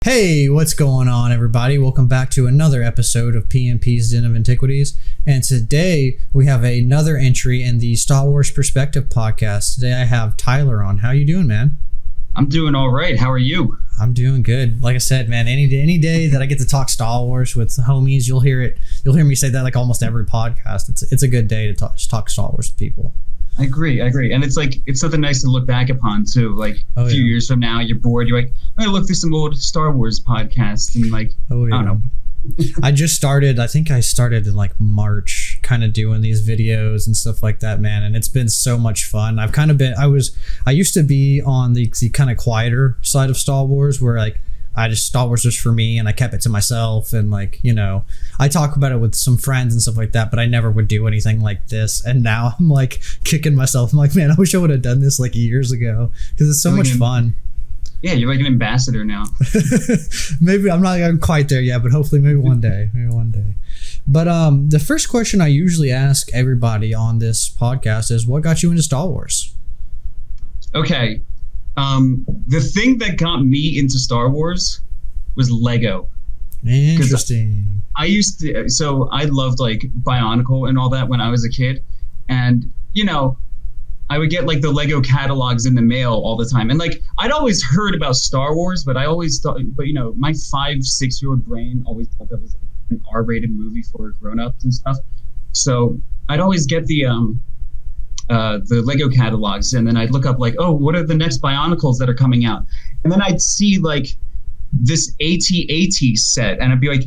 Hey, what's going on, everybody? Welcome back to another episode of PMP's Den of Antiquities. And today we have another entry in the Star Wars Perspective podcast. Today I have Tyler on. How you doing, man? I'm doing all right. How are you? I'm doing good. Like I said, man, any day that I get to talk Star Wars with the homies, you'll hear me say that like almost every podcast. It's a good day to talk Star Wars with people. I agree. And it's something nice to look back upon too. Like a few years from now, you're bored. You're like, I'm gonna look through some old Star Wars podcasts and I don't know. I think I started in like March kind of doing these videos and stuff like that, man. And it's been so much fun. I used to be on the kind of quieter side of Star Wars where like, Star Wars was for me and I kept it to myself and I talk about it with some friends and stuff like that, but I never would do anything like this. And now I'm like kicking myself. I'm like, man, I wish I would have done this like years ago because it's so much fun. Yeah, you're like an ambassador now. Maybe I'm quite there yet, but hopefully maybe one day. But the first question I usually ask everybody on this podcast is, what got you into Star Wars? Okay. The thing that got me into Star Wars was Lego. Interesting. I loved like Bionicle and all that when I was a kid. And, I would get like the Lego catalogs in the mail all the time. And like, I'd always heard about Star Wars, but my 5-6-year-old brain always thought that was like an R-rated movie for grown-ups and stuff. So I'd always get the Lego catalogs, and then I'd look up like, oh, what are the next Bionicles that are coming out? And then I'd see like this AT-AT set, and I'd be like,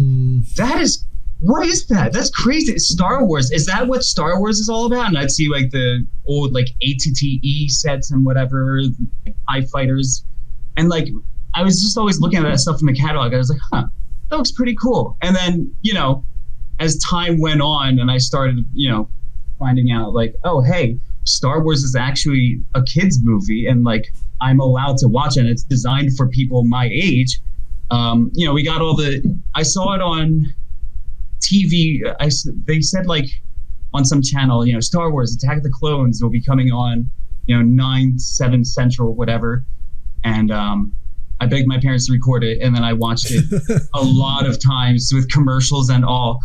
what is that? That's crazy. It's Star Wars. Is that what Star Wars is all about? And I'd see like the old like ATTE sets and whatever, like TIE fighters. And like, I was just always looking at that stuff in the catalog. I was like, that looks pretty cool. And then, as time went on and I started, finding out like, oh, hey, Star Wars is actually a kid's movie and like I'm allowed to watch it and it's designed for people my age. We got I saw it on TV. They said like on some channel, Star Wars Attack of the Clones will be coming on, 9/7 Central, whatever. And I begged my parents to record it, and then I watched it a lot of times with commercials and all.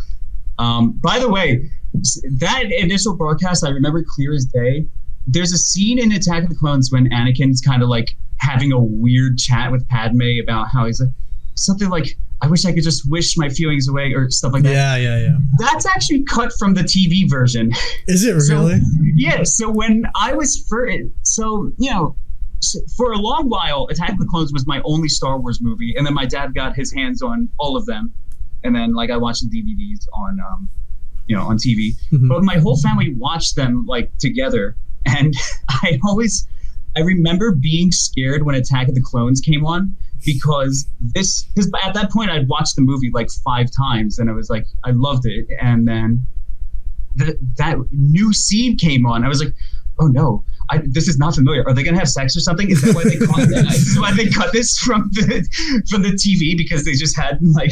By the way, that initial broadcast I remember clear as day. There's a scene in Attack of the Clones when Anakin's kind of like having a weird chat with Padme about how he's like something like, I wish I could just wish my feelings away or stuff like that. Yeah. That's actually cut from the TV version. Is it really? Yeah. So when I was for a long while, Attack of the Clones was my only Star Wars movie. And then my dad got his hands on all of them. And then like I watched the DVDs on TV. Mm-hmm. But my whole family watched them like together. And I remember being scared when Attack of the Clones came on because at that point I'd watched the movie like 5 times and I was like, I loved it. And then that new scene came on. I was like, oh no, this is not familiar. Are they going to have sex or something? Is that why they cut Is why they cut this from the TV because they just had like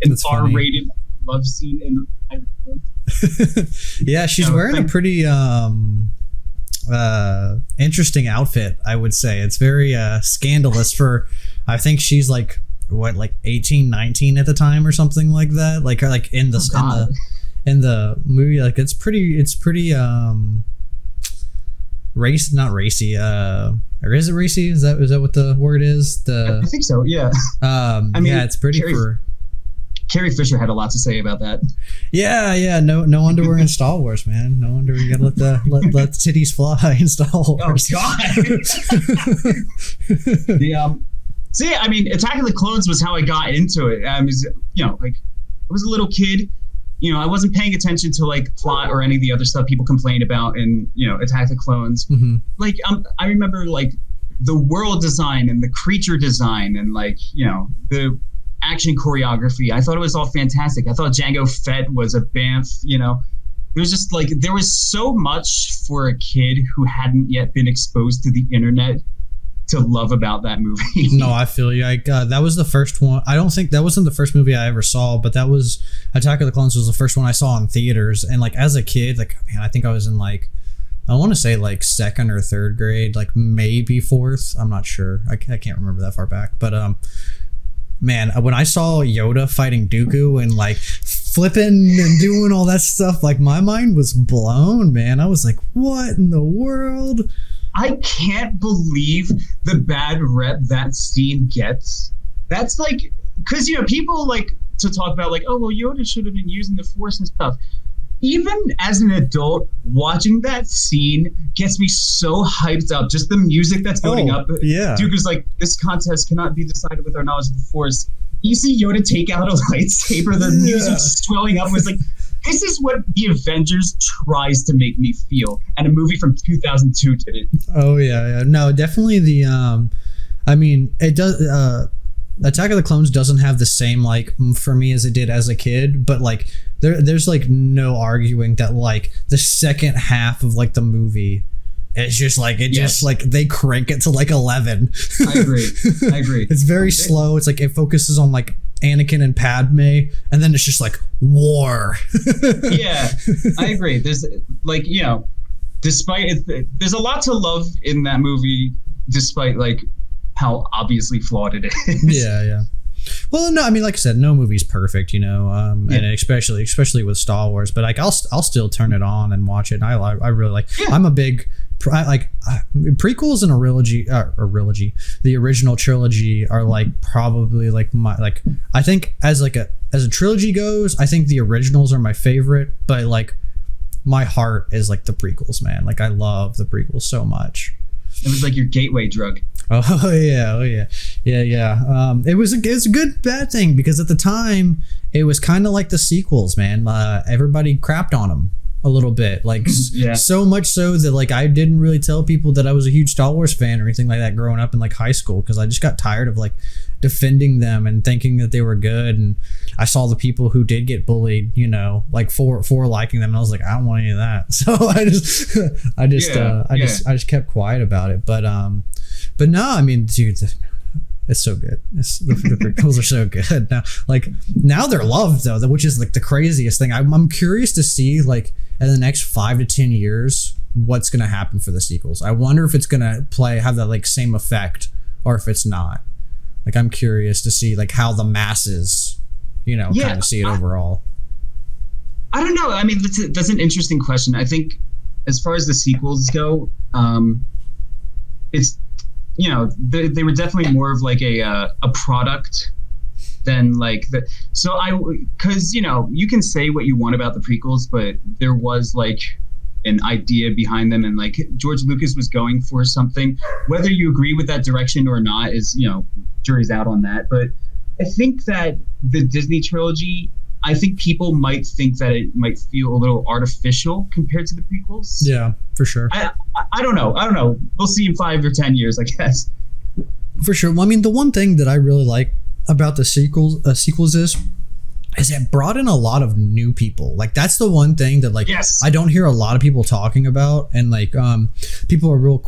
an R-rated love scene in Yeah, she's wearing a pretty interesting outfit, I would say. It's very scandalous for, I think she's like 18, 19 at the time or something like that. Like in the movie, like it's pretty not racy. Or is it racy? Is that what the word is? I think so. Yeah. It's pretty Carrie Fisher had a lot to say about that. Yeah. No underwear in Star Wars, man. No underwear. You gotta let the titties fly in Star Wars. Oh God. Attack of the Clones was how I got into it. I was a little kid. I wasn't paying attention to like plot or any of the other stuff people complain about in Attack of the Clones. Mm-hmm. Like I remember like the world design and the creature design and like the action choreography. I thought it was all fantastic. I thought Jango Fett was a bamf. It was just like there was so much for a kid who hadn't yet been exposed to the internet to love about that movie. No, I feel you. That was the first one. I don't think that wasn't the first movie I ever saw, but that was Attack of the Clones was the first one I saw in theaters. And like as a kid, like man, I think I was in like I want to say like 2nd or 3rd grade, like maybe 4th. I'm not sure. I can't remember that far back. But man, when I saw Yoda fighting Dooku and like flipping and doing all that stuff, like my mind was blown, man. I was like, what in the world? I can't believe the bad rep that scene gets. That's like, because, you know, people like to talk about like, oh, well, Yoda should have been using the Force and stuff. Even as an adult, watching that scene gets me so hyped up. Just the music that's building up. Yeah. Dooku's like, this contest cannot be decided with our knowledge of the Force. You see Yoda take out a lightsaber, the music swelling up. Was like, this is what the Avengers tries to make me feel. And a movie from 2002 did it. Oh, yeah. No, definitely the, I mean, it does, Attack of the Clones doesn't have the same, like, for me as it did as a kid, but like there's like no arguing that like the second half of like the movie, it's just like just like they crank it to like 11. I agree. It's very slow. It's like it focuses on like Anakin and Padme, and then it's just like war. Yeah, I agree. There's like, you know, despite it, there's a lot to love in that movie, despite like how obviously flawed it is. Yeah. Well, no, I mean, like I said, no movie's perfect, you know, and especially with Star Wars. But like, I'll still turn it on and watch it. And I really like. Yeah. I'm a big prequels and the original trilogy are like probably like my like. I think as a trilogy goes, I think the originals are my favorite. But like, my heart is like the prequels, man. Like, I love the prequels so much. It was like your gateway drug. Oh yeah. It was a good bad thing, because at the time it was kind of like the sequels, man. Everybody crapped on them a little bit, like so much so that like I didn't really tell people that I was a huge Star Wars fan or anything like that growing up in like high school, because I just got tired of like defending them and thinking that they were good. And I saw the people who did get bullied, you know, like for liking them, and I was like, I don't want any of that. So I just kept quiet about it. But no, I mean, dude, it's so good. The prequels are so good now they're loved though, which is like the craziest thing. I'm curious to see like in the next 5 to 10 years what's gonna happen for the sequels. I wonder if it's gonna have that like same effect, or if it's not. Like, I'm curious to see like how the masses, you know, kind of see it overall. I don't know. I mean, that's an interesting question. I think as far as the sequels go, it's, you know, they were definitely more of like a product than like because, you know, you can say what you want about the prequels, but there was like an idea behind them, and like George Lucas was going for something. Whether you agree with that direction or not is, you know, jury's out on that. But I think that the Disney trilogy, I think people might think that it might feel a little artificial compared to the prequels. Yeah, for sure. I don't know. We'll see in 5 or 10 years, I guess. For sure. Well, I mean, the one thing that I really like about the sequels is it brought in a lot of new people. Like, that's the one thing that like I don't hear a lot of people talking about, and like people are real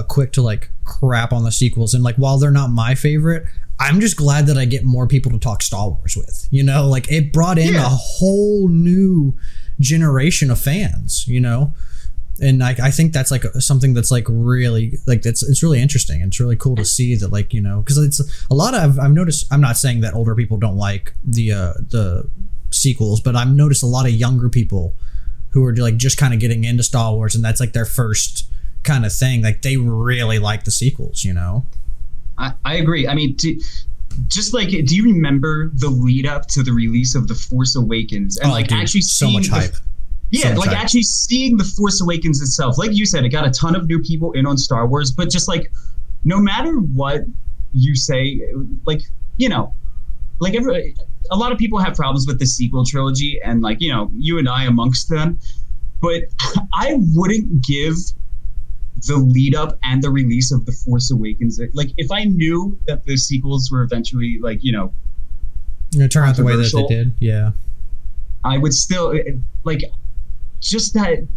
quick to like crap on the sequels. And like, while they're not my favorite, I'm just glad that I get more people to talk Star Wars with, you know, like it brought in a whole new generation of fans, you know. And I think that's like something that's like really like it's really interesting. It's really cool to see that, like, you know, because it's a lot of I've noticed. I'm not saying that older people don't like the sequels, but I've noticed a lot of younger people who are like just kind of getting into Star Wars, and that's like their first kind of thing. Like, they really like the sequels, you know. I agree. I mean, just like, do you remember the lead up to the release of The Force Awakens, and like, dude, actually so much hype? Yeah, like actually seeing The Force Awakens itself. Like you said, it got a ton of new people in on Star Wars, but just like, no matter what you say, like, you know, like a lot of people have problems with the sequel trilogy, and like, you know, you and I amongst them, but I wouldn't give the lead up and the release of The Force Awakens, like, if I knew that the sequels were eventually like, you know, turn out the way that they did, I would still like, just that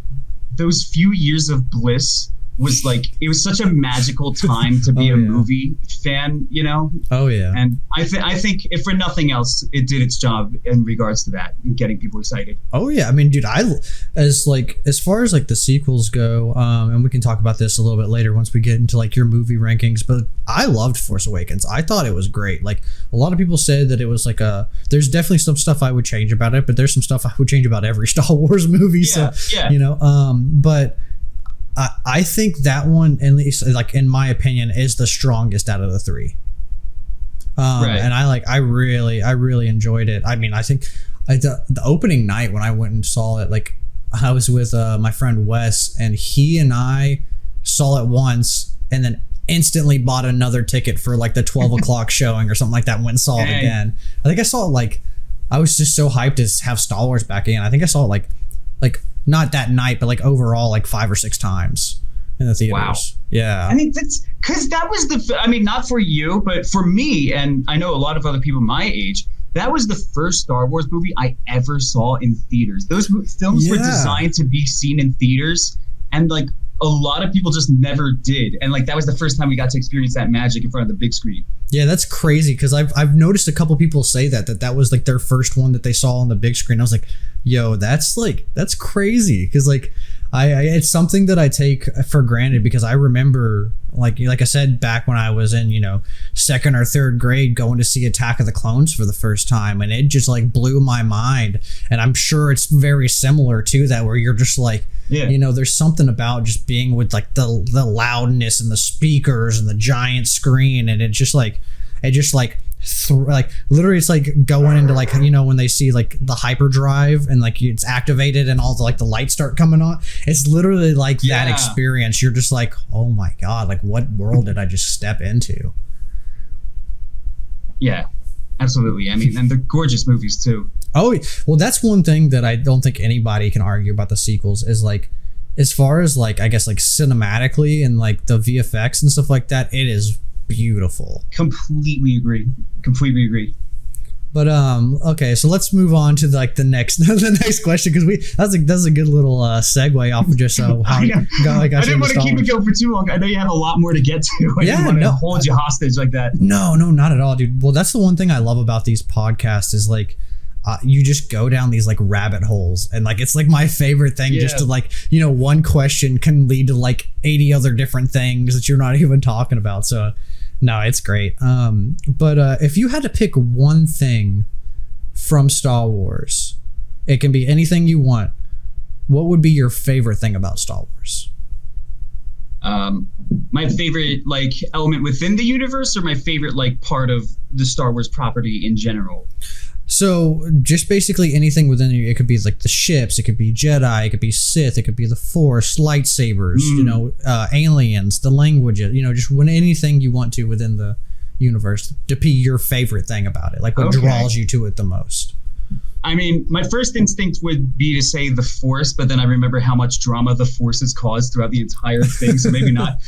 those few years of bliss was like, it was such a magical time to be a movie fan, you know? Oh yeah. And I think if for nothing else, it did its job in regards to that, getting people excited. Oh yeah. I mean, dude, as far as like the sequels go, and we can talk about this a little bit later once we get into like your movie rankings, but I loved Force Awakens. I thought it was great. Like a lot of people said that it was like there's definitely some stuff I would change about it, but there's some stuff I would change about every Star Wars movie. Yeah, so, you know, but I think that one, at least like in my opinion, is the strongest out of the three. Right. And I really enjoyed it. I mean, I think the opening night when I went and saw it, like I was with my friend Wes, and he and I saw it once and then instantly bought another ticket for like the 12 o'clock showing or something like that and went and saw it again. I think I saw it like, I was just so hyped to have Star Wars back again. I think I saw it like not that night, but like overall like 5 or 6 times in the theaters. Wow. Yeah. I mean, that's because that was not for you, but for me, and I know a lot of other people my age, that was the first Star Wars movie I ever saw in theaters. Those films were designed to be seen in theaters, and like a lot of people just never did. And like that was the first time we got to experience that magic in front of the big screen. Yeah, that's crazy, because I've noticed a couple people say that was like their first one that they saw on the big screen. I was like, yo, that's crazy, because like it's something that I take for granted, because I remember like I said, back when I was in, you know, 2nd or 3rd grade, going to see Attack of the Clones for the first time, and it just like blew my mind. And I'm sure it's very similar to that, where you're just like, you know, there's something about just being with like the loudness and the speakers and the giant screen, and like literally it's like going into like, you know, when they see like the hyperdrive and like it's activated and all the like the lights start coming on, it's literally like that experience. You're just like, oh my god, like what world did I just step into? Yeah, absolutely. I mean, and they're gorgeous movies too. Oh well, that's one thing that I don't think anybody can argue about the sequels, is like, as far as like, I guess like cinematically and like the VFX and stuff like that, it is beautiful. Completely agree. But okay, so let's move on to like the next question, because that's a good little segue off of just how I didn't want to keep it going for too long. I know you have a lot more to get to. I didn't want to hold you hostage like that. No, not at all, dude. Well, that's the one thing I love about these podcasts is like, you just go down these like rabbit holes, and like it's like my favorite thing, just to like, you know, one question can lead to like 80 other different things that you're not even talking about. So no, it's great. But if you had to pick one thing from Star Wars, it can be anything you want, what would be your favorite thing about Star Wars? My favorite like element within the universe, or my favorite like part of the Star Wars property in general? So just basically anything within it. It could be like the ships, it could be Jedi, it could be Sith, it could be the Force, lightsabers, you know, aliens, the languages, you know, just anything you want to within the universe to be your favorite thing about it. Like what draws you to it the most. I mean, my first instinct would be to say the Force, but then I remember how much drama the Force has caused throughout the entire thing, so maybe not.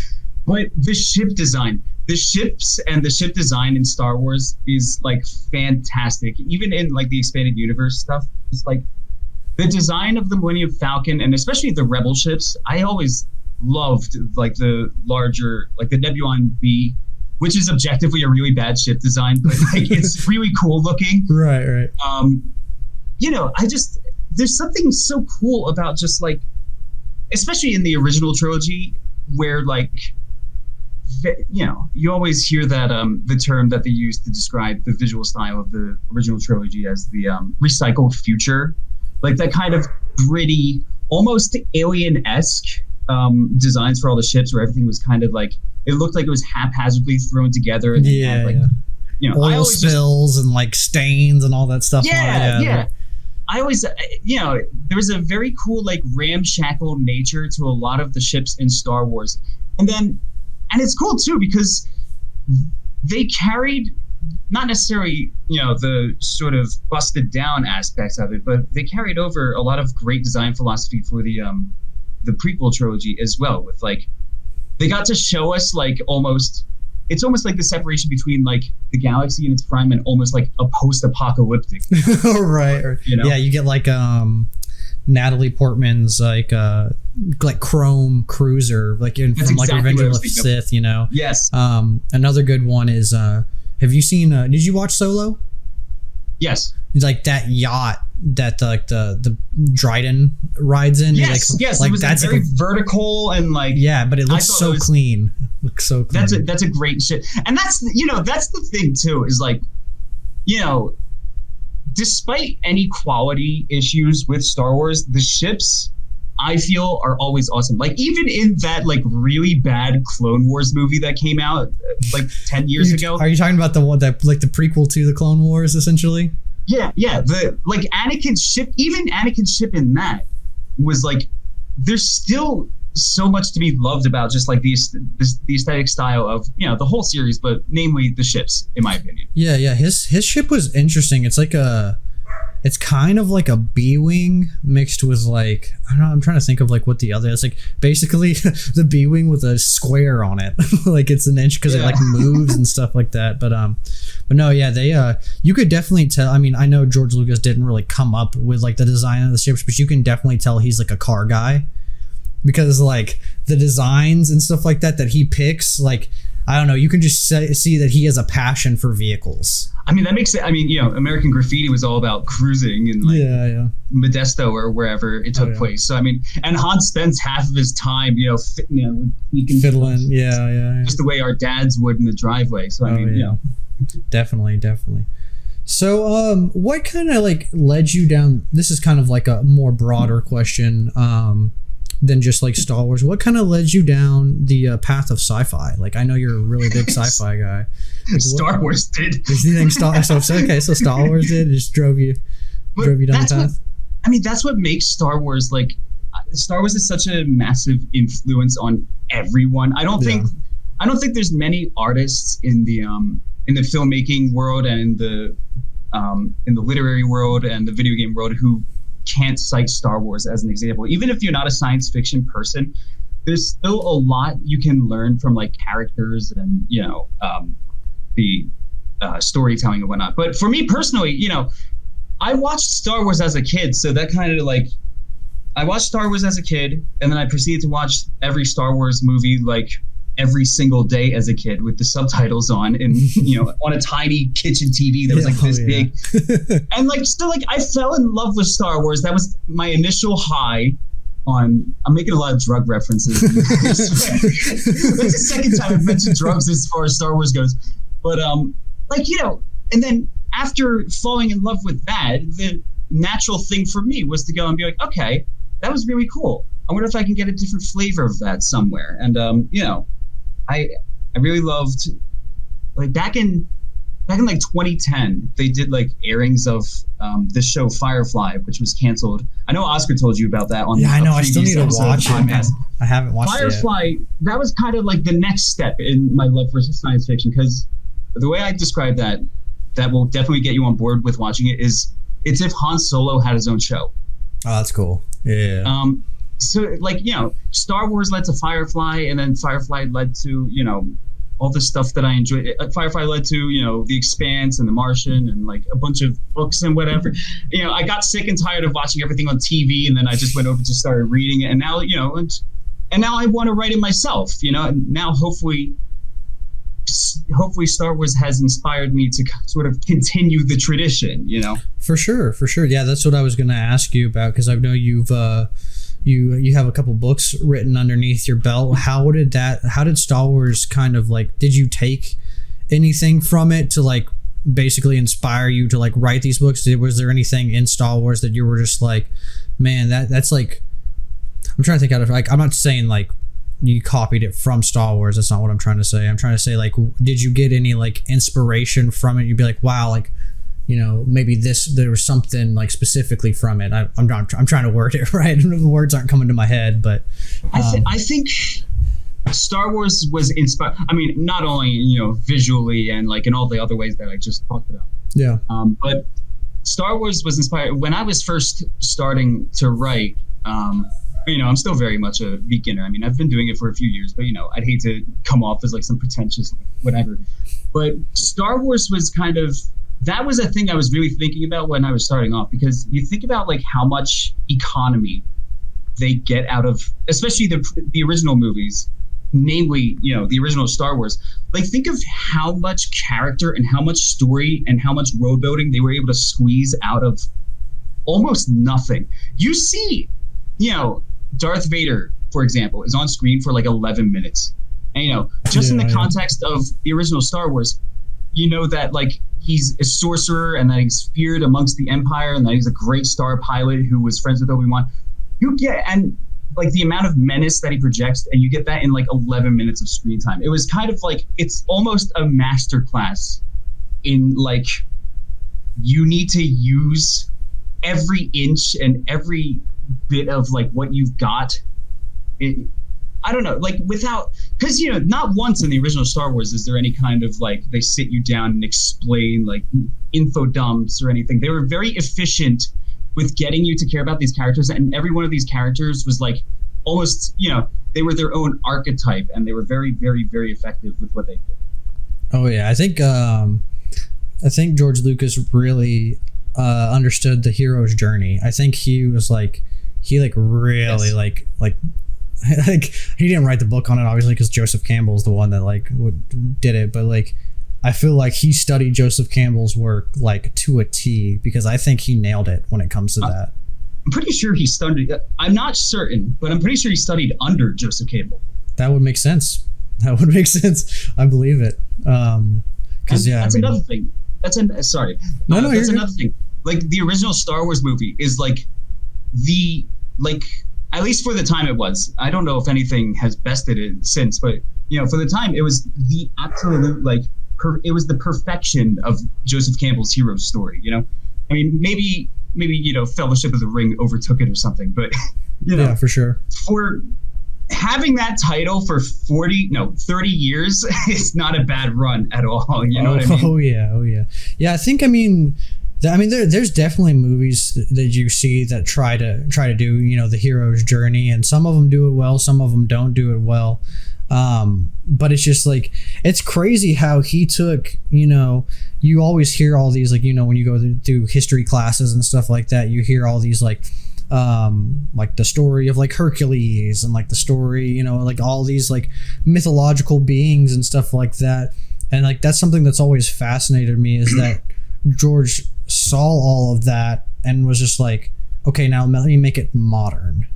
But the ship design. The ships and the ship design in Star Wars is like fantastic. Even in like the expanded universe stuff, it's like the design of the Millennium Falcon, and especially the Rebel ships. I always loved like the larger, like the Nebulon B, which is objectively a really bad ship design, but like it's really cool looking. Right. You know, there's something so cool about just like, especially in the original trilogy, where like, you know, you always hear that the term that they use to describe the visual style of the original trilogy as the recycled future, like that kind of gritty, almost alien-esque designs for all the ships, where everything was kind of like, it looked like it was haphazardly thrown together, and had like, you know, oil spills and like stains and all that stuff. Yeah. I always, you know, there was a very cool like ramshackle nature to a lot of the ships in Star Wars, and it's cool too because they carried not necessarily, you know, the sort of busted down aspects of it, but they carried over a lot of great design philosophy for the prequel trilogy as well. With like, they got to show us like it's almost like the separation between like the galaxy in its prime and almost like a post-apocalyptic. Right. You know? Yeah, you get like Natalie Portman's like chrome cruiser, like from like Revenge of the Sith, you know. Yes. Another good one is have you seen did you watch Solo? Yes. It's like that yacht that like the Dryden rides in. Yes, like, yes. Like, it was that's very vertical and like. Yeah, but it looks so clean. Looks so clean. That's a great shit, and that's the thing too, is like, despite any quality issues with Star Wars, the ships I feel are always awesome. Like even in that like really bad Clone Wars movie that came out like 10 years ago. Are you talking about the one that like the prequel to the Clone Wars essentially? Yeah. The like Anakin's ship, even Anakin's ship in that was like, there's still so much to be loved about just like the aesthetic style of, the whole series, but namely the ships, in my opinion. Yeah. His ship was interesting. It's like it's kind of like a B-wing mixed with like, I don't know, I'm trying to think of like what the other is. Like basically the B-wing with a square on it. Like it's an inch because it like moves and stuff like that. But no, yeah, they you could definitely tell. I mean, I know George Lucas didn't really come up with like the design of the ships, but you can definitely tell he's like a car guy because like the designs and stuff like that he picks, like, I don't know, you can just see that he has a passion for vehicles. I mean, that makes it. I mean, American Graffiti was all about cruising and like Modesto or wherever it took place. So I mean, and Han spends half of his time, fiddling. Yeah. Just the way our dads would in the driveway. So I mean, definitely. So, what kind of like led you down? This is kind of like a more broader question than just like Star Wars. What kind of led you down the path of sci-fi? Like, I know you're a really big sci-fi guy. Like, Star Wars did. You think so Star Wars did? It just drove you down the path? That's what makes Star Wars like. Star Wars is such a massive influence on everyone. I don't think there's many artists in the filmmaking world and in the literary world and the video game world who can't cite Star Wars as an example. Even if you're not a science fiction person, there's still a lot you can learn from like characters and the storytelling and whatnot. But for me personally, I watched Star Wars as a kid, so that kind of like, I watched Star Wars as a kid, and then I proceeded to watch every Star Wars movie like every single day as a kid with the subtitles on, and on a tiny kitchen TV that was like this big, and like still like I fell in love with Star Wars. That was my initial high. I'm making a lot of drug references. That's the second time I've mentioned drugs as far as Star Wars goes. But and then after falling in love with that, the natural thing for me was to go and be like, okay, that was really cool. I wonder if I can get a different flavor of that somewhere. And I really loved, like back in like 2010, they did like airings of the show Firefly, which was canceled. I know Oscar told you about that on. Yeah, I know. I still need to watch it. I haven't watched Firefly, it yet. That was kind of like the next step in my love for science fiction, because the way I describe that will definitely get you on board with watching it is it's if Han Solo had his own show. Oh, that's cool. Yeah. So like, Star Wars led to Firefly, and then Firefly led to, all the stuff that I enjoy. Firefly led to, The Expanse and The Martian and like a bunch of books and whatever. I got sick and tired of watching everything on TV, and then I just went over to started reading it. And now, and now I want to write it myself, and now hopefully Star Wars has inspired me to sort of continue the tradition, For sure. Yeah, that's what I was going to ask you about, because I know you've you have a couple books written underneath your belt. How did Star Wars kind of like, did you take anything from it to like basically inspire you to like write these books? Was there anything in Star Wars that you were just like, man, that's like, I'm trying to think out of, like, I'm not saying like you copied it from Star Wars. That's not what I'm trying to say. I'm trying to say, like, did you get any like inspiration from it? You'd be like, wow, like, maybe there was something like specifically from it. I'm trying to word it right. The words aren't coming to my head, but I think Star Wars was inspired. I mean, not only visually and like in all the other ways that I just talked about. Yeah. But Star Wars was inspired when I was first starting to write. I'm still very much a beginner. I mean, I've been doing it for a few years, but I'd hate to come off as like some pretentious whatever. But Star Wars was kind of that was a thing I was really thinking about when I was starting off, because you think about like how much economy they get out of, especially the original movies, namely, the original Star Wars. Like, think of how much character and how much story and how much road building they were able to squeeze out of almost nothing. You see, Darth Vader, for example, is on screen for like 11 minutes. And, just in the context of the original Star Wars, that like he's a sorcerer and that he's feared amongst the Empire and that he's a great star pilot who was friends with Obi-Wan. And like the amount of menace that he projects, and you get that in like 11 minutes of screen time. It was kind of like, it's almost a masterclass in like, you need to use every inch and every bit of like what you've got. I don't know, like because not once in the original Star Wars is there any kind of like they sit you down and explain like info dumps or anything. They were very efficient with getting you to care about these characters, and every one of these characters was like almost, they were their own archetype, and they were very, very, very effective with what they did. Oh yeah, I think George Lucas really understood the hero's journey. I think he was like, really like he didn't write the book on it, obviously, because Joseph Campbell's the one that like did it, but like I feel like he studied Joseph Campbell's work like to a T, because I think he nailed it when it comes to that. I'm pretty sure he studied, I'm not certain, but I'm pretty sure he studied under Joseph Campbell. That would make sense. I believe it. Because that's another thing. That's another thing. Like the original Star Wars movie is like at least for the time it was. I don't know if anything has bested it since, but for the time it was the absolute it was the perfection of Joseph Campbell's hero story. I mean, maybe Fellowship of the Ring overtook it or something, but yeah, for sure. For having that title for 30 years is not a bad run at all. You know what I mean? Oh yeah. Yeah, I think there's definitely movies that you see that try to do the hero's journey, and some of them do it well, some of them don't do it well. But it's just like, it's crazy how he took, you always hear all these, like, when you go through history classes and stuff like that, you hear all these like the story of like Hercules and like the story, like all these like mythological beings and stuff like that. And like, that's something that's always fascinated me, is that George saw all of that and was just like, okay, now let me make it modern.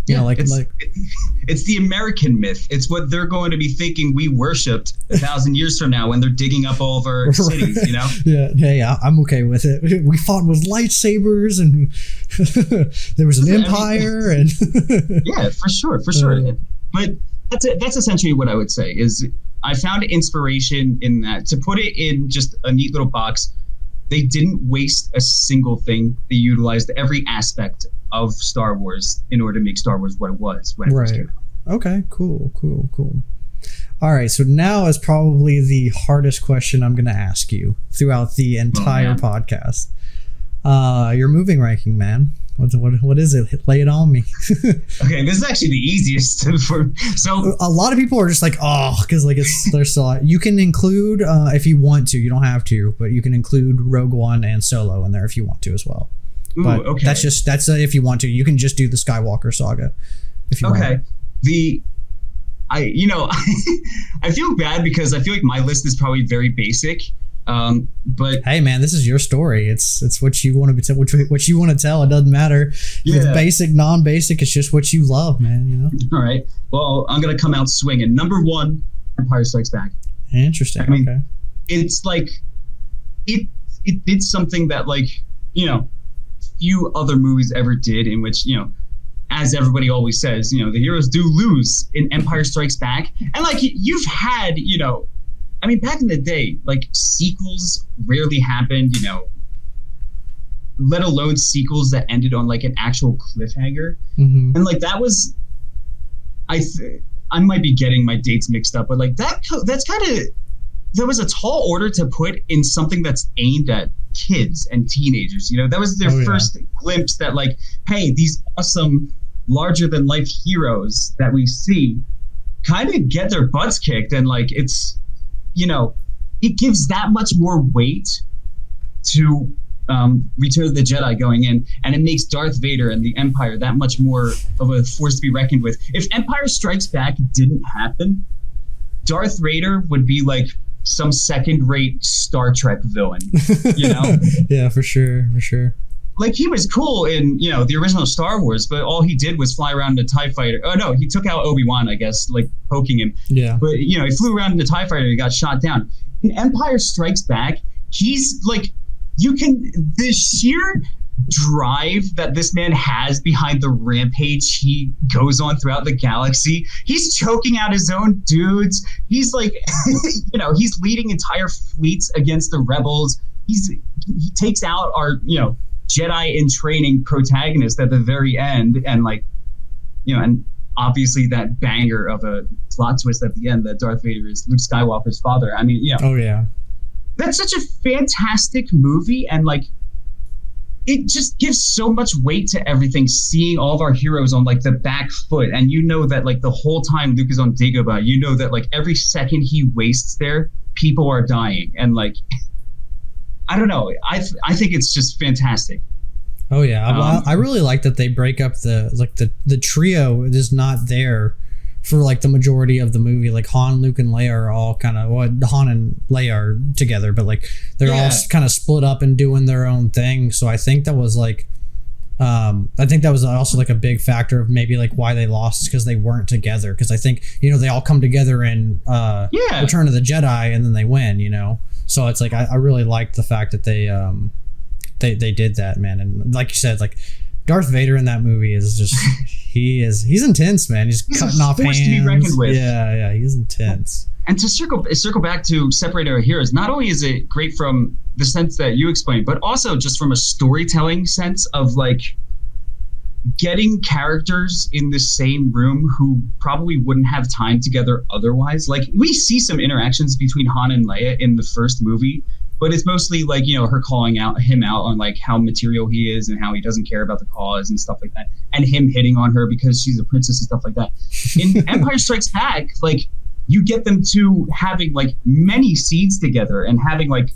It's the American myth. It's what they're going to be thinking we worshipped 1,000 years from now when they're digging up all of our cities. Yeah, I'm okay with it. We fought with lightsabers, and there was an empire, and yeah, for sure. But that's essentially what I would say. Is I found inspiration in that. To put it in just a neat little box, they didn't waste a single thing. They utilized every aspect of Star Wars in order to make Star Wars what it was when it first came out. Okay, cool. All right, so now is probably the hardest question I'm going to ask you throughout the entire podcast. Your moving ranking, man. What is it? Lay it on me. Okay, this is actually the easiest. So a lot of people are just like, because like there's still, you can include if you want to. You don't have to, but you can include Rogue One and Solo in there if you want to as well. But okay. That's if you want to. You can just do the Skywalker saga if you want. Okay. I feel bad because I feel like my list is probably very basic. But hey, man, this is your story. It's what you want to what you want to tell. It doesn't matter if it's basic, non-basic. It's just what you love, man. All right. Well, I'm gonna come out swinging. Number 1, Empire Strikes Back. Interesting. Okay. It's like it did something that few other movies ever did, in which as everybody always says, the heroes do lose in Empire Strikes Back, and like you've had back in the day, like sequels rarely happened, let alone sequels that ended on like an actual cliffhanger. Mm-hmm. And like that was, I might be getting my dates mixed up, but like that's kind of, that was a tall order to put in something that's aimed at kids and teenagers. That was their first glimpse that like, hey, these awesome larger than life heroes that we see kind of get their butts kicked, and like it's, it gives that much more weight to Return of the Jedi going in, and it makes Darth Vader and the Empire that much more of a force to be reckoned with. If Empire Strikes Back didn't happen, Darth Vader would be like some second-rate Star Trek villain, you know? Yeah, for sure. Like, he was cool in, you know, the original Star Wars, but all he did was fly around in a TIE fighter. Oh, no, he took out Obi-Wan, I guess, like, poking him. Yeah. But, you know, he flew around in a TIE fighter and he got shot down. In Empire Strikes Back, he's, like, the sheer drive that this man has behind the rampage he goes on throughout the galaxy. He's choking out his own dudes. He's, like, you know, he's leading entire fleets against the rebels. He takes out our, you know, Jedi in training protagonist at the very end, and, like, you know, and obviously that banger of a plot twist at the end that Darth Vader is Luke Skywalker's father. I mean, you know, oh yeah, that's such a fantastic movie, and, like, it just gives so much weight to everything, seeing all of our heroes on, like, the back foot. And you know that, like, the whole time Luke is on Dagobah, you know that, like, every second he wastes there, people are dying, and, like, I don't know. I think it's just fantastic. Oh yeah, I really like that they break up the trio is not there for, like, the majority of the movie. Like, Han, Luke, and Leia are all kind of, well, Han and Leia are together, but, like, they're all kind of split up and doing their own thing. So I think that was, like, also, like, a big factor of maybe, like, why they lost, because they weren't together. Because I think, you know, they all come together in Return of the Jedi, and then they win, you know. So it's like I really liked the fact that they did that, man. And like you said, like, Darth Vader in that movie is just he's intense, man. He's cutting off hands. To be reckoned with. Yeah, he's intense. And to circle back to separate our heroes, not only is it great from the sense that you explained, but also just from a storytelling sense of, like, getting characters in the same room who probably wouldn't have time together otherwise. Like, we see some interactions between Han and Leia in the first movie, but it's mostly, like, you know, her calling him out on, like, how material he is and how he doesn't care about the cause and stuff like that, and him hitting on her because she's a princess and stuff like that. In Empire Strikes Back, like, you get them to having, like, many scenes together and having, like,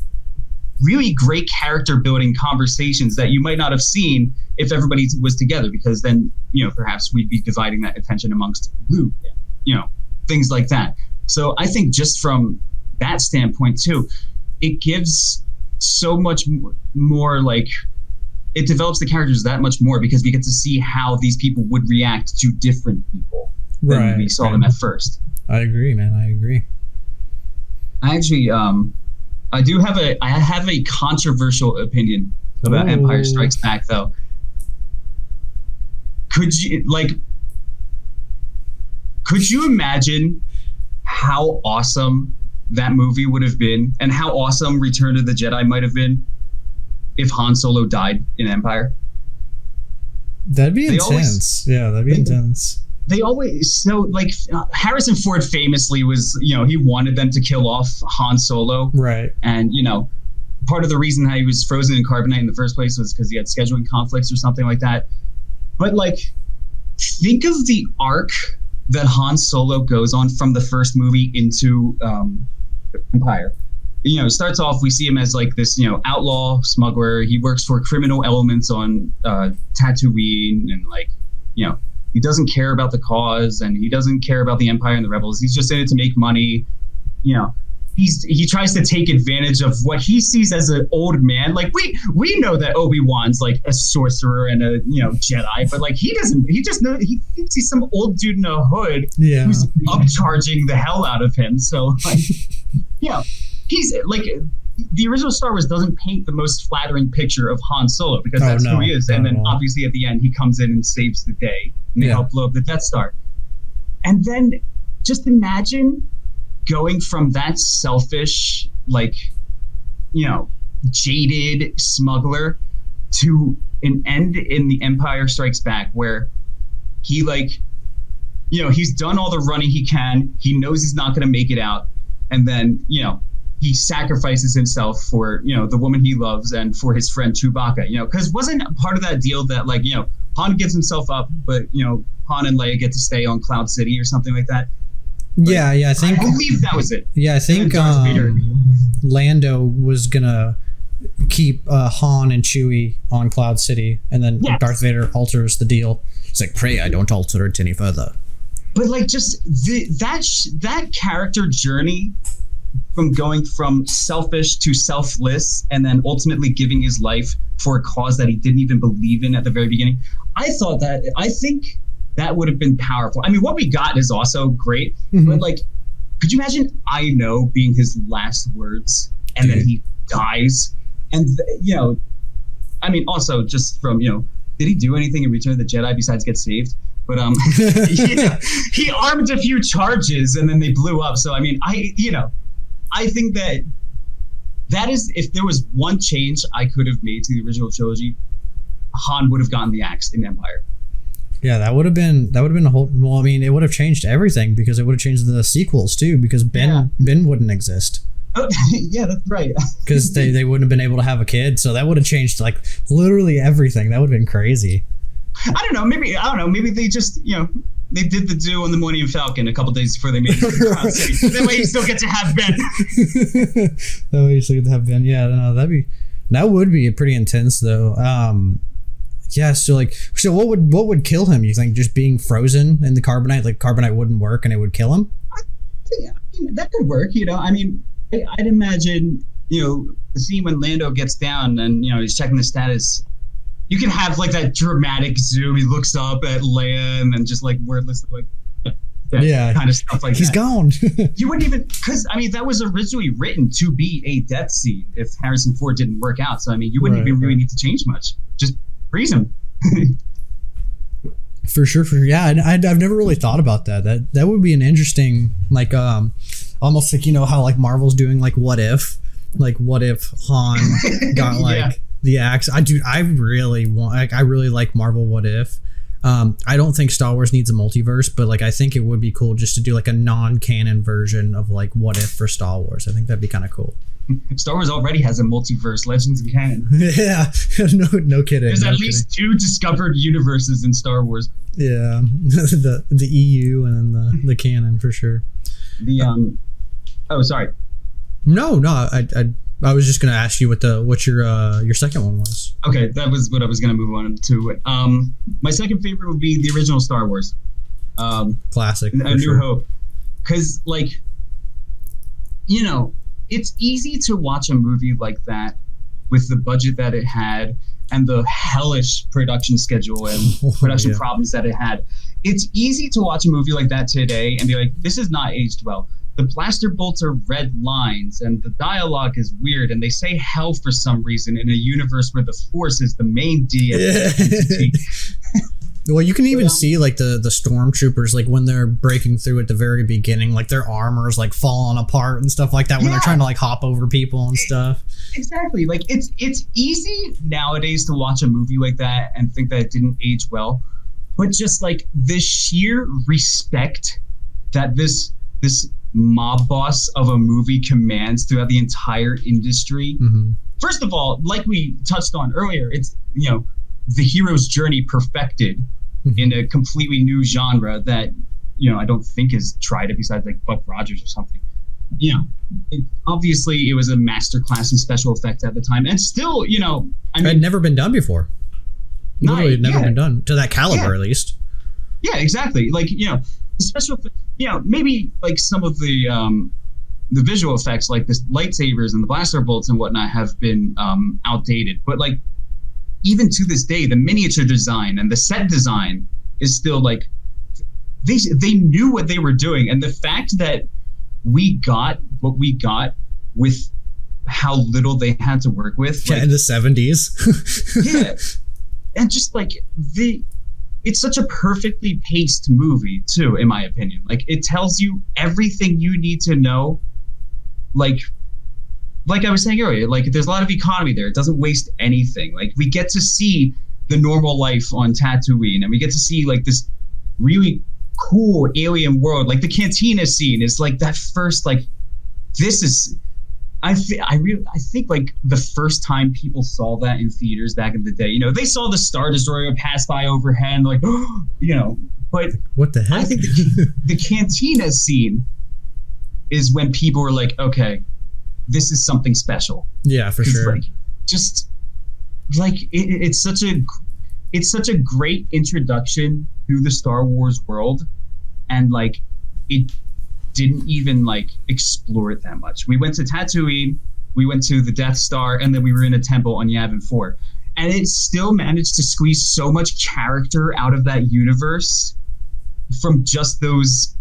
really great character building conversations that you might not have seen if everybody was together, because then, you know, perhaps we'd be dividing that attention amongst Luke, you know, things like that. So I think just from that standpoint too, it gives so much more, like, it develops the characters that much more, because we get to see how these people would react to different people than we saw them at first. I agree, man. I agree. I actually, I have a controversial opinion about Empire Strikes Back, though. Could you imagine how awesome that movie would have been, and how awesome Return of the Jedi might have been if Han Solo died in Empire? That'd be intense. That'd be intense. They always, so, like, Harrison Ford famously was, you know, he wanted them to kill off Han Solo. Right. And, you know, part of the reason how he was frozen in carbonite in the first place was because he had scheduling conflicts or something like that. But, like, think of the arc that Han Solo goes on from the first movie into Empire. You know, it starts off, we see him as, like, this, you know, outlaw smuggler. He works for criminal elements on Tatooine, and, like, you know, he doesn't care about the cause, and he doesn't care about the Empire and the rebels. He's just in it to make money. You know, he tries to take advantage of what he sees as an old man. Like, we know that Obi-Wan's, like, a sorcerer and a, you know, Jedi, but, like, he just knows, he thinks he's some old dude in a hood who's upcharging the hell out of him. So, like, you know, he's, like, the original Star Wars doesn't paint the most flattering picture of Han Solo, because that's who he is. And then obviously at the end he comes in and saves the day, and they help blow up the Death Star. And then just imagine going from that selfish, like, you know, jaded smuggler to an end in The Empire Strikes Back where he, like, you know, he's done all the running he can. He knows he's not going to make it out. And then, you know, he sacrifices himself for, you know, the woman he loves and for his friend Chewbacca, you know, because wasn't part of that deal that, like, you know, Han gives himself up, but, you know, Han and Leia get to stay on Cloud City or something like that. But I think, I believe that was it. Yeah, I think Lando was gonna keep Han and Chewie on Cloud City, and then Darth Vader alters the deal. It's like, pray I don't alter it any further. But like, just that character journey from going from selfish to selfless, and then ultimately giving his life for a cause that he didn't even believe in at the very beginning. I think that would have been powerful. I mean, what we got is also great, but like, could you imagine "I know" being his last words, and then he dies? And I mean, also just from did he do anything in Return of the Jedi besides get saved? But he armed a few charges and then they blew up. So I mean, I think that is, if there was one change I could have made to the original trilogy, Han would have gotten the axe in Empire. Yeah, that would have been a whole. Well, I mean, it would have changed everything, because it would have changed the sequels too, because Ben wouldn't exist. Oh, yeah, that's right. Because they wouldn't have been able to have a kid, so that would have changed like literally everything. That would have been crazy. I don't know. Maybe they just they did the do on the Millennium Falcon a couple days before they made it to Cloud City. That way you still get to have Ben. That way you still get to have Ben. Yeah, no, that would be pretty intense though. Yeah, so what would kill him? You think just being frozen in the carbonite? Like carbonite wouldn't work and it would kill him? I mean, that could work. I mean, I'd imagine the scene when Lando gets down and he's checking the status. You can have like that dramatic zoom. He looks up at Leia and then just like wordlessly kind of stuff like he's that. Gone. You wouldn't even, because I mean that was originally written to be a death scene if Harrison Ford didn't work out. So I mean you wouldn't even really need to change much. Just freeze him. For sure. Yeah, I've never really thought about that. That would be an interesting, like almost like how like Marvel's doing like what if Han got like the axe. I really like Marvel What If. I don't think Star Wars needs a multiverse, but like I think it would be cool just to do like a non-canon version of like What If for Star Wars. I think that'd be kind of cool. Star Wars already has a multiverse, Legends and Canon. Yeah, no kidding. There's at least 2 discovered universes in Star Wars. Yeah, the EU and then the canon for sure. Oh, sorry. No, I was just gonna ask you what your second one was. Okay, that was what I was gonna move on to. My second favorite would be the original Star Wars. Classic. A New Hope, because it's easy to watch a movie like that with the budget that it had and the hellish production schedule and production problems that it had. It's easy to watch a movie like that today and be like, this is not aged well. The blaster bolts are red lines and the dialogue is weird and they say hell for some reason in a universe where the Force is the main entity. Well, you can even see like the stormtroopers, like when they're breaking through at the very beginning, like their armor's like falling apart and stuff like that when they're trying to like hop over people and stuff. Exactly. Like it's easy nowadays to watch a movie like that and think that it didn't age well, but just like the sheer respect that this mob boss of a movie commands throughout the entire industry. Mm-hmm. First of all, like we touched on earlier, it's the hero's journey perfected in a completely new genre that I don't think is tried it besides like Buck Rogers or something. Obviously it was a masterclass in special effects at the time, and still it had never been done before. Literally, it had never been done to that caliber, at least. Yeah, exactly. Like special, maybe like some of the visual effects, like the lightsabers and the blaster bolts and whatnot, have been outdated, but like even to this day, the miniature design and the set design is still like they knew what they were doing, and the fact that we got what we got with how little they had to work with, in the 70s. Yeah, and just like it's such a perfectly paced movie too, in my opinion. Like it tells you everything you need to know. Like I was saying earlier, like there's a lot of economy there. It doesn't waste anything. Like we get to see the normal life on Tatooine, and we get to see like this really cool alien world. Like the cantina scene is like that first, like this is. I think like the first time people saw that in theaters back in the day, they saw the Star Destroyer pass by overhead, and like, but what the heck? I think the cantina scene is when people were like, okay, this is something special. Yeah, for sure. Like, just like it's such a great introduction to the Star Wars world, and like it didn't even like explore it that much. We went to Tatooine, we went to the Death Star, and then we were in a temple on Yavin 4. And it still managed to squeeze so much character out of that universe from just those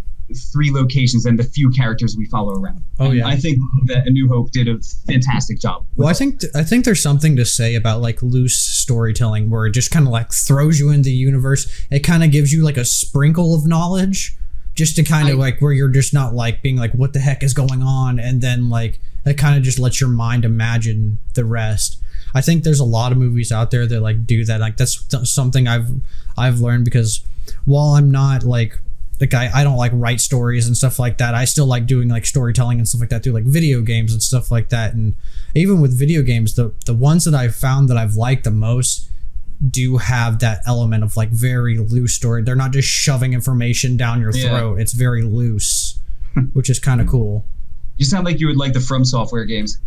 3 locations and the few characters we follow around. Oh, yeah. I think that A New Hope did a fantastic job. Well, I think there's something to say about like loose storytelling where it just kind of like throws you into the universe. It kind of gives you like a sprinkle of knowledge just to kind of like where you're just not like being like, what the heck is going on? And then like it kind of just lets your mind imagine the rest. I think there's a lot of movies out there that like do that. Like that's something I've learned, because while I'm not like I don't like write stories and stuff like that, I still like doing like storytelling and stuff like that through like video games and stuff like that. And even with video games, the ones that I've found that I've liked the most do have that element of like very loose story. They're not just shoving information down your throat. It's very loose, which is kind of cool. You sound like you would like the From Software games.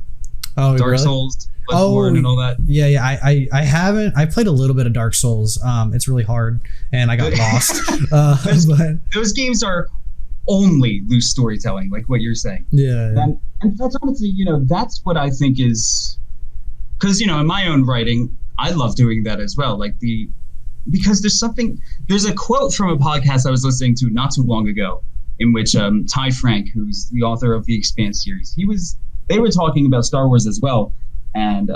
Oh, Dark really? Souls, Bloodborne, and all that. Yeah. I haven't. I played a little bit of Dark Souls. It's really hard, and I got lost. But those games are only loose storytelling, like what you're saying. Yeah. And that's honestly, that's what I think is, because in my own writing, I love doing that as well. Like because there's a quote from a podcast I was listening to not too long ago, in which Ty Frank, who's the author of the Expanse series, they were talking about Star Wars as well, and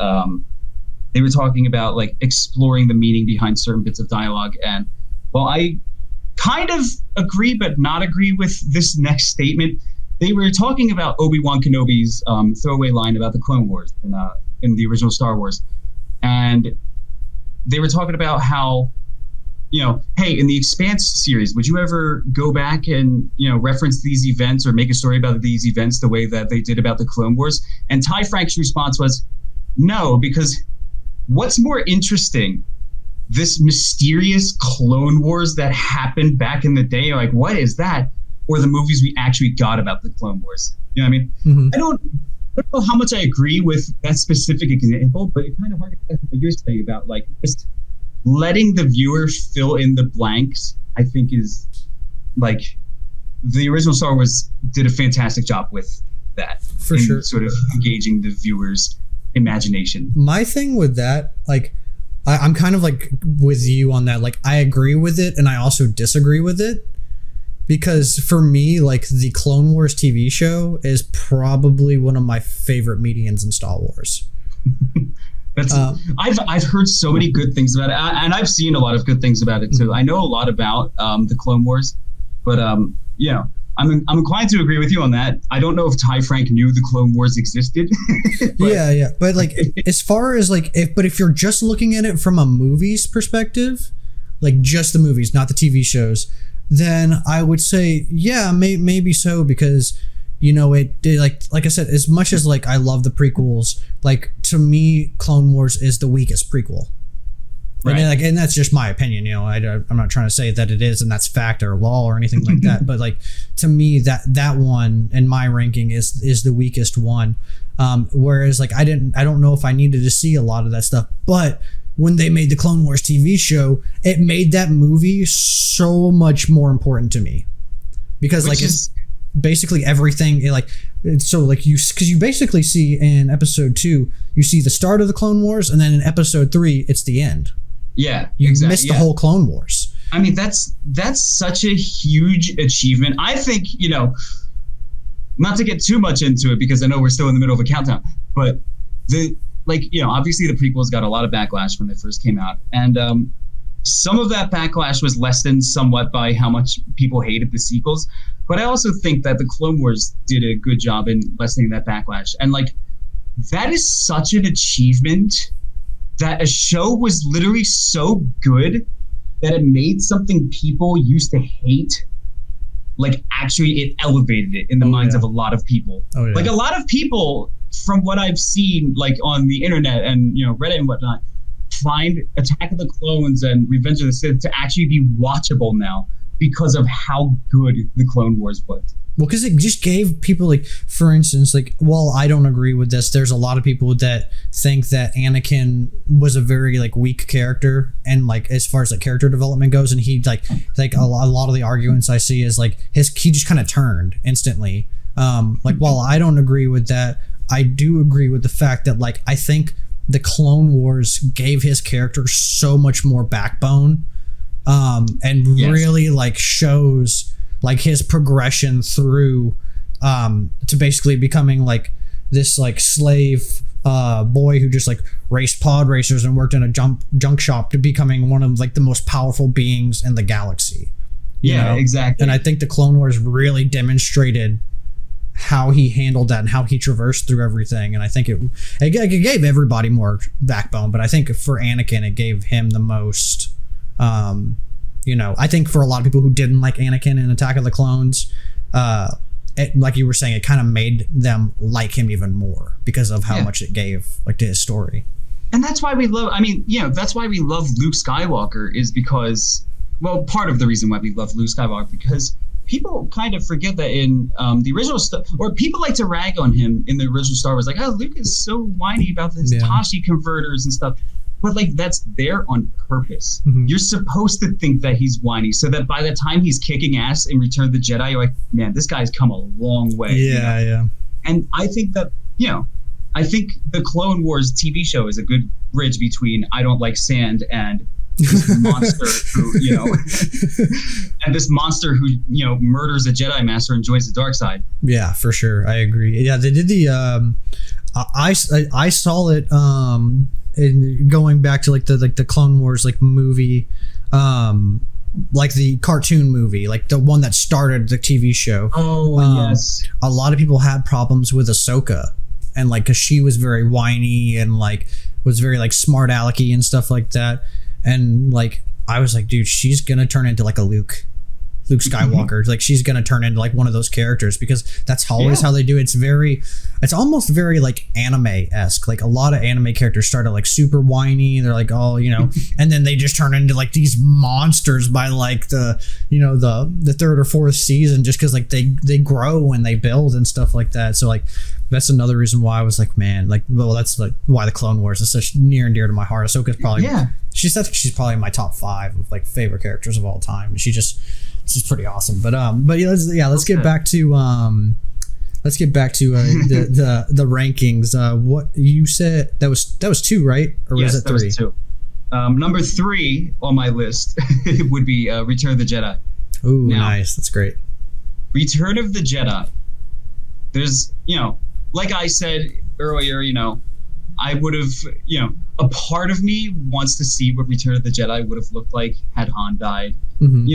they were talking about like exploring the meaning behind certain bits of dialogue. And well, I kind of agree but not agree with this next statement. They were talking about Obi-Wan Kenobi's throwaway line about the Clone Wars in the original Star Wars, and they were talking about how, hey, in the Expanse series, would you ever go back and, reference these events or make a story about these events the way that they did about the Clone Wars? And Ty Frank's response was, no, because what's more interesting? This mysterious Clone Wars that happened back in the day? Like, what is that? Or the movies we actually got about the Clone Wars? You know what I mean? Mm-hmm. I don't know how much I agree with that specific example, but it kind of harkens back to what you're saying about like just letting the viewer fill in the blanks. I think is like the original Star Wars did a fantastic job with that. For sure. Sort of engaging the viewer's imagination. My thing with that, like, I'm kind of like with you on that. Like, I agree with it and I also disagree with it. Because for me, like the Clone Wars TV show is probably one of my favorite mediums in Star Wars. I've heard so many good things about it, and I've seen a lot of good things about it too. I know a lot about the Clone Wars, but I'm inclined to agree with you on that. I don't know if Ty Frank knew the Clone Wars existed. Yeah, but like as far as like if you're just looking at it from a movie's perspective, like just the movies, not the TV shows, then I would say, yeah, maybe so, because it did, like I said, as much as like I love the prequels, like to me Clone Wars is the weakest prequel. Right. And that's just my opinion. I'm not trying to say that it is and that's fact or law or anything like that, but like to me that one in my ranking is the weakest one. Whereas like I don't know if I needed to see a lot of that stuff, but when they made the Clone Wars TV show, it made that movie so much more important to me, because it's basically everything. Because you basically see in episode 2, you see the start of the Clone Wars, and then in episode 3, it's the end. Yeah, you missed the whole Clone Wars. I mean, that's such a huge achievement. I think, not to get too much into it because I know we're still in the middle of a countdown, but obviously the prequels got a lot of backlash when they first came out. And some of that backlash was lessened somewhat by how much people hated the sequels. But I also think that the Clone Wars did a good job in lessening that backlash. And that is such an achievement, that a show was literally so good that it made something people used to hate, actually it elevated it in the minds of a lot of people. Oh, yeah. A lot of people, from what I've seen, on the internet and Reddit and whatnot, find Attack of the Clones and Revenge of the Sith to actually be watchable now because of how good the Clone Wars was. Well, because it just gave people, like, for instance, like, well, I don't agree with this. There's a lot of people that think that Anakin was a very, like, weak character, and, like, as far as, like, character development goes, and he, like a lot of the arguments I see is, like, he just kind of turned instantly. Like, while I don't agree with that, I do agree with the fact that, like, I think the Clone Wars gave his character so much more backbone, and really, like, shows, like, his progression through to basically becoming, like, this, like, slave boy who just, like, raced pod racers and worked in a junk shop to becoming one of, like, the most powerful beings in the galaxy. You know? Exactly. And I think the Clone Wars really demonstrated how he handled that and how he traversed through everything. And I think it gave everybody more backbone, but I think for Anakin, it gave him the most. I think for a lot of people who didn't like Anakin in Attack of the Clones, like you were saying, it kind of made them like him even more because of how much it gave, like, to his story. And that's why we love, that's why we love Luke Skywalker, is because, well, part of the reason why we love Luke Skywalker, because people kind of forget that in the original stuff, or people like to rag on him in the original Star Wars, like, oh, Luke is so whiny about this Tashi converters and stuff. But, like, that's there on purpose. Mm-hmm. You're supposed to think that he's whiny, so that by the time he's kicking ass in Return of the Jedi, you're like, man, this guy's come a long way. Yeah, yeah. And I think that, I think the Clone Wars TV show is a good bridge between I don't like sand and this monster who, and this monster who, murders a Jedi Master and joins the dark side. Yeah, for sure. I agree. Yeah, they did the, I saw it, and going back to, like, the Clone Wars, like, movie, like the cartoon movie, like the one that started the TV show. Oh, yes. A lot of people had problems with Ahsoka, and, like, because she was very whiny and, like, was very, like, smart alecky and stuff like that. And, like, I was like, dude, she's gonna turn into, like, a Luke Skywalker. Like, she's gonna turn into, like, one of those characters, because that's always how they do it. It's almost very, like, anime-esque. Like, a lot of anime characters start out, like, super whiny. They're like, oh, and then they just turn into, like, these monsters by, like, the third or fourth season, just because, like, they grow and they build and stuff like that. So, like, that's another reason why I was like, man, like, well, that's, like, why the Clone Wars is such near and dear to my heart. Ahsoka's probably she's probably in my top 5 of, like, favorite characters of all time. She's pretty awesome. But let's get back to the rankings. What you said, that was 2, right? Or was it 3? That was 2. Number 3 on my list would be Return of the Jedi. Ooh, nice. That's great. Return of the Jedi. There's, like I said earlier, I would have, a part of me wants to see what Return of the Jedi would have looked like had Han died. Mm-hmm.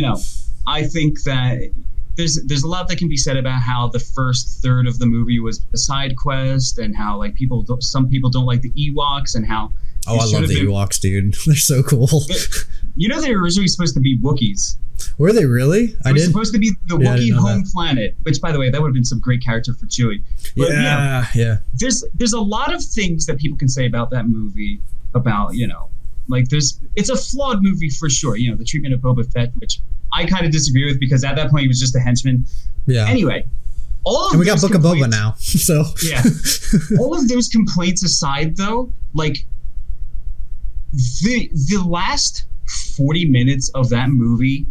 I think that there's a lot that can be said about how the first third of the movie was a side quest, and how, like, some people don't like the Ewoks, and how I love the Ewoks, dude. They're so cool. They were originally supposed to be Wookiees. Were they really? They were supposed to be the Wookiee home planet, which, by the way, that would have been some great character for Chewie. But, there's a lot of things that people can say about that movie, about, like, it's a flawed movie for sure. The treatment of Boba Fett, which I kind of disagree with, because at that point he was just a henchman. Yeah. Anyway, we got Book of Boba now, so yeah. All of those complaints aside, though, like, the last 40 minutes of that movie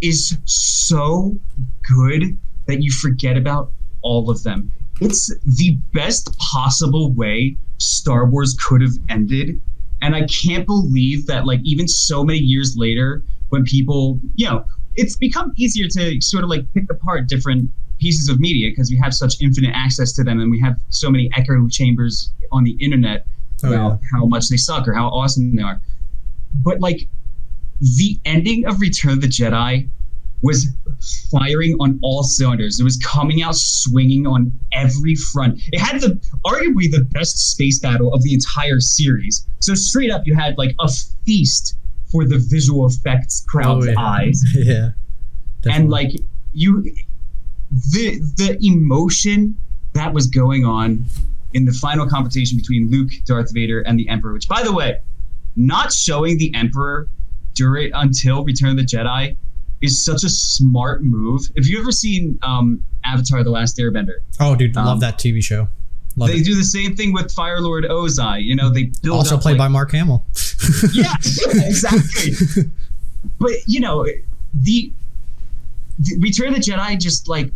is so good that you forget about all of them. It's the best possible way Star Wars could have ended. And I can't believe that, like, even so many years later, when people, it's become easier to sort of, like, pick apart different pieces of media, because we have such infinite access to them, and we have so many echo chambers on the internet about how much they suck or how awesome they are. But, like, the ending of Return of the Jedi was firing on all cylinders. It was coming out swinging on every front. It had arguably the best space battle of the entire series. So straight up, you had, like, a feast for the visual effects crowd's eyes. Yeah. Definitely. And, like, the emotion that was going on in the final confrontation between Luke, Darth Vader, and the Emperor, which, by the way, not showing the Emperor until Return of the Jedi is such a smart move. If you've ever seen Avatar: The Last Airbender. Oh, dude, love that TV show. Love they it. do the same thing with Fire Lord Ozai. You know, they build also up, played by Mark Hamill. Yeah, exactly. But you know, the Return of the Jedi just like,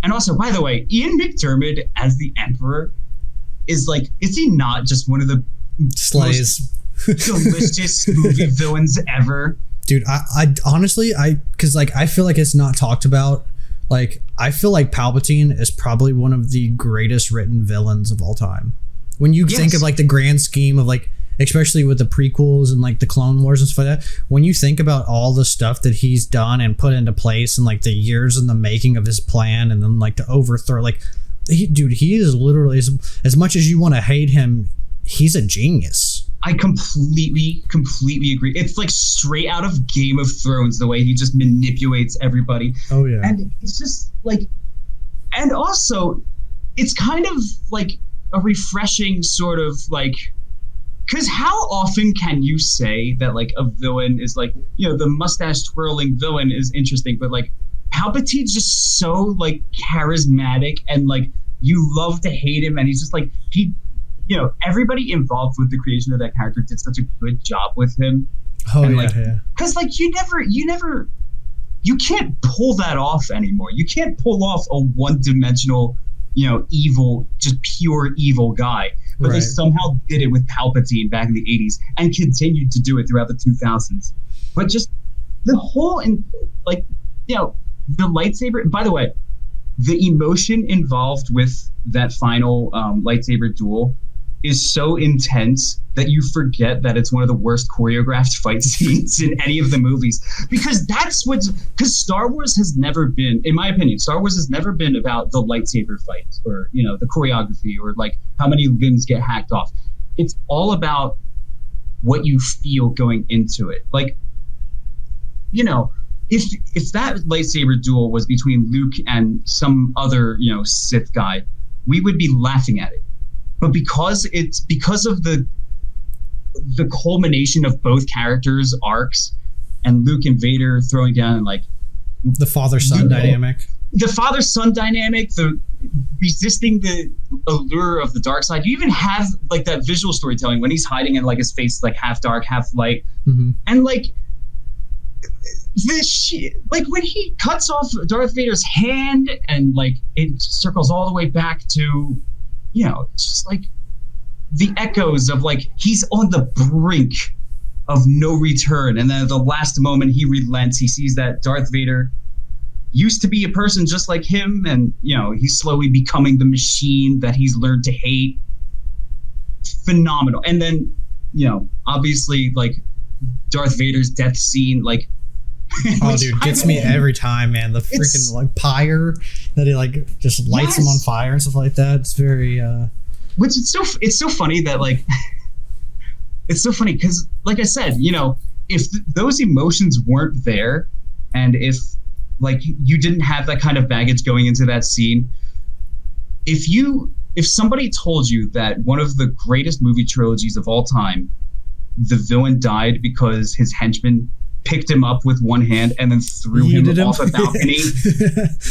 and also, by the way, Ian McDiarmid as the Emperor is like, is he not just one of the slays most delicious movie villains ever? Dude, I honestly, because like I feel like it's not talked about. Like, I feel like Palpatine is probably one of the greatest written villains of all time. When you think of like the grand scheme of like, especially with the prequels and like the Clone Wars and stuff like that, when you think about all the stuff that he's done and put into place and like the years in the making of his plan and then like to overthrow, like, he is literally, as much as you want to hate him, he's a genius. I completely agree. It's like straight out of Game of Thrones, the way he just manipulates everybody. Oh, yeah. And it's just like, and also it's kind of like a refreshing sort of like, because how often can you say that like a villain is like, you know, the mustache twirling villain is interesting, but like Palpatine's just so like charismatic and like you love to hate him, and he's just like, he, you know, everybody involved with the creation of that character did such a good job with him. Oh, and yeah, like, yeah. Because like you can't pull that off anymore. You can't pull off a one-dimensional, you know, evil, just pure evil guy. But they somehow did it with Palpatine back in the 80s and continued to do it throughout the 2000s. But just the whole, and like, you know, the lightsaber, by the way, the emotion involved with that final lightsaber duel is so intense that you forget that it's one of the worst choreographed fight scenes in any of the movies, because because Star Wars has never been, in my opinion, Star Wars has never been about the lightsaber fight or, you know, the choreography or like how many limbs get hacked off. It's all about what you feel going into it. Like, you know, if that lightsaber duel was between Luke and some other, you know, Sith guy, we would be laughing at it. But because of the culmination of both characters' arcs and Luke and Vader throwing down and like the father-son dynamic, the resisting the allure of the dark side. You even have like that visual storytelling when he's hiding and like his face is like half dark, half light, and like this shit, like when he cuts off Darth Vader's hand and like it circles all the way back to, you know, it's just like the echoes of like he's on the brink of no return, and then at the last moment he relents. He sees that Darth Vader used to be a person just like him, and you know, he's slowly becoming the machine that he's learned to hate. Phenomenal. And then, you know, obviously like Darth Vader's death scene, like oh, dude, gets me every time, man. The freaking like pyre that he like just lights him on fire and stuff like that. It's very which it's so funny that like it's so funny because like I said, you know, if those emotions weren't there, and if like you didn't have that kind of baggage going into that scene, if somebody told you that one of the greatest movie trilogies of all time, the villain died because his henchman picked him up with one hand and then threw him off a balcony,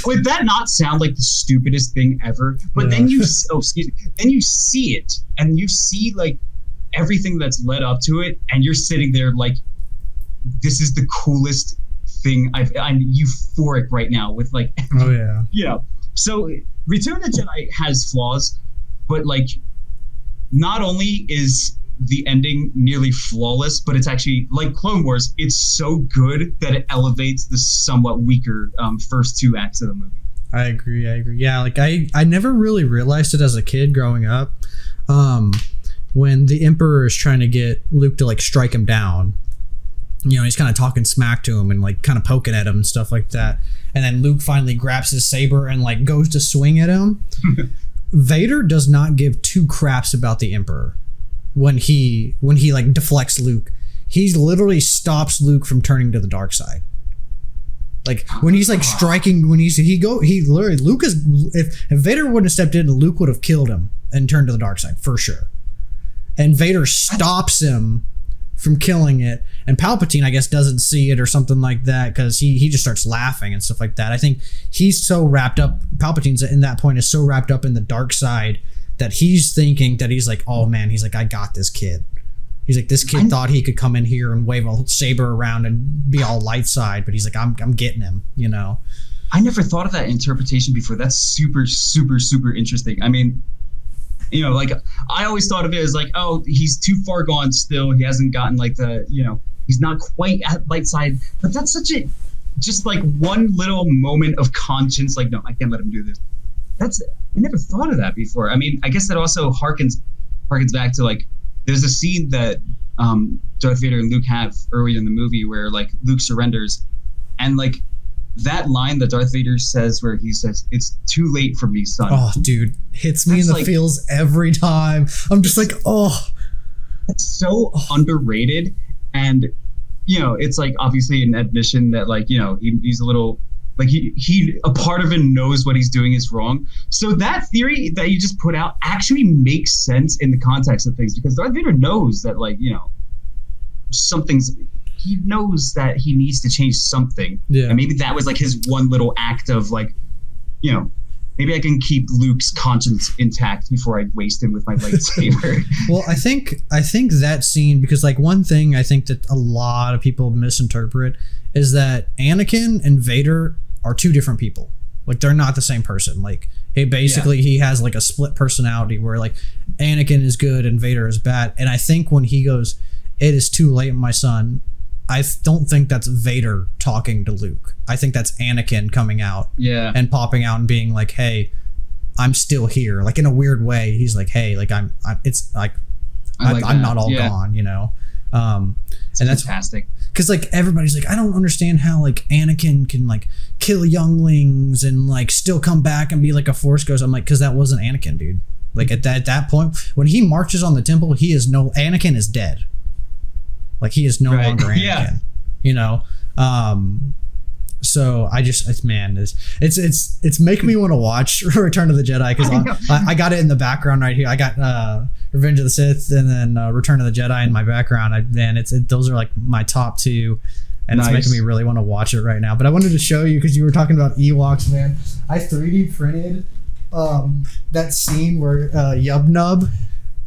would that not sound like the stupidest thing ever? But then you see it, and you see like everything that's led up to it, and you're sitting there like, this is the coolest thing I'm euphoric right now with like oh yeah. Yeah. So Return of the Jedi has flaws, but like not only is the ending nearly flawless, but it's actually like Clone Wars, it's so good that it elevates the somewhat weaker first two acts of the movie. I agree. Yeah, like I never really realized it as a kid growing up, when the Emperor is trying to get Luke to like strike him down. You know, he's kind of talking smack to him and like kind of poking at him and stuff like that. And then Luke finally grabs his saber and like goes to swing at him. Vader does not give two craps about the Emperor when he like deflects Luke. He literally stops Luke from turning to the dark side. Like when he's like striking, when he literally, Luke is, if Vader wouldn't have stepped in, Luke would have killed him and turned to the dark side for sure. And Vader stops him from killing it. And Palpatine, I guess, doesn't see it or something like that because he just starts laughing and stuff like that. I think he's so wrapped up, Palpatine's in that point is so wrapped up in the dark side that he's thinking that he's like, oh man, he's like, I got this kid. He's like, this kid thought he could come in here and wave a saber around and be all light side, but he's like, I'm getting him, you know? I never thought of that interpretation before. That's super, super, super interesting. I mean, you know, like I always thought of it as like, oh, he's too far gone still. He hasn't gotten like the, you know, he's not quite at light side. But that's such a, just like one little moment of conscience. Like, no, I can't let him do this. I never thought of that before. I mean, I guess that also harkens back to like, there's a scene that Darth Vader and Luke have early in the movie where like Luke surrenders, and like that line that Darth Vader says where he says, "It's too late for me, son." Oh, dude, hits me in the feels every time. I'm just like, oh, it's so underrated, and you know, it's like obviously an admission that like, you know, he's a little. Like he a part of him knows what he's doing is wrong. So that theory that you just put out actually makes sense in the context of things, because Darth Vader knows that, like, you know, he knows that he needs to change something. Yeah. And maybe that was like his one little act of like, you know, maybe I can keep Luke's conscience intact before I waste him with my lightsaber. Well, I think that scene, because like one thing I think that a lot of people misinterpret is that Anakin and Vader are two different people. Like they're not the same person. Like he has like a split personality where like Anakin is good and Vader is bad. And I think when he goes, "It is too late, my son," I don't think that's Vader talking to Luke. I think that's Anakin coming out and popping out and being like, "Hey, I'm still here." Like in a weird way, he's like, "Hey, like I'm it's like I'm not all gone," you know? And that's fantastic. Because like everybody's like, I don't understand how like Anakin can like kill younglings and like still come back and be like a Force ghost. I'm like, because that wasn't Anakin, dude. Like at that point, when he marches on the temple, Anakin is dead. Like he is no longer Anakin. You know. So it's making me want to watch Return of the Jedi, because I got it in the background right here. I got Revenge of the Sith and then Return of the Jedi in my background. Those are like my top two, and It's making me really want to watch it right now. But I wanted to show you, because you were talking about Ewoks, man. I 3D printed that scene where Yub Nub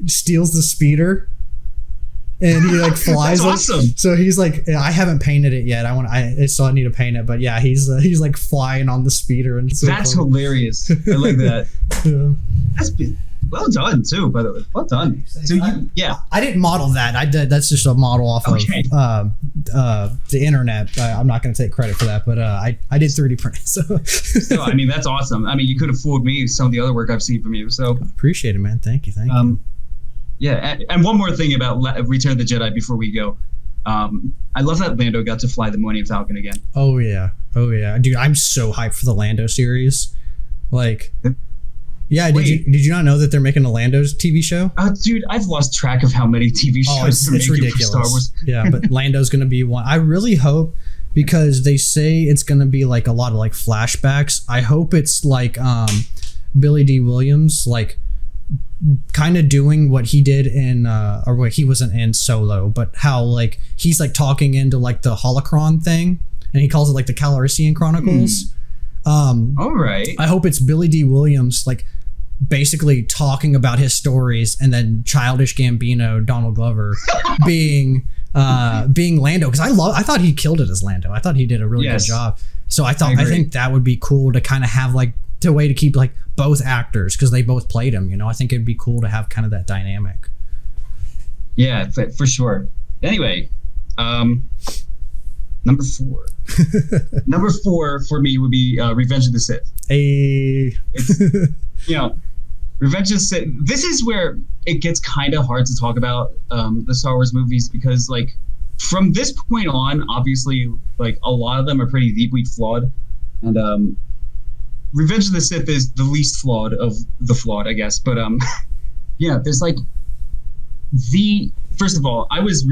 steals the speeder. And he like flies. That's awesome. So he's like, I haven't painted it yet. I need to paint it. But yeah, he's like flying on the speeder, and that's hilarious. I like that. That's well done too, by the way. Well done. So I didn't model that. I did. That's just a model off of the internet. I'm not going to take credit for that, but I did 3D print it. So I mean, that's awesome. I mean, you could have fooled me some of the other work I've seen from you. So appreciate it, man. Thank you. Yeah, and one more thing about Return of the Jedi before we go. I love that Lando got to fly the Millennium Falcon again. Oh yeah, dude, I'm so hyped for the Lando series. Like, yeah, did you not know that they're making a Lando's TV show? Dude, I've lost track of how many TV shows it's ridiculous. For Star Wars. Yeah, but Lando's gonna be one. I really hope, because they say it's gonna be like a lot of like flashbacks. I hope it's like Billy D. Williams, like, kind of doing what he did in or what he wasn't in Solo, but how like he's like talking into like the holocron thing, and he calls it like the Calrissian Chronicles. All right. I hope it's Billy D. Williams like basically talking about his stories, and then Childish Gambino, Donald Glover, being Lando, because I thought he killed it as Lando. I thought he did a really good job. So I think that would be cool to kind of have like the way to keep like both actors, because they both played him, you know. I think it'd be cool to have kind of that dynamic. Yeah, for sure. Anyway, number 4. Number 4 for me would be Revenge of the Sith. It's, you know, Revenge of the Sith. This is where it gets kind of hard to talk about the Star Wars movies, because like from this point on, obviously, like a lot of them are pretty deeply flawed, and Revenge of the Sith is the least flawed of the flawed, I guess. But yeah, there's like first of all, I was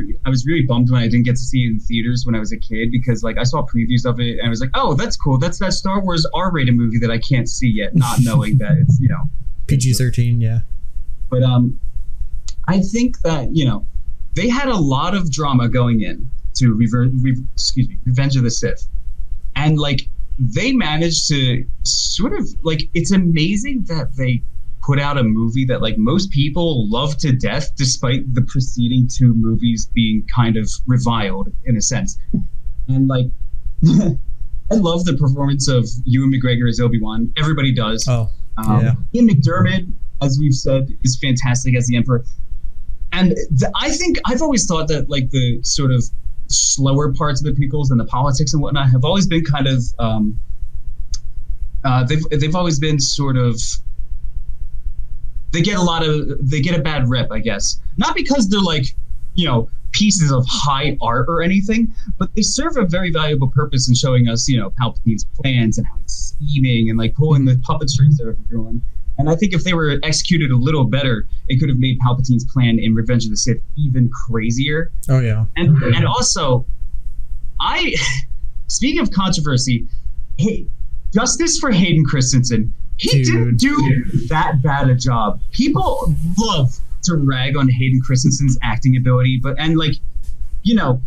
really bummed when I didn't get to see it in theaters when I was a kid, because like I saw previews of it and I was like, oh, that's cool. That's that Star Wars R-rated movie that I can't see yet, not knowing that it's, you know, PG-13, yeah. But I think that, you know, they had a lot of drama going in to Revenge of the Sith, and like they managed to sort of like, it's amazing that they put out a movie that like most people love to death, despite the preceding two movies being kind of reviled in a sense. And like, I love the performance of Ewan McGregor as Obi-Wan. Everybody does. Oh, yeah. Ian McDermott, as we've said, is fantastic as the Emperor. And I think I've always thought that like the sort of slower parts of the prequels and the politics and whatnot have always been kind of they've always been sort of, they get a bad rep, I guess. Not because they're like, you know, pieces of high art or anything, but they serve a very valuable purpose in showing us, you know, Palpatine's plans and how he's scheming and like pulling the puppet strings of everyone. And I think if they were executed a little better, it could have made Palpatine's plan in Revenge of the Sith even crazier. Oh yeah. And also, speaking of controversy, hey, justice for Hayden Christensen. He didn't do that bad a job. People love to rag on Hayden Christensen's acting ability, and like, you know,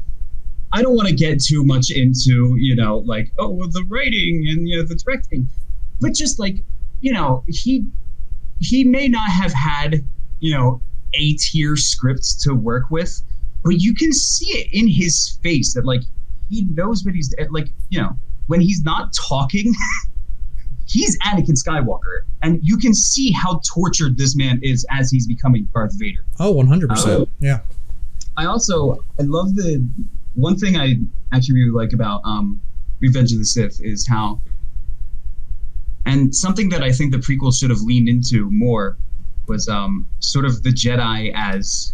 I don't want to get too much into, you know, like, oh, well, the writing and, you know, the directing, but just like, you know, he may not have had, you know, A-tier scripts to work with, but you can see it in his face that like he knows what he's like, you know, when he's not talking. He's Anakin Skywalker, and you can see how tortured this man is as he's becoming Darth Vader. Oh, 100%. Yeah. I love the one thing I actually really like about Revenge of the Sith is how, and something that I think the prequels should have leaned into more was sort of the Jedi as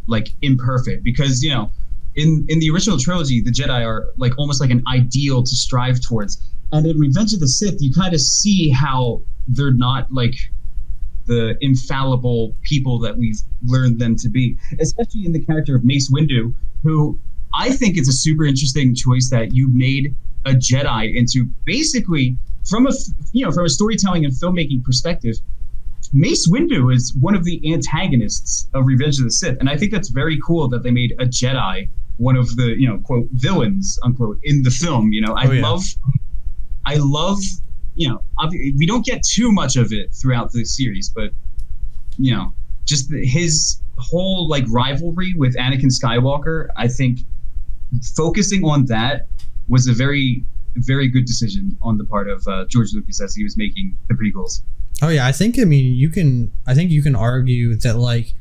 like imperfect, because, you know, in the original trilogy, the Jedi are like almost like an ideal to strive towards. And in Revenge of the Sith, you kind of see how they're not like the infallible people that we've learned them to be, especially in the character of Mace Windu, who I think is a super interesting choice that you made a Jedi into. Basically, from a storytelling and filmmaking perspective, Mace Windu is one of the antagonists of Revenge of the Sith, and I think that's very cool that they made a Jedi one of the, you know, quote, villains, unquote, in the film. You know, I love, you know, we don't get too much of it throughout the series, but, you know, just his whole like rivalry with Anakin Skywalker, I think focusing on that was a very, very good decision on the part of George Lucas as he was making the prequels. Oh yeah, I think you can argue that like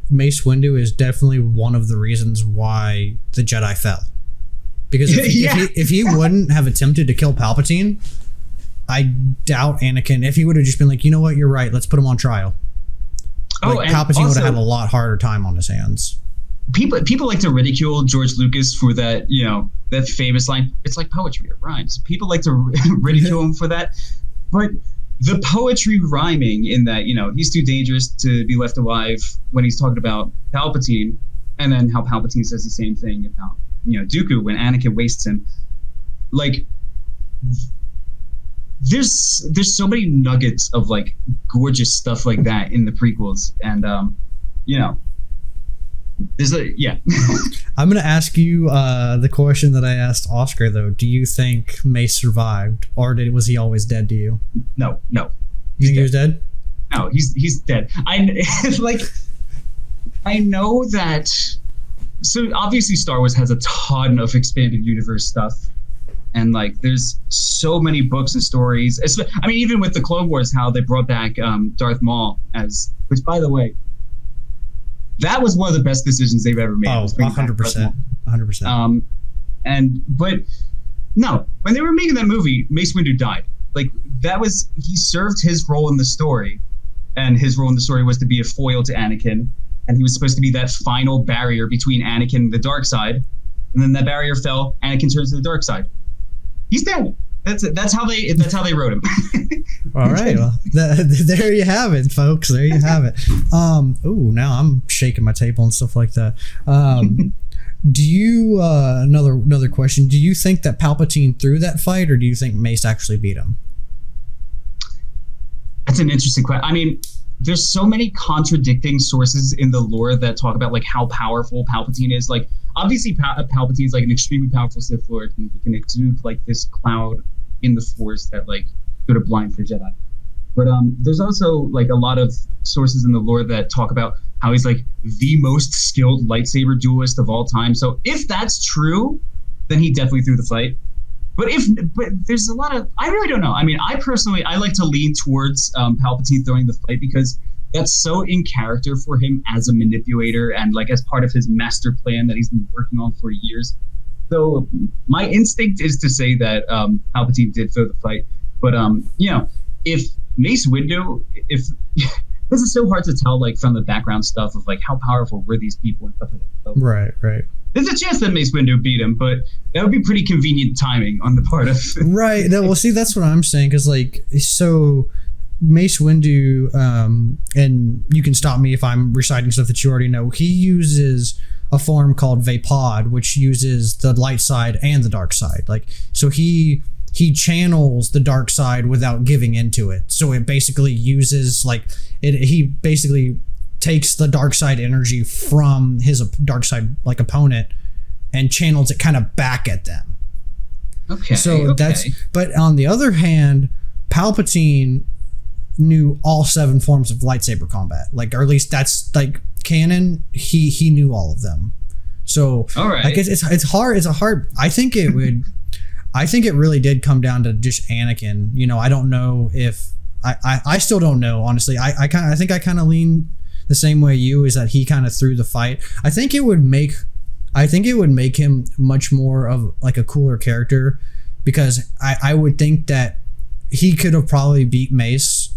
Mace Windu is definitely one of the reasons why the Jedi fell. Because if he wouldn't have attempted to kill Palpatine, I doubt Anakin, if he would have just been like, you know what, you're right, let's put him on trial. Like, Palpatine would have had a lot harder time on his hands. People like to ridicule George Lucas for that, you know, that famous line, it's like poetry, it rhymes. People like to ridicule him for that. But the poetry rhyming in that, you know, he's too dangerous to be left alive when he's talking about Palpatine, and then how Palpatine says the same thing about, you know, Dooku when Anakin wastes him. Like, there's so many nuggets of like gorgeous stuff like that in the prequels, and you know, there's I'm gonna ask you the question that I asked Oscar though. Do you think Mace survived, or was he always dead to you? No. You think he was dead? No, he's dead. I know that. So obviously Star Wars has a ton of expanded universe stuff, and like there's so many books and stories. I mean, even with the Clone Wars, how they brought back Darth Maul as, which by the way, that was one of the best decisions they've ever made. Oh, 100%. 100%. But no, when they were making that movie, Mace Windu died. Like he served his role in the story, and his role in the story was to be a foil to Anakin. And he was supposed to be that final barrier between Anakin and the dark side. And then that barrier fell. Anakin turns to the dark side. He's dead. That's it. That's how they wrote him. All right. Well, there you have it, folks. There you have it. Now I'm shaking my table and stuff like that. Do you another question? Do you think that Palpatine threw that fight, or do you think Mace actually beat him? That's an interesting question. I mean, there's so many contradicting sources in the lore that talk about like how powerful Palpatine is. Like obviously Palpatine is like an extremely powerful Sith Lord, and he can exude like this cloud in the Force that like sort of blind for Jedi. But there's also like a lot of sources in the lore that talk about how he's like the most skilled lightsaber duelist of all time. So if that's true, then he definitely threw the fight. But there's a lot of, I really don't know. I mean, I like to lean towards Palpatine throwing the fight because that's so in character for him as a manipulator and like as part of his master plan that he's been working on for years. So my instinct is to say that Palpatine did throw the fight. But, if Mace Windu, this is so hard to tell like from the background stuff of like how powerful were these people and stuff like that. So, right. There's a chance that Mace Windu beat him, but that would be pretty convenient timing on the part of... Right. Well, see, that's what I'm saying. Because, like, so Mace Windu, and you can stop me if I'm reciting stuff that you already know, he uses a form called Vapod, which uses the light side and the dark side. Like, so he channels the dark side without giving into it. So it basically uses, like, he basically takes the dark side energy from his dark side like opponent and channels it kind of back at them. Okay. So but on the other hand, Palpatine knew all 7 forms of lightsaber combat, like, or at least that's like canon. He knew all of them. So all right. I guess it's hard. I think it really did come down to just Anakin. You know, I don't know if I still don't know, honestly. I think I kind of lean the same way you, is that he kind of threw the fight. I think it would make him much more of like a cooler character, because I would think that he could have probably beat Mace,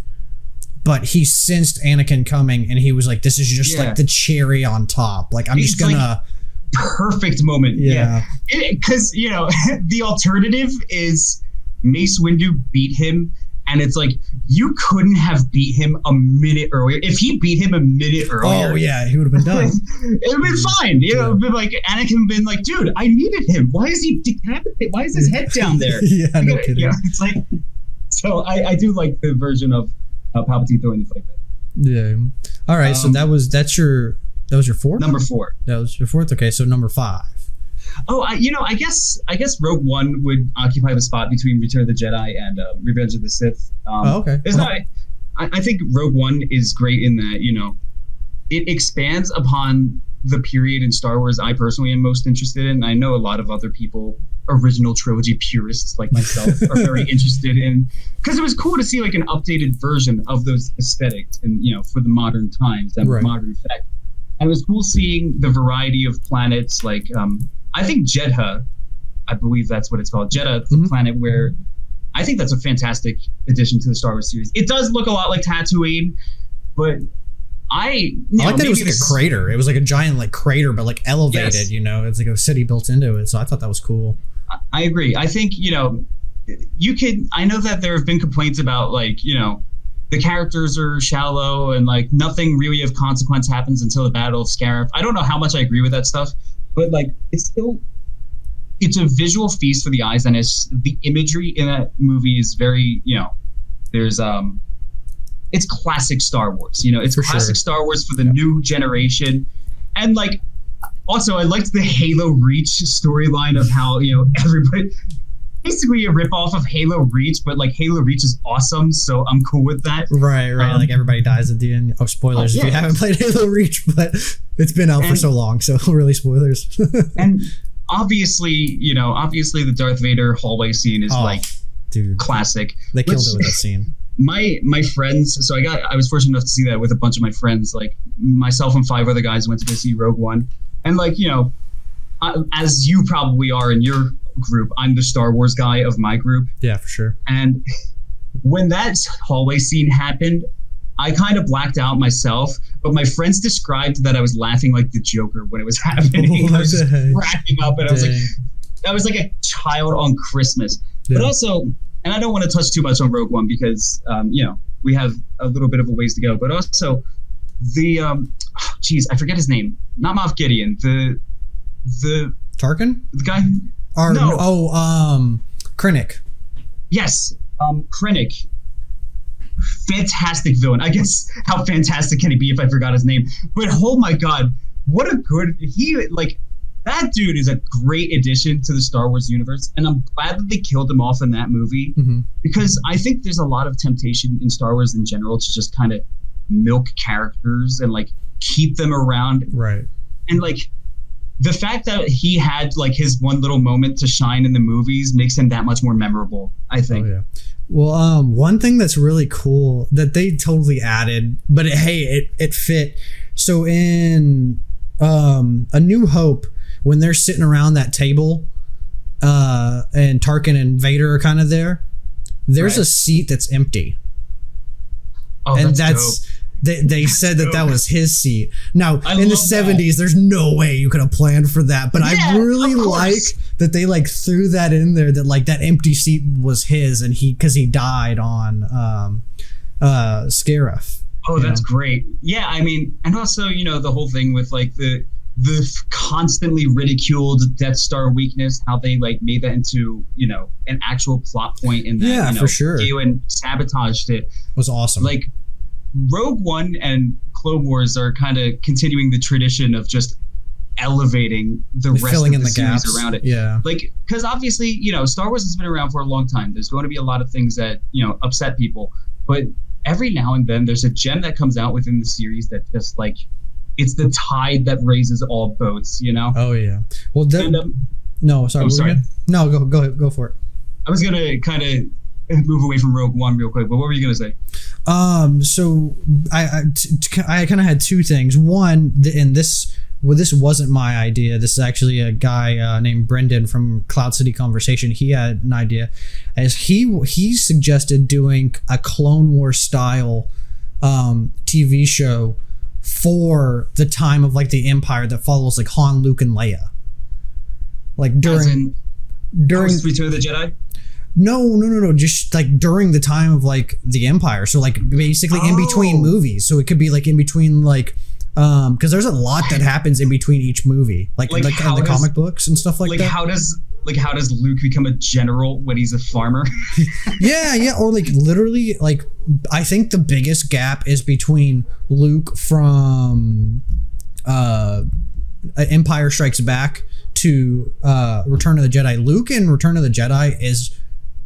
but he sensed Anakin coming and he was like, this is just like the cherry on top. Like, I'm just gonna... Like, perfect moment. Yeah. Because, the alternative is Mace Windu beat him, and it's like, you couldn't have beat him a minute earlier. If he beat him a minute earlier... Oh, yeah, he would have been done. It would have been fine. It would have been like, Anakin been like, dude, I needed him. Why is he decapitated? Why is his head down there? No kidding. It's like... So I do like the version of Palpatine throwing the fight back. Yeah. All right, so that was your 4th? Number 4. That was your 4th? Okay, so number 5. Oh, I guess Rogue One would occupy the spot between Return of the Jedi and Revenge of the Sith. Okay. I think Rogue One is great in that, it expands upon the period in Star Wars I personally am most interested in. I know a lot of other people, original trilogy purists like myself, are very interested in, because it was cool to see like an updated version of those aesthetics and, for the modern times and modern effect. And it was cool seeing the variety of planets, like I think Jedha, I believe that's what it's called. Jedha, the planet where I think that's a fantastic addition to the Star Wars series. It does look a lot like Tatooine, but I like that it was like a crater. It was like a giant like crater, but like elevated, it's like a city built into it. So I thought that was cool. I agree. I think, I know that there have been complaints about like, the characters are shallow and like nothing really of consequence happens until the Battle of Scarif. I don't know how much I agree with that stuff, but like it's a visual feast for the eyes, and the imagery in that movie is very, there's it's classic Star Wars. It's classic Star Wars for the new generation. And like also I liked the Halo Reach storyline of how, everybody basically a ripoff of Halo Reach, but like Halo Reach is awesome, so I'm cool with that. Right. Like everybody dies at the end. Oh, spoilers if you haven't played Halo Reach, but it's been out for so long, so really spoilers. And obviously the Darth Vader hallway scene is classic. They killed it with that scene. My friends, so I was fortunate enough to see that with a bunch of my friends, like myself and 5 other guys went to go see Rogue One, and like as you probably are in your group, I'm the Star Wars guy of my group. Yeah, for sure. And when that hallway scene happened, I kind of blacked out myself, but my friends described that I was laughing like the Joker when it was happening. I was just cracking up, and I was like a child on Christmas. Yeah. But also, and I don't want to touch too much on Rogue One because we have a little bit of a ways to go. But also the I forget his name. Not Moff Gideon. The Tarkin? The guy. Krennic. Yes, Krennic. fantastic villain. I guess how fantastic can he be if I forgot his name? But oh my god, what a good that dude is a great addition to the Star Wars universe, and I'm glad that they killed him off in that movie because I think there's a lot of temptation in Star Wars in general to just kind of milk characters and like keep them around, right? And like the fact that he had like his one little moment to shine in the movies makes him that much more memorable, I think. Oh, yeah. Well, one thing that's really cool that they totally added, but it fit. So in A New Hope, when they're sitting around that table, and Tarkin and Vader are kind of there's a seat that's empty. Oh, and that's dope. They said that was his seat. Now, in the 70s, that. there's no way you could have planned for that. But I really like that they like threw that in there, that like that empty seat was his, and because he died on Scarif. Oh, that's great. Yeah, I mean, and also, the whole thing with like the constantly ridiculed Death Star weakness, how they like made that into, an actual plot point in that, for sure. Galen sabotaged it. Was awesome. Like Rogue One and Clone Wars are kind of continuing the tradition of just elevating the rest filling of in the the series gaps around it. Yeah. Like, because obviously, Star Wars has been around for a long time. There's going to be a lot of things that, upset people. But every now and then there's a gem that comes out within the series that just like, it's the tide that raises all boats, Oh yeah. Well, no, sorry. Sorry. No, go for it. I was gonna kind of move away from Rogue One real quick, but what were you gonna say? So I kind of had two things. One, and this wasn't my idea. This is actually a guy named Brendan from Cloud City Conversation. He had an idea, as he suggested doing a Clone Wars style TV show for the time of like the Empire that follows like Han, Luke, and Leia. Like during Return of the Jedi? No. Just like during the time of like the Empire. So like basically in between movies. So it could be like in between like because there's a lot that happens in between each movie, like in the comic books and stuff like that. How does Luke become a general when he's a farmer? yeah, or like literally, like I think the biggest gap is between Luke from Empire Strikes Back to Return of the Jedi. Luke in Return of the Jedi is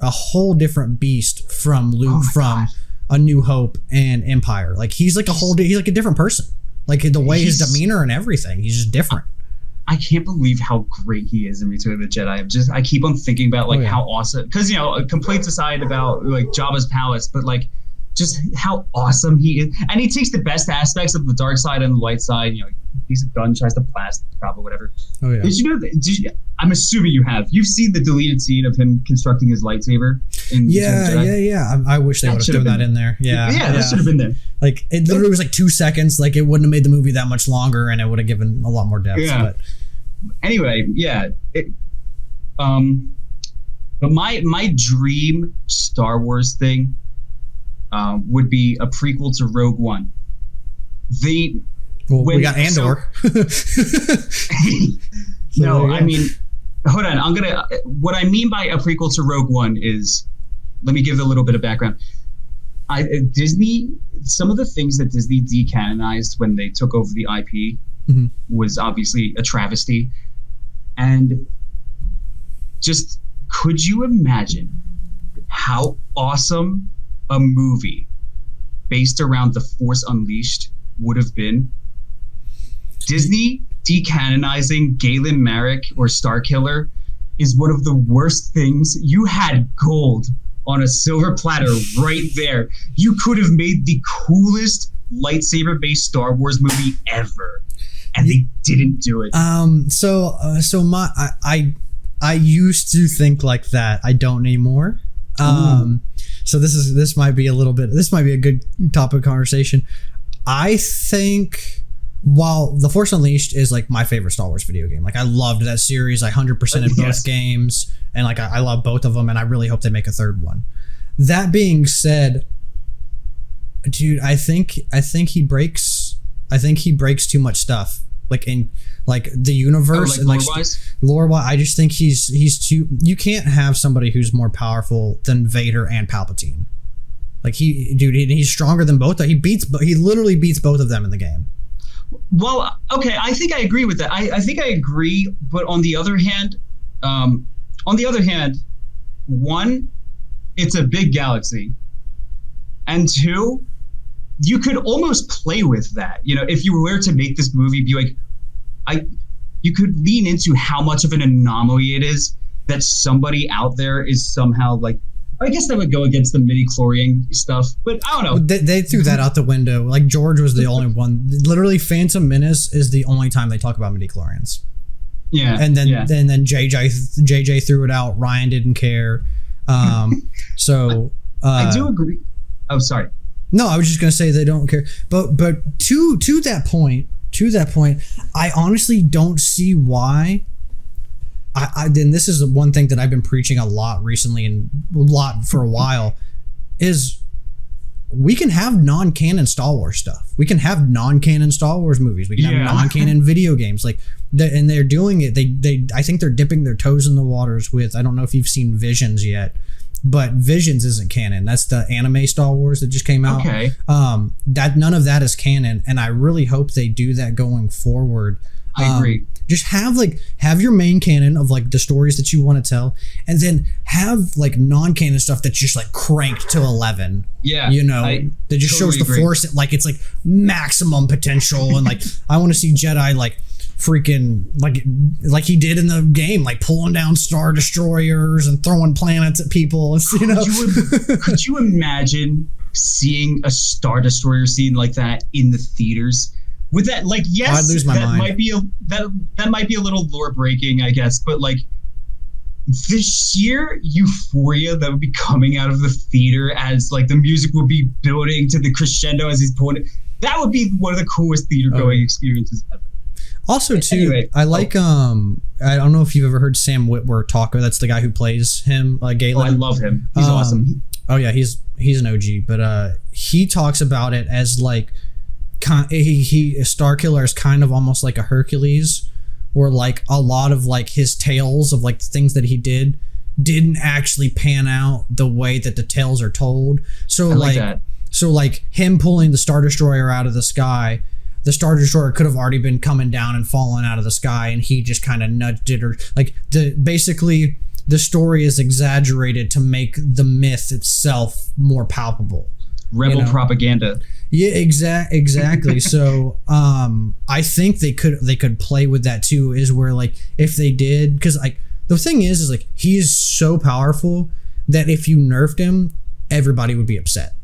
a whole different beast from Luke from A New Hope and Empire. Like he's like he's like a different person. Like the way his demeanor and everything, he's just different. I can't believe how great he is in Return of the Jedi. I keep on thinking about like how awesome, because complaints aside about like Jabba's palace, but like just how awesome he is, and he takes the best aspects of the dark side and the light side. He's a gun, tries to blast Jabba, whatever. Oh yeah. Did you know? I'm assuming you've seen the deleted scene of him constructing his lightsaber. Yeah. I wish they would have thrown that in there. Yeah, that should have been there. Like it literally was like 2 seconds. Like it wouldn't have made the movie that much longer, and it would have given a lot more depth. Yeah. But anyway, yeah. But my dream Star Wars thing would be a prequel to Rogue One. We got Andor. No, I mean, hold on. What I mean by a prequel to Rogue One is, let me give a little bit of background. Disney, some of the things that Disney decanonized when they took over the IP was obviously a travesty. And just, could you imagine how awesome a movie based around The Force Unleashed would have been? Disney decanonizing Galen Marek or Starkiller is one of the worst things. You had gold on a silver platter right there. You could have made the coolest lightsaber-based Star Wars movie ever, and they didn't do it. I used to think like that. I don't anymore. So this might be a good topic of conversation. I think, while The Force Unleashed is like my favorite Star Wars video game, like I loved that series. I 100% in both games, and like I love both of them, and I really hope they make a third one. That being said, dude, I think he breaks too much stuff, like in like the universe and like lore-wise. I just think he's too. You can't have somebody who's more powerful than Vader and Palpatine. Like he's stronger than both. He literally beats both of them in the game. Well, okay, I think I agree with that. I think I agree, but on the other hand, one, it's a big galaxy, and two, you could almost play with that. You know, if you were to make this movie, be like, you could lean into how much of an anomaly it is that somebody out there is somehow like. I guess that would go against the midi-chlorian stuff, but I don't know. They threw that out the window. Like George was the only one. Literally, Phantom Menace is the only time they talk about midi-chlorians. Yeah, and then JJ threw it out. Ryan didn't care. So I do agree. Oh, sorry. No, I was just gonna say they don't care. But to that point, I honestly don't see why. Then this is one thing that I've been preaching a lot recently and a lot for a while is we can have non-canon Star Wars stuff. We can have non-canon Star Wars movies. We can have non-canon video games. Like, and they're doing it. I think they're dipping their toes in the waters with. I don't know if you've seen Visions yet, but Visions isn't canon. That's the anime Star Wars that just came out. Okay. That none of that is canon, and I really hope they do that going forward. I agree. Just have your main canon of like the stories that you want to tell, and then have like non-canon stuff that's just like cranked to 11. Yeah, you know, that just totally shows the Force like it's like maximum potential, and like I want to see Jedi like freaking like he did in the game, like pulling down Star Destroyers and throwing planets at people. You know, could you imagine seeing a Star Destroyer scene like that in the theaters? With that, like, yes, I'd lose my mind. That might be a little lore breaking, I guess, but like the sheer euphoria that would be coming out of the theater as like the music would be building to the crescendo as he's pulling it, that would be one of the coolest theater going experiences ever. Also, too, anyway, I like I don't know if you've ever heard Sam Witwer talk. That's the guy who plays him, Galen. Oh, I love him. He's awesome. Oh yeah, he's an OG, but he talks about it as like. Starkiller is kind of almost like a Hercules, where like a lot of like his tales of like things that he didn't actually pan out the way that the tales are told. So like him pulling the Star Destroyer out of the sky, the Star Destroyer could have already been coming down and falling out of the sky, and he just kind of nudged it, or like basically the story is exaggerated to make the myth itself more palpable. Rebel propaganda. Yeah, exactly. So I think they could play with that too, is where like if they did, because like the thing is like he is so powerful that if you nerfed him, everybody would be upset.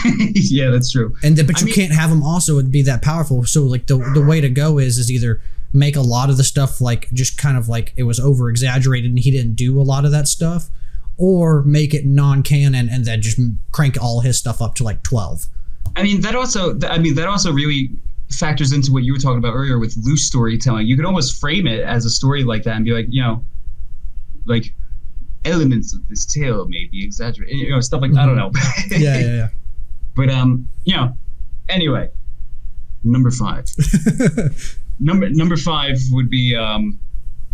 Yeah, that's true. But you can't have him also be that powerful. So like the way to go is either make a lot of the stuff like just kind of like it was over exaggerated and he didn't do a lot of that stuff, or make it non-canon and then just crank all his stuff up to like 12. I mean, that also really factors into what you were talking about earlier with loose storytelling. You could almost frame it as a story like that and be like, you know, like elements of this tale may be exaggerated, you know, stuff like I don't know. Yeah. But you know, anyway, number 5. Number 5 would be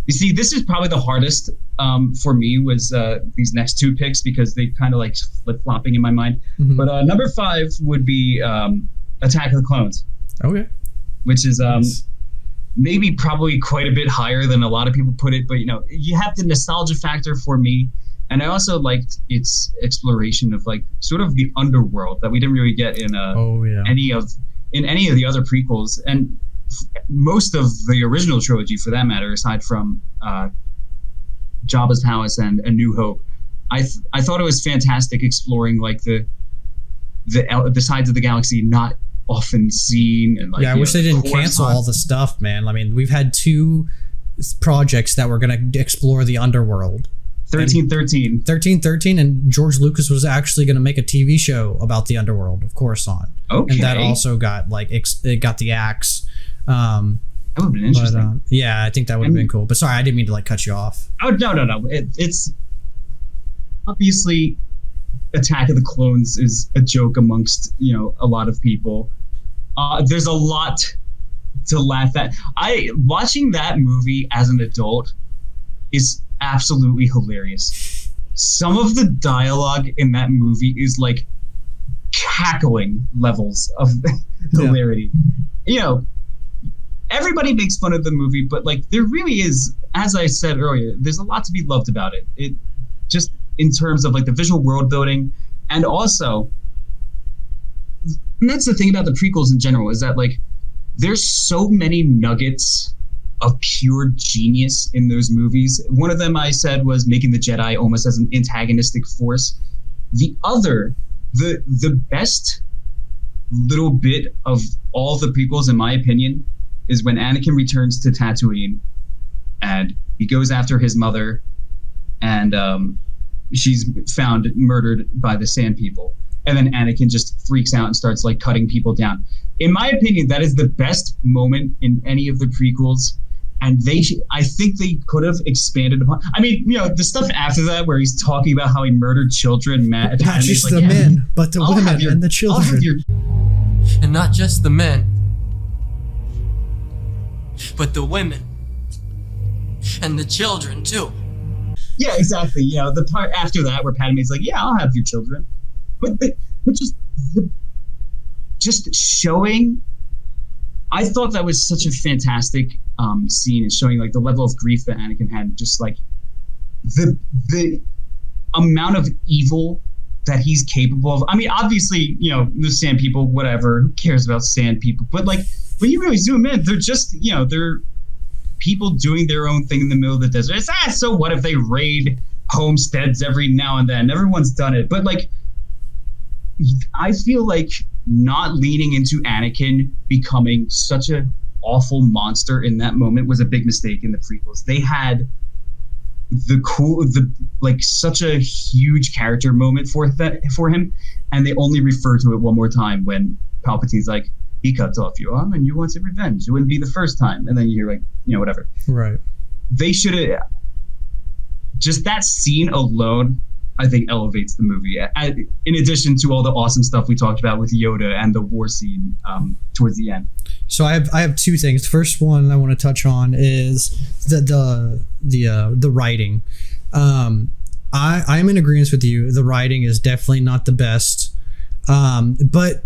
you see, this is probably the hardest for me was these next 2 picks because they kind of like flip-flopping in my mind. Mm-hmm. But number 5 would be Attack of the Clones. Okay. Which is maybe probably quite a bit higher than a lot of people put it. But, you know, you have the nostalgia factor for me. And I also liked its exploration of like sort of the underworld that we didn't really get in any of the other prequels. And most of the original trilogy, for that matter, aside from Jabba's Palace and A New Hope, I thought it was fantastic exploring like the sides of the galaxy not often seen, and like I wish they didn't cancel all the stuff, man. I mean, we've had 2 projects that were going to explore the underworld. 1313, and George Lucas was actually going to make a TV show about the underworld of Coruscant. Okay, and that also got like it got the axe. That would have been interesting. But, yeah, I think that would have been cool. But sorry, I didn't mean to like cut you off. Oh no! It's obviously Attack of the Clones is a joke amongst a lot of people. There's a lot to laugh at. Watching that movie as an adult is absolutely hilarious. Some of the dialogue in that movie is like cackling levels of hilarity. You know, everybody makes fun of the movie, but like there really is, as I said earlier, there's a lot to be loved about it. It just in terms of like the visual world building, and also, and that's the thing about the prequels in general, is that like there's so many nuggets of pure genius in those movies. One of them I said was making the Jedi almost as an antagonistic force. The other, the best little bit of all the prequels, in my opinion, is when Anakin returns to Tatooine and he goes after his mother, and she's found murdered by the Sand People. And then Anakin just freaks out and starts like cutting people down. In my opinion, that is the best moment in any of the prequels. And I think they could have expanded upon. I mean, you know, the stuff after that where he's talking about how he murdered children. Not just the men, but the women and the children. And not just the men, but the women and the children too. Yeah, exactly. You know, the part after that where Padme's like, "Yeah, I'll have your children," but just showing. I thought that was such a fantastic scene, and showing like the level of grief that Anakin had, just like the amount of evil that he's capable of. I mean, obviously, you know, the Sand People, whatever, who cares about Sand People? But like when you really zoom in, they're just, you know, they're people doing their own thing in the middle of the desert. It's so what if they raid homesteads every now and then? Everyone's done it. But like, I feel like not leaning into Anakin becoming such an awful monster in that moment was a big mistake in the prequels. They had such a huge character moment for him, and they only refer to it one more time when Palpatine's like, he cuts off your arm and you wanted revenge. It wouldn't be the first time. And then you hear like, you know, whatever. Right. They should have, just that scene alone, I think elevates the movie. In addition to all the awesome stuff we talked about with Yoda and the war scene towards the end. So I have two things. The first one I want to touch on is the writing. I'm in agreement with you. The writing is definitely not the best. But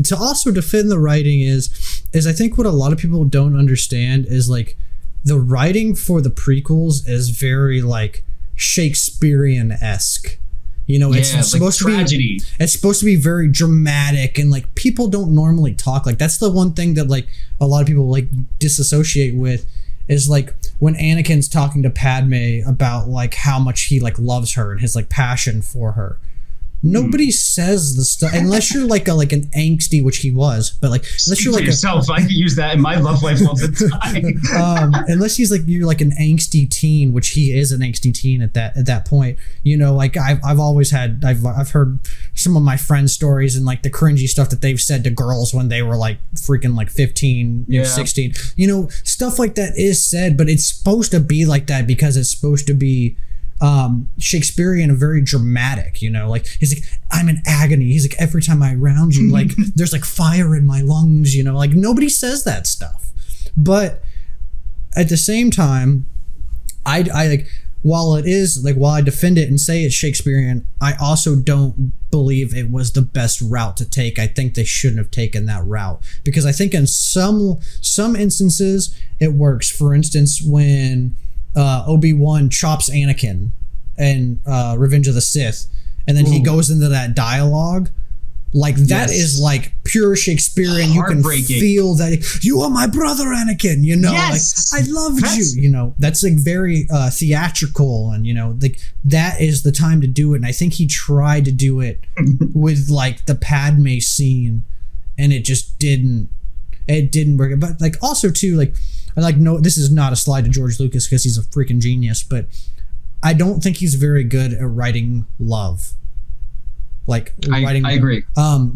to also defend the writing is I think what a lot of people don't understand is like the writing for the prequels is very like Shakespearean-esque. You know, it's supposed to be it's supposed to be very dramatic, and like people don't normally talk like that's the one thing that like a lot of people like disassociate with is like when Anakin's talking to Padme about like how much he like loves her and his like passion for her. Nobody says the stuff unless you're like an angsty, which he was, but like unless you're like yourself, I can use that in my love life all the time. Unless you're like an angsty teen, which he is an angsty teen at that point. You know, like I've always had I've heard some of my friends' stories and like the cringy stuff that they've said to girls when they were like freaking like 15, 16. You know, stuff like that is said, but it's supposed to be like that because it's supposed to be Shakespearean and very dramatic, you know, like he's like, I'm in agony. He's like, every time I'm around you, like there's like fire in my lungs, you know, like nobody says that stuff. But at the same time, I like, while I defend it and say it's Shakespearean, I also don't believe it was the best route to take. I think they shouldn't have taken that route because I think in some instances it works. For instance, when Obi-Wan chops Anakin in Revenge of the Sith, and then he goes into that dialogue, like that is like pure Shakespearean. You can feel that you are my brother, Anakin. You know, like I loved you. You know, that's like very theatrical, and you know, like that is the time to do it. And I think he tried to do it with like the Padme scene, and it just didn't. It didn't work. But like also too, like. No, this is not a slide to George Lucas because he's a freaking genius, but I don't think he's very good at writing love. Like writing. I agree.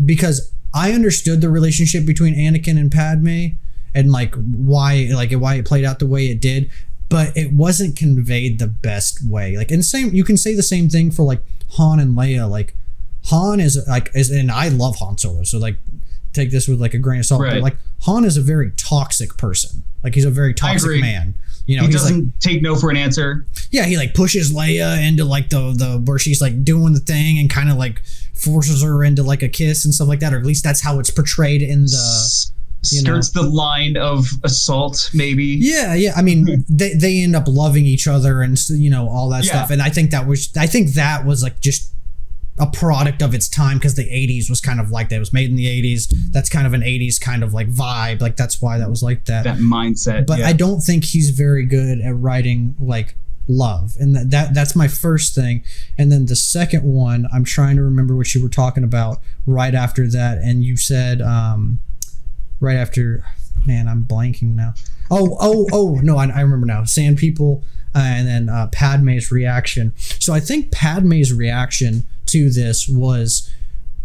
Because I understood the relationship between Anakin and Padme and like why it played out the way it did, but it wasn't conveyed the best way. Like, and you can say the same thing for like Han and Leia. Like Han is and I love Han Solo, so like take this with like a grain of salt. Right. But like Han is a very toxic person. Like he's a very toxic man. You know, he doesn't take no for an answer. Yeah, he like pushes Leia into like the where she's like doing the thing and kind of like forces her into like a kiss and stuff like that, or at least that's how it's portrayed in the skirts the line of assault, maybe. Yeah. I mean, they end up loving each other and all that stuff. And I think that was like just a product of its time, because the 80s was kind of like that. It was made in the 80s. That's kind of an 80s kind of like vibe. Like that's why that was like that. That mindset. But I don't think he's very good at writing like love, and that's my first thing. And then the second one, I'm trying to remember what you were talking about right after that, and you said right after, man, I'm blanking now. Oh no, I remember now. Sand People, and then Padme's reaction. So I think Padme's reaction to this was,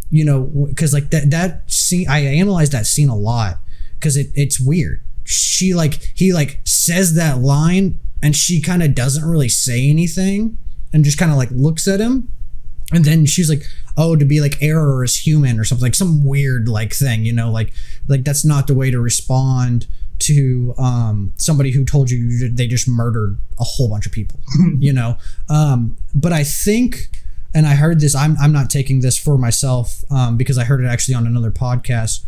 because like that scene, I analyzed that scene a lot because it's weird. He says that line and she kind of doesn't really say anything and just kind of like looks at him, and then she's like, oh, to be like error is human or something, like some weird like thing, like that's not the way to respond to somebody who told you they just murdered a whole bunch of people. But I think, and I heard this, I'm not taking this for myself because I heard it actually on another podcast,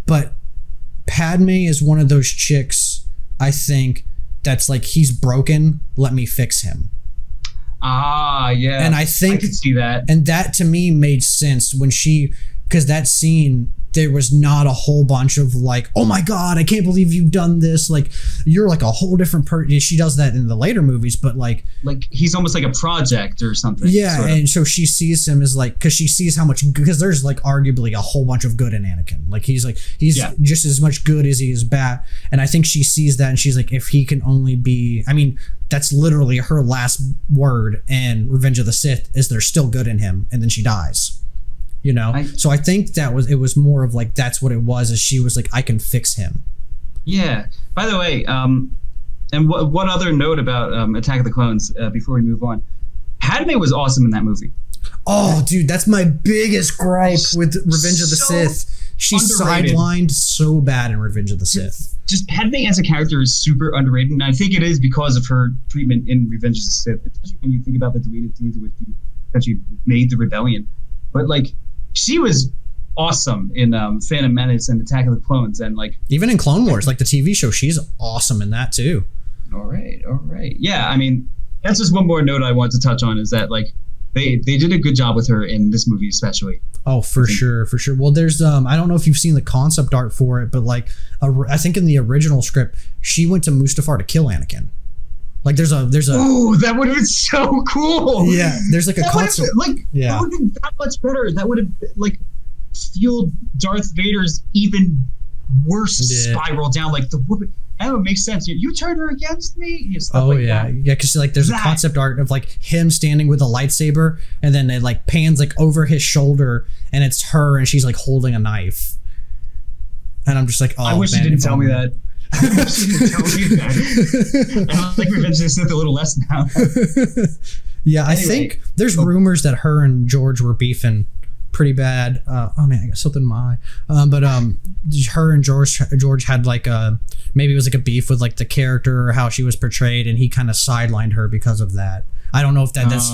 but Padme is one of those chicks, I think, that's like, he's broken, let me fix him. Yeah. And I think I could see that. And that to me made sense because that scene, there was not a whole bunch of like, oh my God, I can't believe you've done this. Like, you're like a whole different person. She does that in the later movies, but like he's almost like a project or something. Yeah. Sort of. And so she sees him as like, because she sees how much, because there's like arguably a whole bunch of good in Anakin. Like he's just as much good as he is bad. And I think she sees that and she's like, if he can only be, I mean, that's literally her last word in Revenge of the Sith is there's still good in him. And then she dies. So I think it was more of like, that's what it was, is she was like, I can fix him. Yeah. By the way, and one other note about Attack of the Clones before we move on, Padme was awesome in that movie. Oh, dude, that's my biggest gripe with Revenge of the Sith. She's underrated. sidelined so bad in Revenge of the Sith. Just Padme as a character is super underrated, and I think it is because of her treatment in Revenge of the Sith, especially when you think about the deleted scenes in which she actually made the rebellion. But like, she was awesome in Phantom Menace and Attack of the Clones, and like even in Clone Wars, like the TV show, she's awesome in that too. All right. Yeah, I mean, that's just one more note I want to touch on, is that like they did a good job with her in this movie especially. Oh, for sure. Well, there's I don't know if you've seen the concept art for it, but like I think in the original script, she went to Mustafar to kill Anakin. Like there's a oh, that would have been so cool. Yeah, there's like a concept. That would have been that much better. That would have like fueled Darth Vader's even worse spiral down. Like the woman, that would make sense. You turned her against me. That. Because like there's a concept art of like him standing with a lightsaber, and then it like pans like over his shoulder, and it's her, and she's like holding a knife. And I'm just like, oh, I wish you didn't tell me that. I wish you didn't tell me that. I like Revenge of the Sith a little less now. Yeah, I think there's rumors that her and George were beefing pretty bad. Oh man, I got something in my eye. But her and George had like maybe it was like a beef with like the character or how she was portrayed, and he kind of sidelined her because of that. I don't know if that's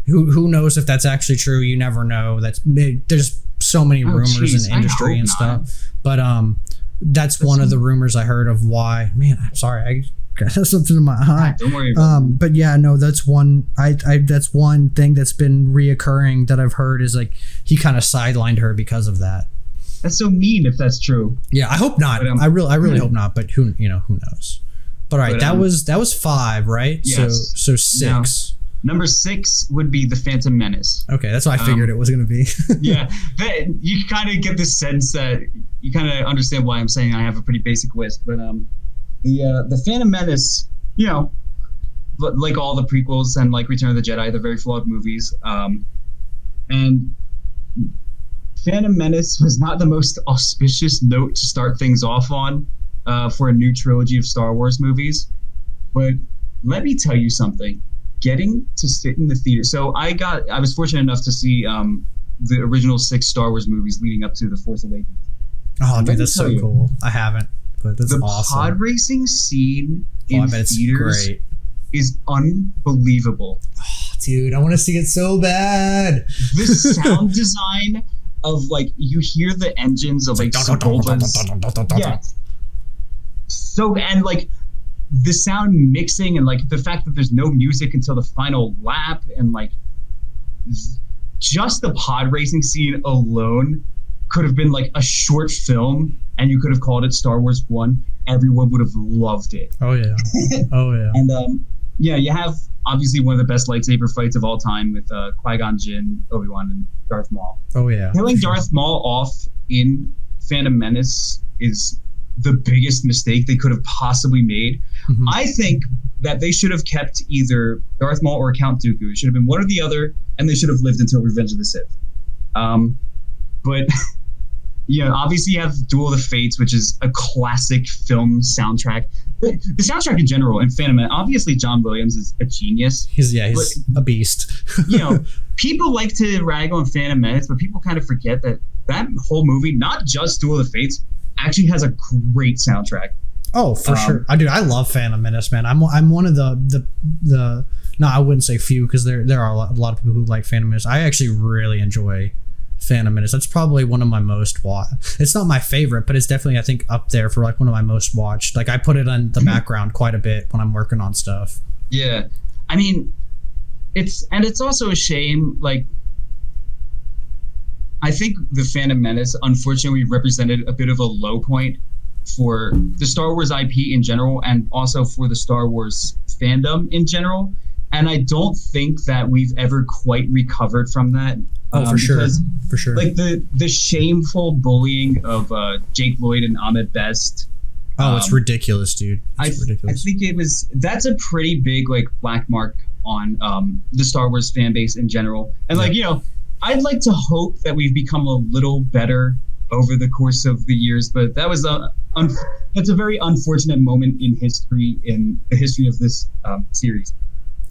who knows if that's actually true. You never know. There's so many rumors in the industry and stuff. But that's one of the rumors I heard of why. Man, I'm sorry, I got something in my eye. Don't worry about it. But yeah, no, that's one. That's one thing that's been reoccurring that I've heard is like he kind of sidelined her because of that. That's so mean if that's true. Yeah, I hope not. But, I really hope not. But who knows? But all right, that was 5, right? Yes. So 6. Number 6 would be The Phantom Menace. Okay, that's what I figured it was going to be. Yeah, you kind of get this sense that you kind of understand why I'm saying I have a pretty basic list. But the Phantom Menace, like all the prequels and like Return of the Jedi, they're very flawed movies. And Phantom Menace was not the most auspicious note to start things off on for a new trilogy of Star Wars movies. But let me tell you something. Getting to sit in the theater. So I was fortunate enough to see the original 6 Star Wars movies leading up to The Force Awakens. Oh, dude, that's so cool. I haven't, but that's awesome. The pod racing scene in theaters great. is unbelievable. Oh, dude, I want to see it so bad. The sound design of like you hear the engines of like Sebulba's. Yeah. So and like the sound mixing and like the fact that there's no music until the final lap and like just the pod racing scene alone could have been like a short film and you could have called it Star Wars 1. Everyone would have loved it. Oh yeah. Oh yeah. And yeah, you have obviously one of the best lightsaber fights of all time with Qui-Gon Jinn, Obi-Wan, and Darth Maul. Oh yeah. Killing Darth Maul off in Phantom Menace is the biggest mistake they could have possibly made. Mm-hmm. I think that they should have kept either Darth Maul or Count Dooku. It should have been one or the other, and they should have lived until Revenge of the Sith. But you know, obviously you have Duel of the Fates, which is a classic film soundtrack. The soundtrack in general in Phantom Menace, obviously John Williams is a genius. He's a beast. You know, people like to rag on Phantom Menace, but people kind of forget that whole movie, not just Duel of the Fates, actually has a great soundtrack. Oh, for sure. I love Phantom Menace, man. I'm one of the no, I wouldn't say few because there are a lot of people who like Phantom Menace. I actually really enjoy Phantom Menace. That's probably one of my most watched. It's not my favorite, but it's definitely I think up there for like one of my most watched. Like I put it on the background quite a bit when I'm working on stuff. Yeah, I mean, it's also a shame. Like, I think the Phantom Menace unfortunately represented a bit of a low point for the Star Wars IP in general, and also for the Star Wars fandom in general. And I don't think that we've ever quite recovered from that. For sure. Like the shameful bullying of Jake Lloyd and Ahmed Best. Oh, it's ridiculous, dude. It's ridiculous. I think that's a pretty big like black mark on the Star Wars fan base in general. And like, you know, I'd like to hope that we've become a little better over the course of the years, but that was that's a very unfortunate moment in the history of this series.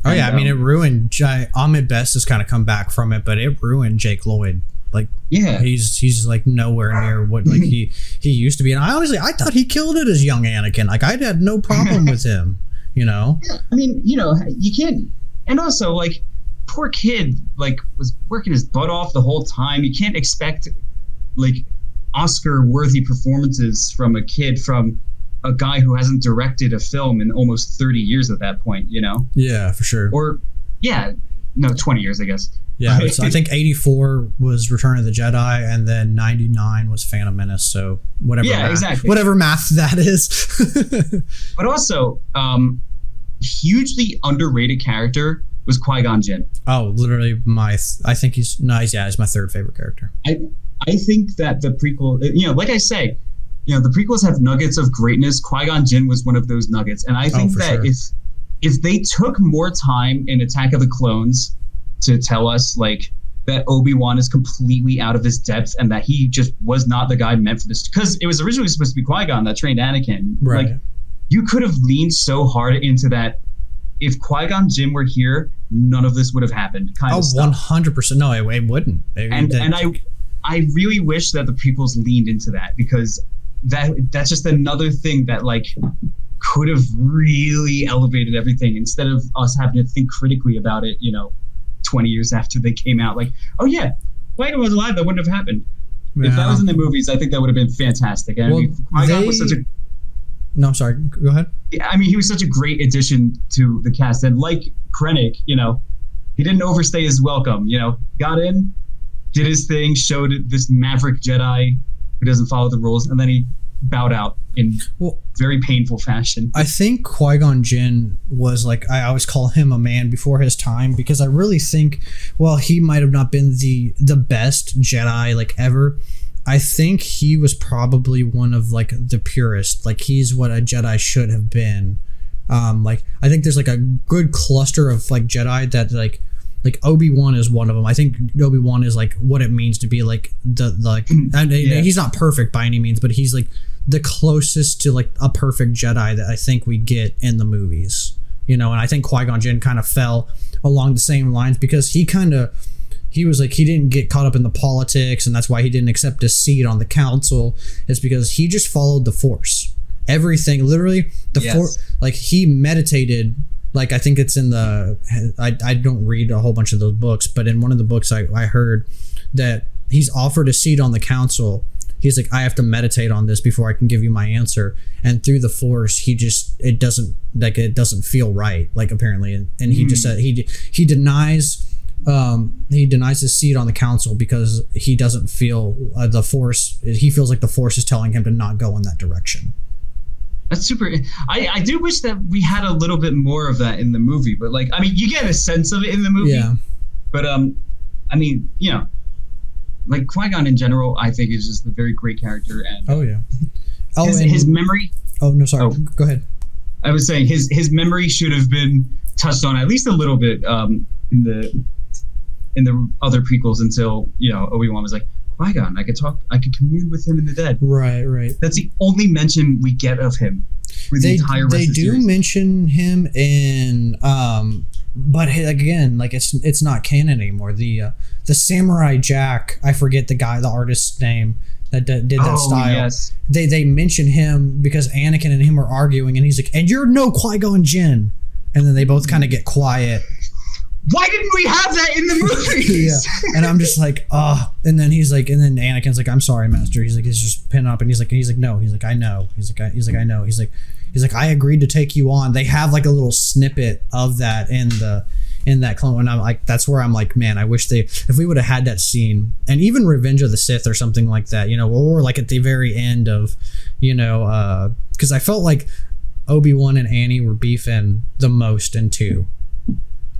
Oh yeah, I mean, it ruined Ahmed Best has kind of come back from it, but it ruined Jake Lloyd. Like, yeah, he's like nowhere near what like he used to be. And I thought he killed it as young Anakin. Like I had no problem with him, you know. Yeah, I mean, you know, you can't. And also, like, poor kid, like, was working his butt off the whole time. You can't expect like Oscar-worthy performances from a kid from a guy who hasn't directed a film in almost 30 years at that point, you know? Yeah, for sure. Or, 20 years, I guess. Yeah, so I think 84 was Return of the Jedi, and then 99 was Phantom Menace, so whatever math that is. But also, hugely underrated character was Qui-Gon Jinn. Oh, literally I think he's my third favorite character. I think that the prequel, you know, like I say, you know, the prequels have nuggets of greatness. Qui-Gon Jinn was one of those nuggets. And I think that if they took more time in Attack of the Clones to tell us, like, that Obi-Wan is completely out of his depth and that he just was not the guy meant for this. Because it was originally supposed to be Qui-Gon that trained Anakin. Right. Like, you could have leaned so hard into that. If Qui-Gon Jinn were here, none of this would have happened. 100%. No, it wouldn't. I really wish that the prequels leaned into that, because that's just another thing that like could have really elevated everything instead of us having to think critically about it, you know, 20 years after they came out. Like, oh yeah, Qui-Gon was alive, that wouldn't have happened. Yeah. If that was in the movies, I think that would have been fantastic. And Qui-Gon was such a... No, I'm sorry. Go ahead. Yeah, I mean, he was such a great addition to the cast. And like Krennic, you know, he didn't overstay his welcome, you know, got in, did his thing, showed this maverick Jedi who doesn't follow the rules, and then he bowed out in very painful fashion. I think Qui-Gon Jinn was like, I always call him a man before his time, because I really think, well, he might have not been the best Jedi like ever. I think he was probably one of like the purest. Like he's what a Jedi should have been. Like I think there's like a good cluster of like Jedi that like Obi-Wan is one of them. I think Obi-Wan is like what it means to be like he's not perfect by any means, but he's like the closest to like a perfect Jedi that I think we get in the movies, you know. And I think Qui-Gon Jinn kind of fell along the same lines, because he was like, he didn't get caught up in the politics, and that's why he didn't accept a seat on the council. It's because he just followed the Force. Everything, literally, Force, like he meditated like I think it's in the I don't read a whole bunch of those books, but in one of the books I heard that he's offered a seat on the council. He's like, I have to meditate on this before I can give you my answer. And through the Force, it doesn't feel right, like apparently. And he just said he denies his seat on the council because he doesn't feel the Force. He feels like the Force is telling him to not go in that direction. That's super. I do wish that we had a little bit more of that in the movie, but like, I mean, you get a sense of it in the movie. Yeah. But I mean, you know, like Qui-Gon in general, I think is just a very great character. And his memory. Oh no, sorry. Go ahead. I was saying his memory should have been touched on at least a little bit in the other prequels until, you know, Obi-Wan was like, Qui-Gon, I could commune with him in the dead. Right. That's the only mention we get of him for the entire rest of the series. They do mention him in but again, like it's not canon anymore. The Samurai Jack, I forget the artist's name that did that style. Yes. They mention him because Anakin and him are arguing, and he's like, "And you're no Qui-Gon Jinn," and then they both kind of get quiet. Why didn't we have that in the movies? Yeah, and I'm just like, and then Anakin's like, "I'm sorry, Master." He's like, he's just pinned up, and he's like, no. He's like, I know. He's like, I know. He's like, I agreed to take you on. They have like a little snippet of that in that clone, and I'm like, that's where I'm like, man, I wish if we would have had that scene, and even Revenge of the Sith or something like that, you know, or like at the very end of, you know, because I felt like Obi-Wan and Annie were beefing the most in 2.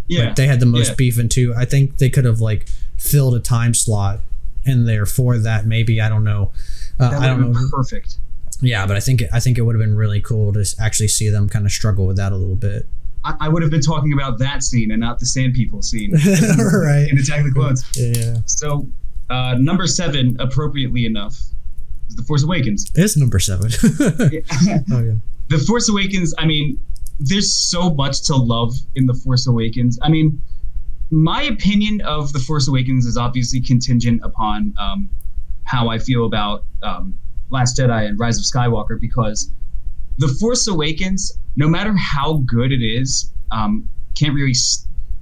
Yeah, like they had the most beef in 2. I think they could have like filled a time slot in there for that. Maybe, I don't know. I don't know. Perfect. Yeah, but I think it would have been really cool to actually see them kind of struggle with that a little bit. I would have been talking about that scene and not the Sand People scene. Right. In Attack of the Clones. Yeah. So, number 7, appropriately enough, is The Force Awakens. It's number 7. Oh yeah. The Force Awakens. I mean, there's so much to love in The Force Awakens. I mean, my opinion of The Force Awakens is obviously contingent upon how I feel about Last Jedi and Rise of Skywalker, because The Force Awakens, no matter how good it is, can't really...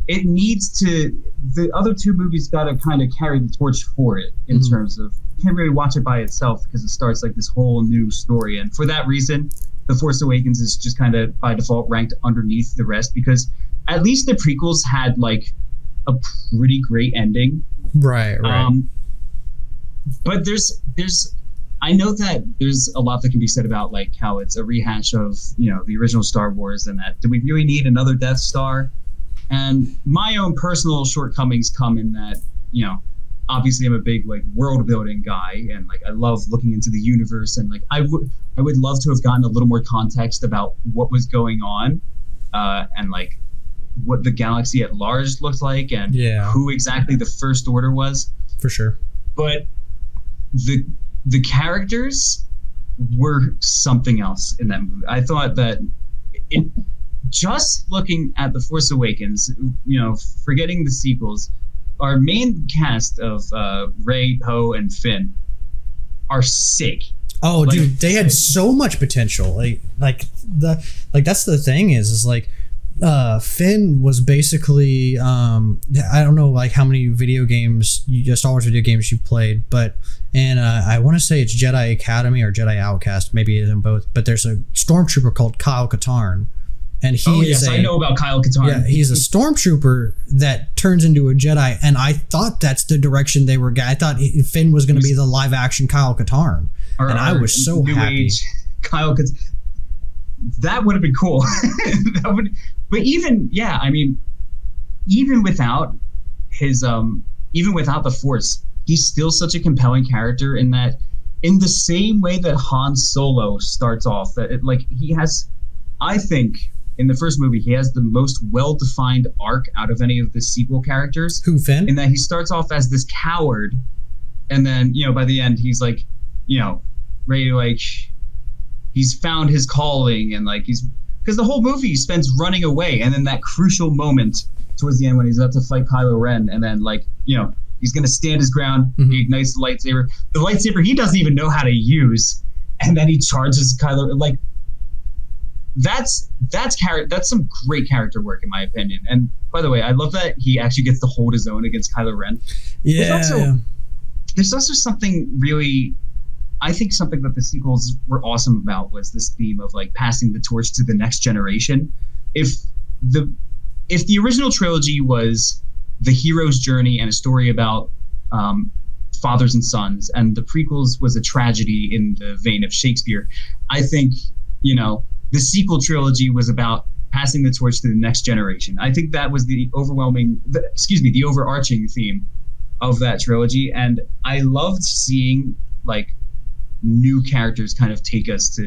It needs to... The other 2 movies got to kind of carry the torch for it in terms of... You can't really watch it by itself because it starts like this whole new story. And for that reason, The Force Awakens is just kind of by default ranked underneath the rest, because at least the prequels had like a pretty great ending. Right. But I know that there's a lot that can be said about like how it's a rehash of, you know, the original Star Wars, and that do we really need another Death Star? And my own personal shortcomings come in that, you know, obviously I'm a big like world building guy, and like I love looking into the universe, and like I would love to have gotten a little more context about what was going on, and like what the galaxy at large looked like, and who exactly the First Order was. For sure. But the characters were something else in that movie. I thought that just looking at The Force Awakens, you know, forgetting the sequels, our main cast of Rey, Poe, and Finn are sick. Oh, like, dude, they had so much potential. Like that's the thing is like Finn was basically I don't know like how many video games, Star Wars video games you played, but I want to say it's Jedi Academy or Jedi Outcast, maybe in both. But there's a stormtrooper called Kyle Katarn. And I know about Kyle Katarn. Yeah, he's a stormtrooper that turns into a Jedi, and I thought that's the direction they were going. I thought Finn was going to be the live action Kyle Katarn, and I was so happy. Kyle Katarn. That would have been cool. But even without his even without the Force, he's still such a compelling character in that, in the same way that Han Solo starts off, that he has, I think, in the first movie, he has the most well-defined arc out of any of the sequel characters. Who, Finn? In that he starts off as this coward, and then, by the end, he's ready to, he's found his calling, and because the whole movie spends running away, and then that crucial moment towards the end when he's about to fight Kylo Ren, and then, he's going to stand his ground, he ignites the lightsaber. The lightsaber he doesn't even know how to use, and then he charges Kylo Ren. that's some great character work in my opinion. And by the way, I love that he actually gets to hold his own against Kylo Ren. There's also something really, I think something that the sequels were awesome about was this theme of like passing the torch to the next generation. If the original trilogy was the hero's journey and a story about fathers and sons, and the prequels was a tragedy in the vein of Shakespeare, I think, the sequel trilogy was about passing the torch to the next generation. I think that was the overarching theme of that trilogy. And I loved seeing like new characters kind of take us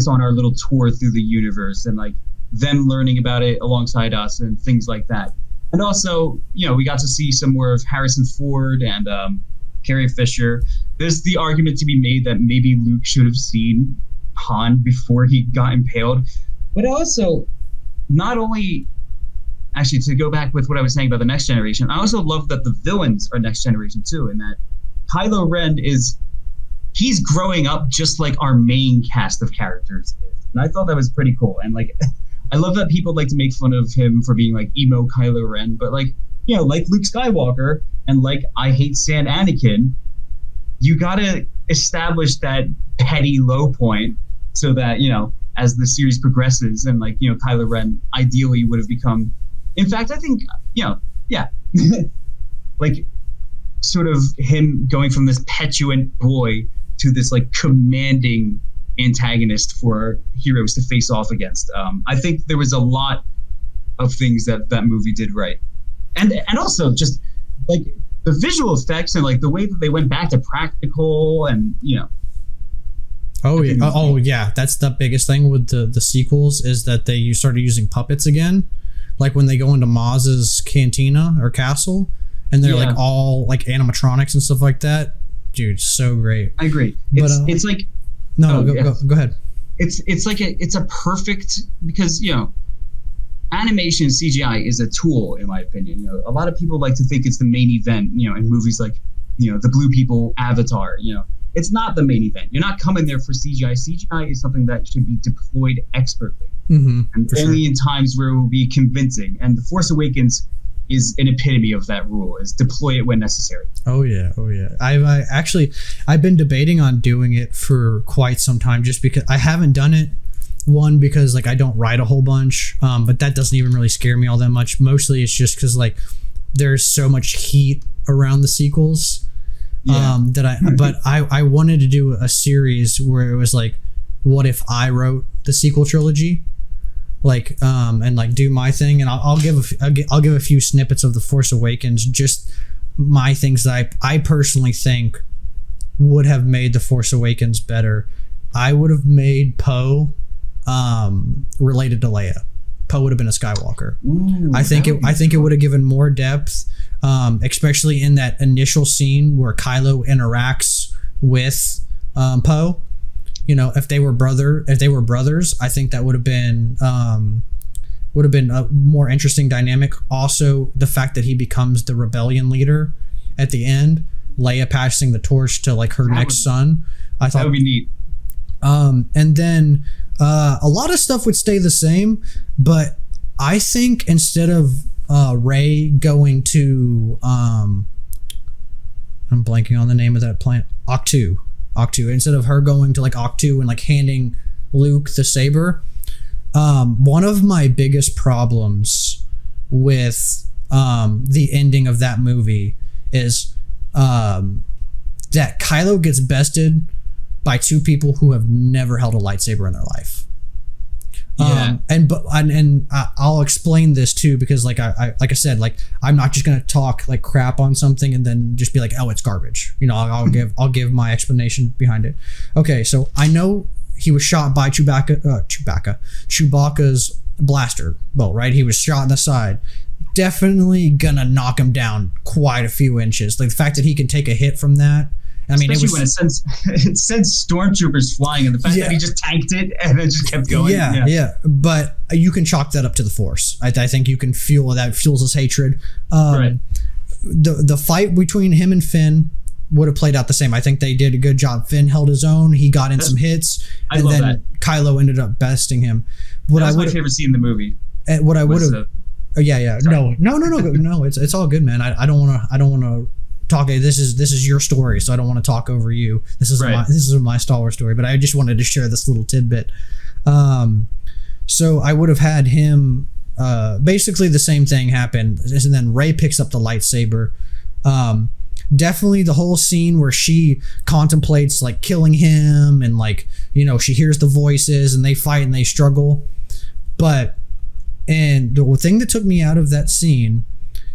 on our little tour through the universe, and like them learning about it alongside us and things like that. And also, we got to see some more of Harrison Ford and Carrie Fisher. There's the argument to be made that maybe Luke should have seen Han before he got impaled. But also, not only, actually, to go back with what I was saying about the next generation, I also love that the villains are next generation too, and that Kylo Ren he's growing up just like our main cast of characters is. And I thought that was pretty cool. And like, I love that people like to make fun of him for being like emo Kylo Ren, but like, like Luke Skywalker and like I Hate Sand Anakin, you gotta establish that petty low point so that, as the series progresses and like, Kylo Ren ideally would have become, in fact, I think, like sort of him going from this petulant boy to this like commanding antagonist for heroes to face off against. I think there was a lot of things that movie did right. And also just like the visual effects and like the way that they went back to practical and, Oh yeah. That's the biggest thing with the sequels is that you started using puppets again. Like when they go into Maz's cantina or castle and they're like all like animatronics and stuff like that. Dude, so great. I agree. It's like go ahead. It's a perfect, because animation CGI is a tool in my opinion. A lot of people like to think it's the main event, in movies like the Blue People, Avatar. It's not the main event. You're not coming there for CGI. CGI is something that should be deployed expertly, and only in times where it will be convincing. And The Force Awakens is an epitome of that rule: is deploy it when necessary. Oh yeah. I've been debating on doing it for quite some time, just because I haven't done it. One, because like I don't write a whole bunch, but that doesn't even really scare me all that much. Mostly it's just because like there's so much heat around the sequels. But I wanted to do a series where it was like, what if I wrote the sequel trilogy, like and like do my thing, and I'll give a few snippets of The Force Awakens, just my things that I personally think would have made The Force Awakens better. I would have made Poe related to Leia. Poe would have been a Skywalker. Ooh, I think it would have given more depth. Especially in that initial scene where Kylo interacts with Poe. If they were brothers, I think that would have been a more interesting dynamic. Also, the fact that he becomes the rebellion leader at the end, Leia passing the torch to like her next son. I thought that would be neat. And then a lot of stuff would stay the same, but I think instead of Rey going to I'm blanking on the name of that planet, Octu, instead of her going to like Octu and like handing Luke the saber, one of my biggest problems with the ending of that movie is that Kylo gets bested by two people who have never held a lightsaber in their life. And I'll explain this too, because like I said, like I'm not just gonna talk like crap on something and then just be like, oh, it's garbage. I'll give my explanation behind it. Okay, so I know he was shot by Chewbacca's blaster bolt, right? He was shot in the side. Definitely gonna knock him down quite a few inches. Like the fact that he can take a hit from that. I mean, especially when it sends stormtroopers flying, and the fact that he just tanked it and then just kept going. Yeah. But you can chalk that up to the Force. I think you can feel that fuels his hatred. Right. The fight between him and Finn would have played out the same. I think they did a good job. Finn held his own. He got in some hits, and then Kylo ended up besting him. That was my favorite scene in the movie. What I would have, yeah. No. It's all good, man. I don't want to talk. This is your story, so I don't want to talk over you. This is my Star Wars story, but I just wanted to share this little tidbit. So I would have had him. Basically the same thing happened, and then Rey picks up the lightsaber. Definitely the whole scene where she contemplates like killing him, and like, you know, she hears the voices and they fight and they struggle. And the thing that took me out of that scene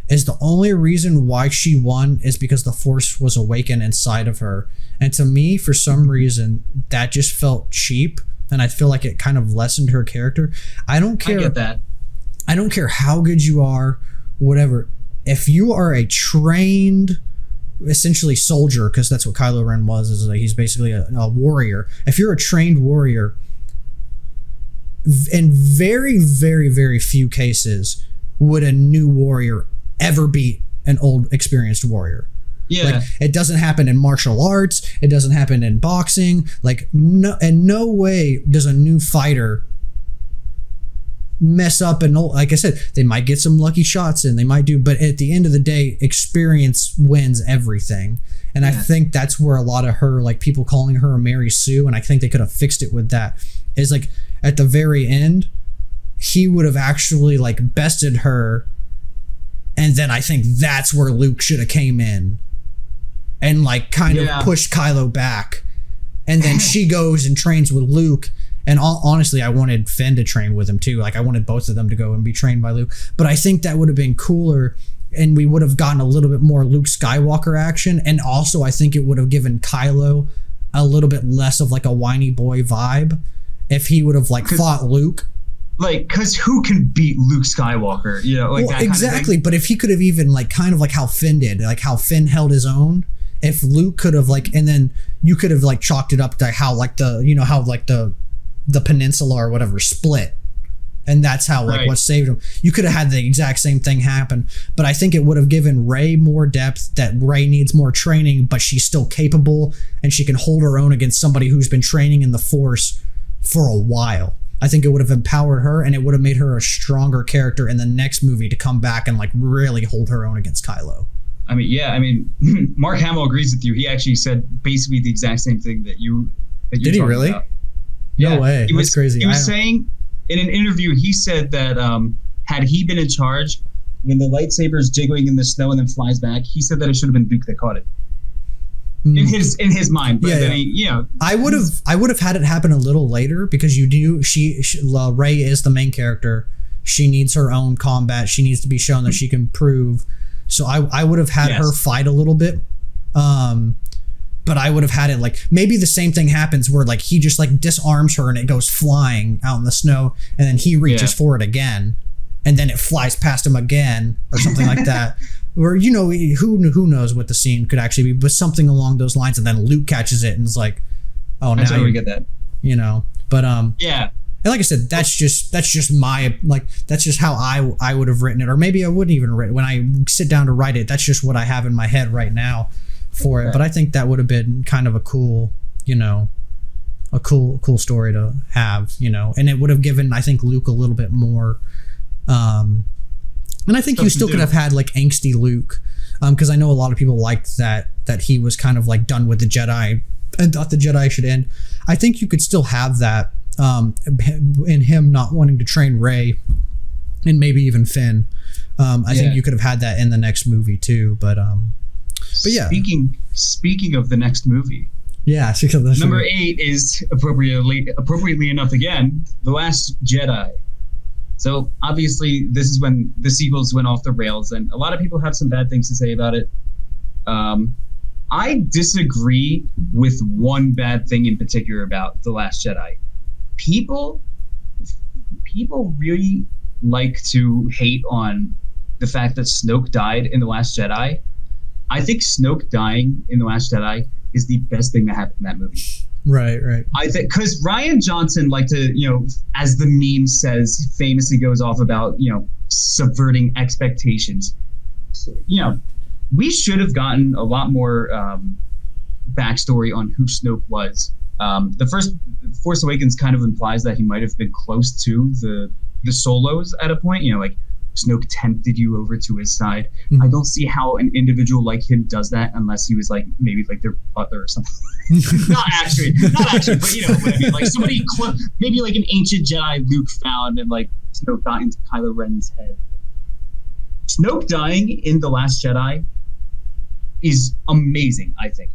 is the only reason why she won is because the Force was awakened inside of her. And to me, for some reason, that just felt cheap, and I feel like it kind of lessened her character. I don't care. I get that. I don't care how good you are, whatever. If you are a trained, essentially soldier, because that's what Kylo Ren was, is like he's basically a warrior. If you're a trained warrior, in very, very, very few cases would a new warrior ever beat an old, experienced warrior. Yeah. Like, it doesn't happen in martial arts. It doesn't happen in boxing. Like, no, in no way does a new fighter mess up. And like I said, they might get some lucky shots in, they might do, but at the end of the day, experience wins everything. And I think that's where a lot of her, like, people calling her a Mary Sue, and I think they could have fixed it with that, is like at the very end, he would have actually like bested her, and then I think that's where Luke should have came in and like kind of pushed Kylo back, and then she goes and trains with Luke. And honestly, I wanted Finn to train with him too. Like, I wanted both of them to go and be trained by Luke. But I think that would have been cooler, and we would have gotten a little bit more Luke Skywalker action. And also, I think it would have given Kylo a little bit less of like a whiny boy vibe if he would have like fought Luke. Like, because who can beat Luke Skywalker? You know, like that exactly. Kind of but if he could have even like kind of like how Finn did, like how Finn held his own. If Luke could have like, and then you could have like chalked it up to how like the, you know, how like the peninsula or whatever split, and that's how like what saved him. You could have had the exact same thing happen, but I think it would have given Rey more depth, that Rey needs more training, but she's still capable and she can hold her own against somebody who's been training in the Force for a while. I think it would have empowered her, and it would have made her a stronger character in the next movie to come back and like really hold her own against Kylo. I mean, Mark Hamill agrees with you. He actually said basically the exact same thing that you did. He really? About. No way. That's crazy. He was saying in an interview, he said that had he been in charge, when the lightsaber's jiggling in the snow and then flies back, he said that it should have been Luke that caught it. In his mind. But then he, you know, I would have had it happen a little later, because you do Rey is the main character. She needs her own combat. She needs to be shown that she can prove. So I would have had her fight a little bit. But I would have had it like, maybe the same thing happens where like he just like disarms her and it goes flying out in the snow, and then he reaches for it again, and then it flies past him again, or something like that. Or, you know, who knows what the scene could actually be, but something along those lines, and then Luke catches it and is like, oh, now we get that. You know, but yeah. And like I said, that's just my, like, that's just how I would have written it, or maybe I wouldn't even write it. When I sit down to write it, that's just what I have in my head right now for it. But I think that would have been kind of a cool, you know, a cool story to have, you know, and it would have given, I think, Luke a little bit more. And I think you still could have had like angsty Luke, because I know a lot of people liked that he was kind of like done with the Jedi and thought the Jedi should end. I think you could still have that in him not wanting to train Rey, and maybe even Finn. I think you could have had that in the next movie too, but yeah. Speaking of the next movie, number 8 is appropriately enough again, The Last Jedi. So obviously this is when the sequels went off the rails, and a lot of people have some bad things to say about it. I disagree with one bad thing in particular about The Last Jedi. People really like to hate on the fact that Snoke died in The Last Jedi. I think Snoke dying in The Last Jedi is the best thing that happened in that movie. Right. I think because Rian Johnson liked to, you know, as the meme says, famously goes off about, you know, subverting expectations. You know, we should have gotten a lot more backstory on who Snoke was. The first Force Awakens kind of implies that he might have been close to the Solos at a point. You know, like Snoke tempted you over to his side. Mm-hmm. I don't see how an individual like him does that unless he was like maybe like their butler or something. not actually, but you know what I mean. Like somebody, maybe like an ancient Jedi Luke found and like Snoke got into Kylo Ren's head. Snoke dying in The Last Jedi is amazing, I think,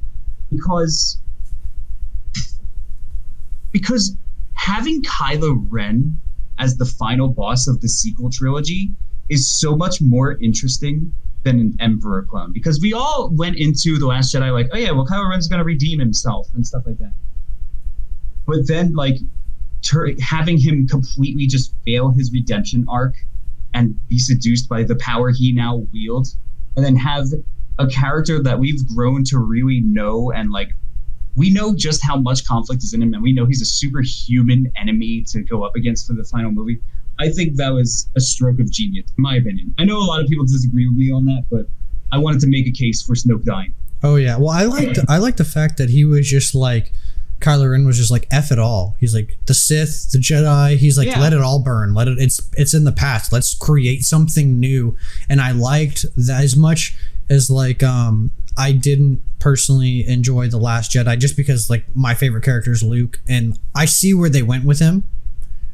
because having Kylo Ren as the final boss of the sequel trilogy is so much more interesting than an Emperor clone, because we all went into The Last Jedi like, oh yeah, well, Kylo Ren's gonna redeem himself and stuff like that. But then like having him completely just fail his redemption arc and be seduced by the power he now wields, and then have a character that we've grown to really know, and like we know just how much conflict is in him, and we know he's a superhuman enemy to go up against for the final movie. I think that was a stroke of genius, in my opinion. I know a lot of people disagree with me on that, but I wanted to make a case for Snoke dying. Oh yeah, well I liked the fact that he was just like, Kylo Ren was just like, F it all. He's like, the Sith, the Jedi, he's like, let it all burn. It's in the past. Let's create something new. And I liked that as much as like I didn't personally enjoy The Last Jedi just because like my favorite character is Luke, and I see where they went with him.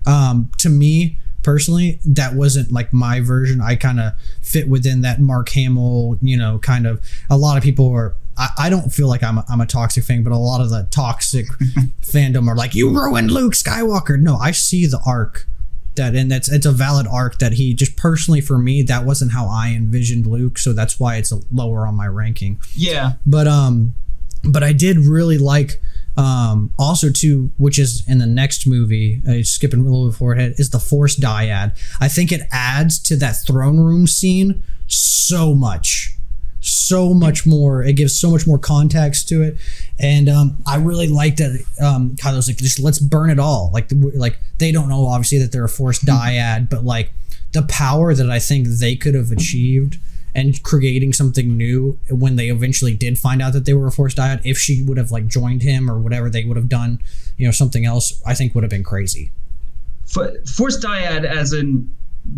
To me personally, that wasn't like my version. I kind of fit within that Mark Hamill, you know, kind of. A lot of people are, I don't feel like I'm a toxic fan, but a lot of the toxic fandom are like, you ruined Luke Skywalker. No, I see the arc and it's a valid arc that he just personally, for me, that wasn't how I envisioned Luke, so that's why it's lower on my ranking. Yeah. But I did really like also too, which is in the next movie, skipping a little bit forward, is the Force Dyad. I think it adds to that throne room scene so much more. It gives so much more context to it, and I really liked that Kylo's like, just let's burn it all. Like they don't know obviously that they're a Force Dyad, but like the power that I think they could have achieved and creating something new when they eventually did find out that they were a Force Dyad, if she would have like joined him or whatever they would have done, you know, something else, I think would have been crazy. Force Dyad, as in,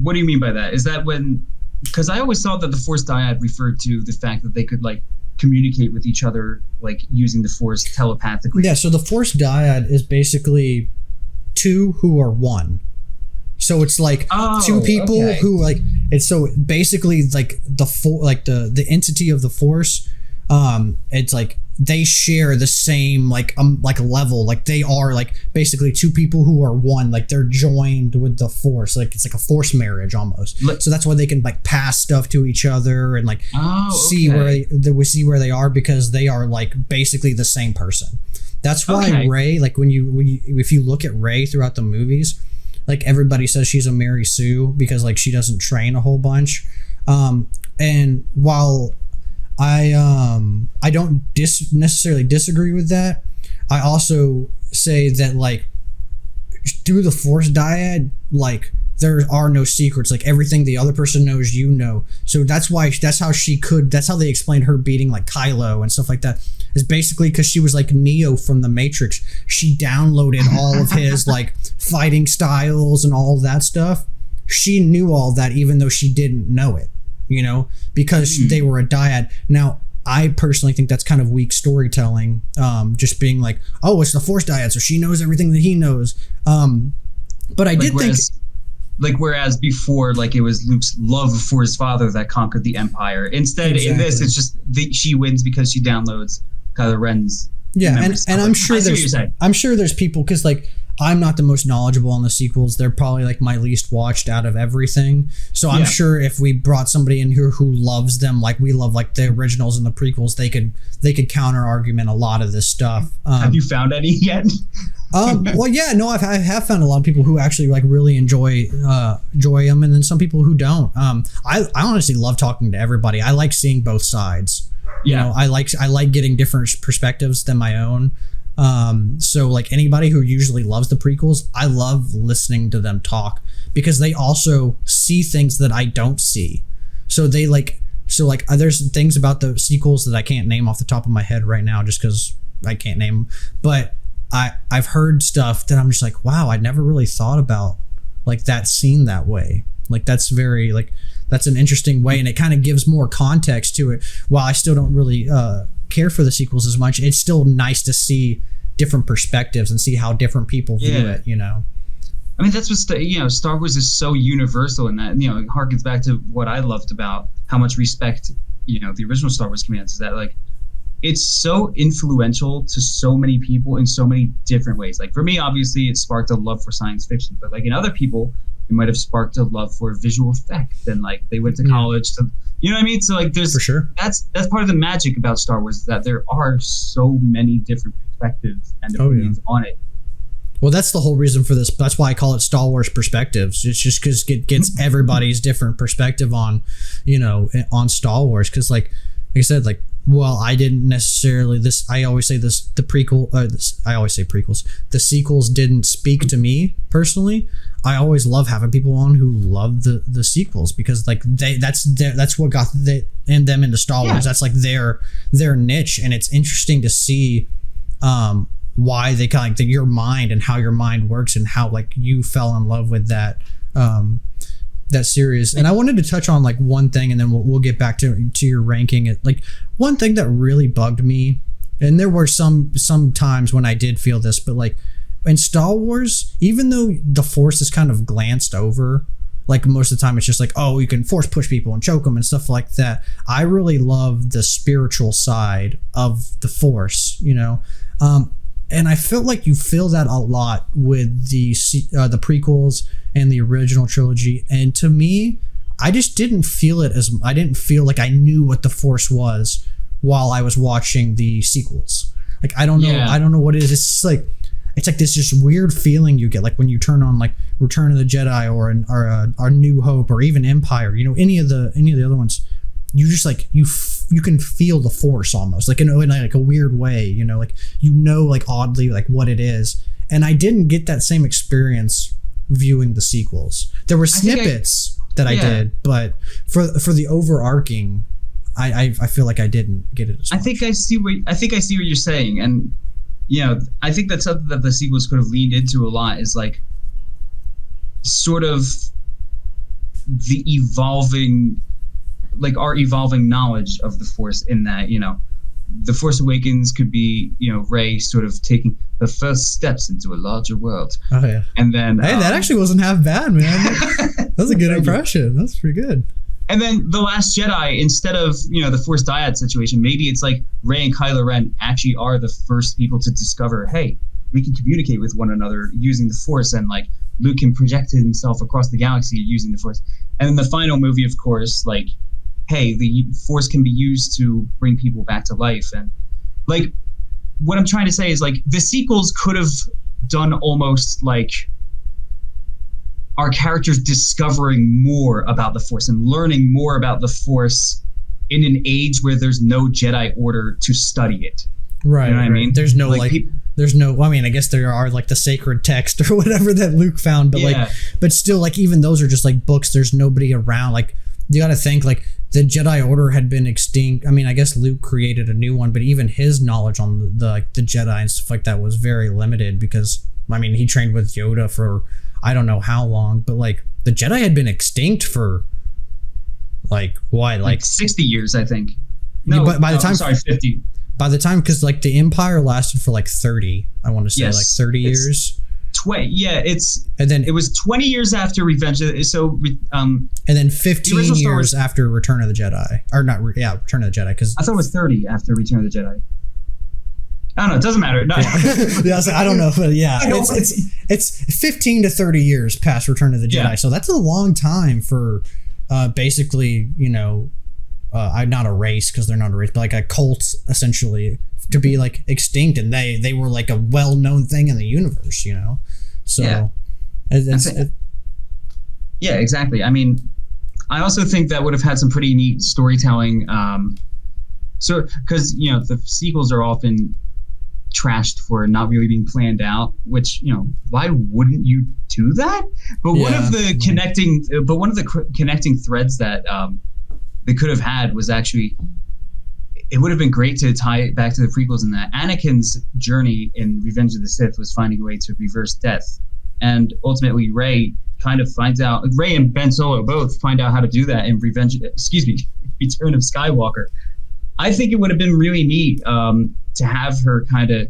what do you mean by that? Is that when? Because I always thought that the Force Dyad referred to the fact that they could like communicate with each other, like using the Force telepathically. Yeah, so the Force Dyad is basically two who are one. So it's like two people who like, it's so basically like the entity of the Force. It's like they share the same like level, like they are like basically two people who are one, like they're joined with the Force, like it's like a Force marriage almost. So that's why they can like pass stuff to each other and like see where they are, because they are like basically the same person. That's why Rey, like when you if you look at Rey throughout the movies, like everybody says she's a Mary Sue because like she doesn't train a whole bunch, and while I don't necessarily disagree with that, I also say that like through the Force Dyad, like there are no secrets, like everything the other person knows, you know. So that's how they explained her beating like Kylo and stuff like that, is basically because she was like Neo from the Matrix. She downloaded all of his like fighting styles and all of that stuff. She knew all that even though she didn't know it, you know, because they were a dyad. Now, I personally think that's kind of weak storytelling, just being like, oh, it's the Force Dyad, so she knows everything that he knows. But I did think... Like, whereas before, like, it was Luke's love for his father that conquered the Empire. Instead, in this, it's just she wins because she downloads Kylo Ren's memories. And I'm sure there's people, because, like, I'm not the most knowledgeable on the sequels. They're probably, like, my least watched out of everything. So I'm sure if we brought somebody in here who loves them, like we love, like, the originals and the prequels, they could counter-argument a lot of this stuff. Have you found any yet? Well, yeah, no, I have found a lot of people who actually like really enjoy them, and then some people who don't. I honestly love talking to everybody. I like seeing both sides. You know, I like getting different perspectives than my own. So like anybody who usually loves the prequels, I love listening to them talk, because they also see things that I don't see. So there's things about the sequels that I can't name off the top of my head right now, just because I can't name them, but I've heard stuff that I'm just like, wow, I never really thought about like that scene that way. Like that's very like that's an interesting way, and it kind of gives more context to it. While I still don't really care for the sequels as much, it's still nice to see different perspectives and see how different people view it, you know. I mean, that's what Star Wars is so universal in that, it harkens back to what I loved about how much respect the original Star Wars commands, is that like it's so influential to so many people in so many different ways. Like for me, obviously it sparked a love for science fiction, but like in other people it might have sparked a love for visual effect, and like they went to college to, you know what I mean? So like there's, for sure, that's part of the magic about Star Wars, is that there are so many different perspectives and opinions on it. Well, that's the whole reason for this. That's why I call it Star Wars Perspectives. It's just because it gets everybody's different perspective on, on Star Wars. Because like I said, like, well, I didn't necessarily I always say this, I always say prequels. The sequels didn't speak to me personally. I always love having people on who love the sequels, because like that's what got them into Star Wars. That's like their niche, and it's interesting to see why they kind of like your mind and how your mind works, and how like you fell in love with that series. And I wanted to touch on like one thing, and then we'll get back to your ranking. It like one thing that really bugged me, and there were some times when I did feel this, but like in Star Wars, even though the Force is kind of glanced over, like most of the time it's just like, oh, you can Force push people and choke them and stuff like that. I really love the spiritual side of the Force, and I felt like you feel that a lot with the prequels and the original trilogy. And to me, I just didn't feel it I didn't feel like I knew what the Force was while I was watching the sequels. Like, I don't know what it is. It's like this just weird feeling you get, like when you turn on like Return of the Jedi or New Hope, or even Empire, any of the other ones. You just like you can feel the Force almost like in like a weird way, like like oddly like what it is. And I didn't get that same experience viewing the sequels. There were snippets I did, but for the overarching, I feel like I didn't get it as much. I think I see what you're saying, and I think that's something that the sequels could have leaned into a lot, is like sort of the evolving, like our evolving knowledge of the Force, in that the Force Awakens could be Rey sort of taking the first steps into a larger world. Oh yeah. And then hey, that actually wasn't half bad, man. That was a good impression. That's pretty good. And then The Last Jedi, instead of the Force dyad situation, maybe it's like Rey and Kylo Ren actually are the first people to discover, hey, we can communicate with one another using the Force, and like Luke can project himself across the galaxy using the Force. And then the final movie, of course, like, hey, the Force can be used to bring people back to life. And like what I'm trying to say is like the sequels could have done almost like our characters discovering more about the Force and learning more about the Force in an age where there's no Jedi Order to study it. Right. You know what I mean? There's no there's no, I mean, I guess there are like the sacred text or whatever that Luke found, but but still, like, even those are just like books. There's nobody around. Like, you got to think like the Jedi Order had been extinct. I mean, I guess Luke created a new one, but even his knowledge on the Jedi and stuff like that was very limited, because I mean, he trained with Yoda for I don't know how long, but like the Jedi had been extinct for like 60 years, I think. No, but by the time, 50. By the time, because like the Empire lasted for like 30, I want to say like 30 years. 20, yeah, and then it was 20 years after Revenge. And then 15 years after Return of the Jedi, or not? Yeah, Return of the Jedi. Because I thought it was 30 after Return of the Jedi. I don't know. It doesn't matter. No. Yeah, I don't know, but yeah, it's 15 to 30 years past Return of the Jedi. Yeah. So that's a long time for basically, not a race, because they're not a race, but like a cult essentially, to be like extinct, and they were like a well-known thing in the universe, So yeah, exactly. I mean, I also think that would have had some pretty neat storytelling. So because the sequels are often trashed for not really being planned out, which why wouldn't you do that? But one of the connecting threads that they could have had was actually it would have been great to tie it back to the prequels in that Anakin's journey in Revenge of the Sith was finding a way to reverse death. And ultimately Rey kind of finds out, Rey and Ben Solo both find out how to do that in Return of Skywalker. I think it would have been really neat to have her kind of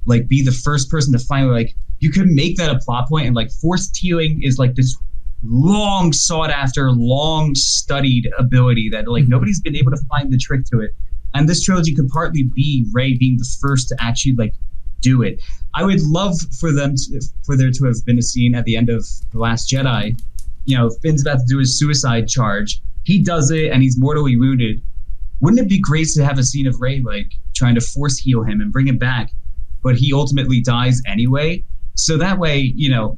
like be the first person to finally, like, you could make that a plot point, and like force healing is like this long sought after, long studied ability that like nobody's been able to find the trick to it. And this trilogy could partly be Rey being the first to actually like do it. I would love for there to have been a scene at the end of The Last Jedi. You know, Finn's about to do his suicide charge. He does it and he's mortally wounded. Wouldn't it be great to have a scene of Rey like trying to force heal him and bring him back, but he ultimately dies anyway? So that way, you know,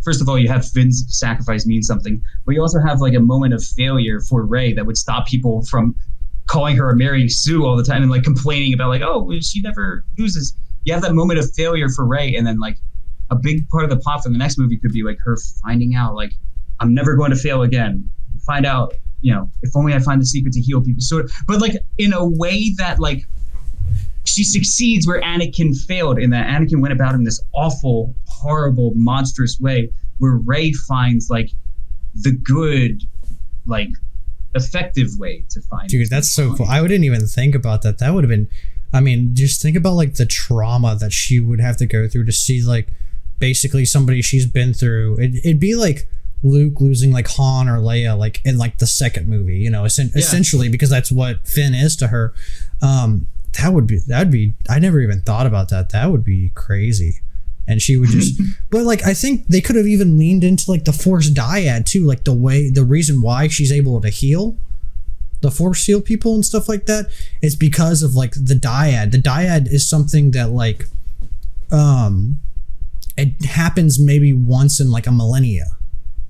first of all, you have Finn's sacrifice mean something, but you also have like a moment of failure for Rey that would stop people from calling her a Mary Sue all the time and like complaining about like, oh, she never loses. You have that moment of failure for Rey, and then like a big part of the plot for the next movie could be like her finding out like, I'm never going to fail again. Find out, you know, if only I find the secret to heal people. So, but like in a way that like she succeeds where Anakin failed, in that Anakin went about in this awful, horrible, monstrous way, where Rey finds like the good, like effective way to find. Dude, that's so cool. I didn't even think about that. That would have been, I mean, just think about like the trauma that she would have to go through to see like basically somebody she's been through. It'd be like Luke losing like Han or Leia like in like the second movie, you know, essentially, because that's what Finn is to her. That'd be I never even thought about that. That would be crazy. And she would just but like I think they could have even leaned into like the Force dyad too, like the reason why she's able to heal the Force heal people and stuff like that is because of like the dyad. The dyad is something that like it happens maybe once in like a millennia.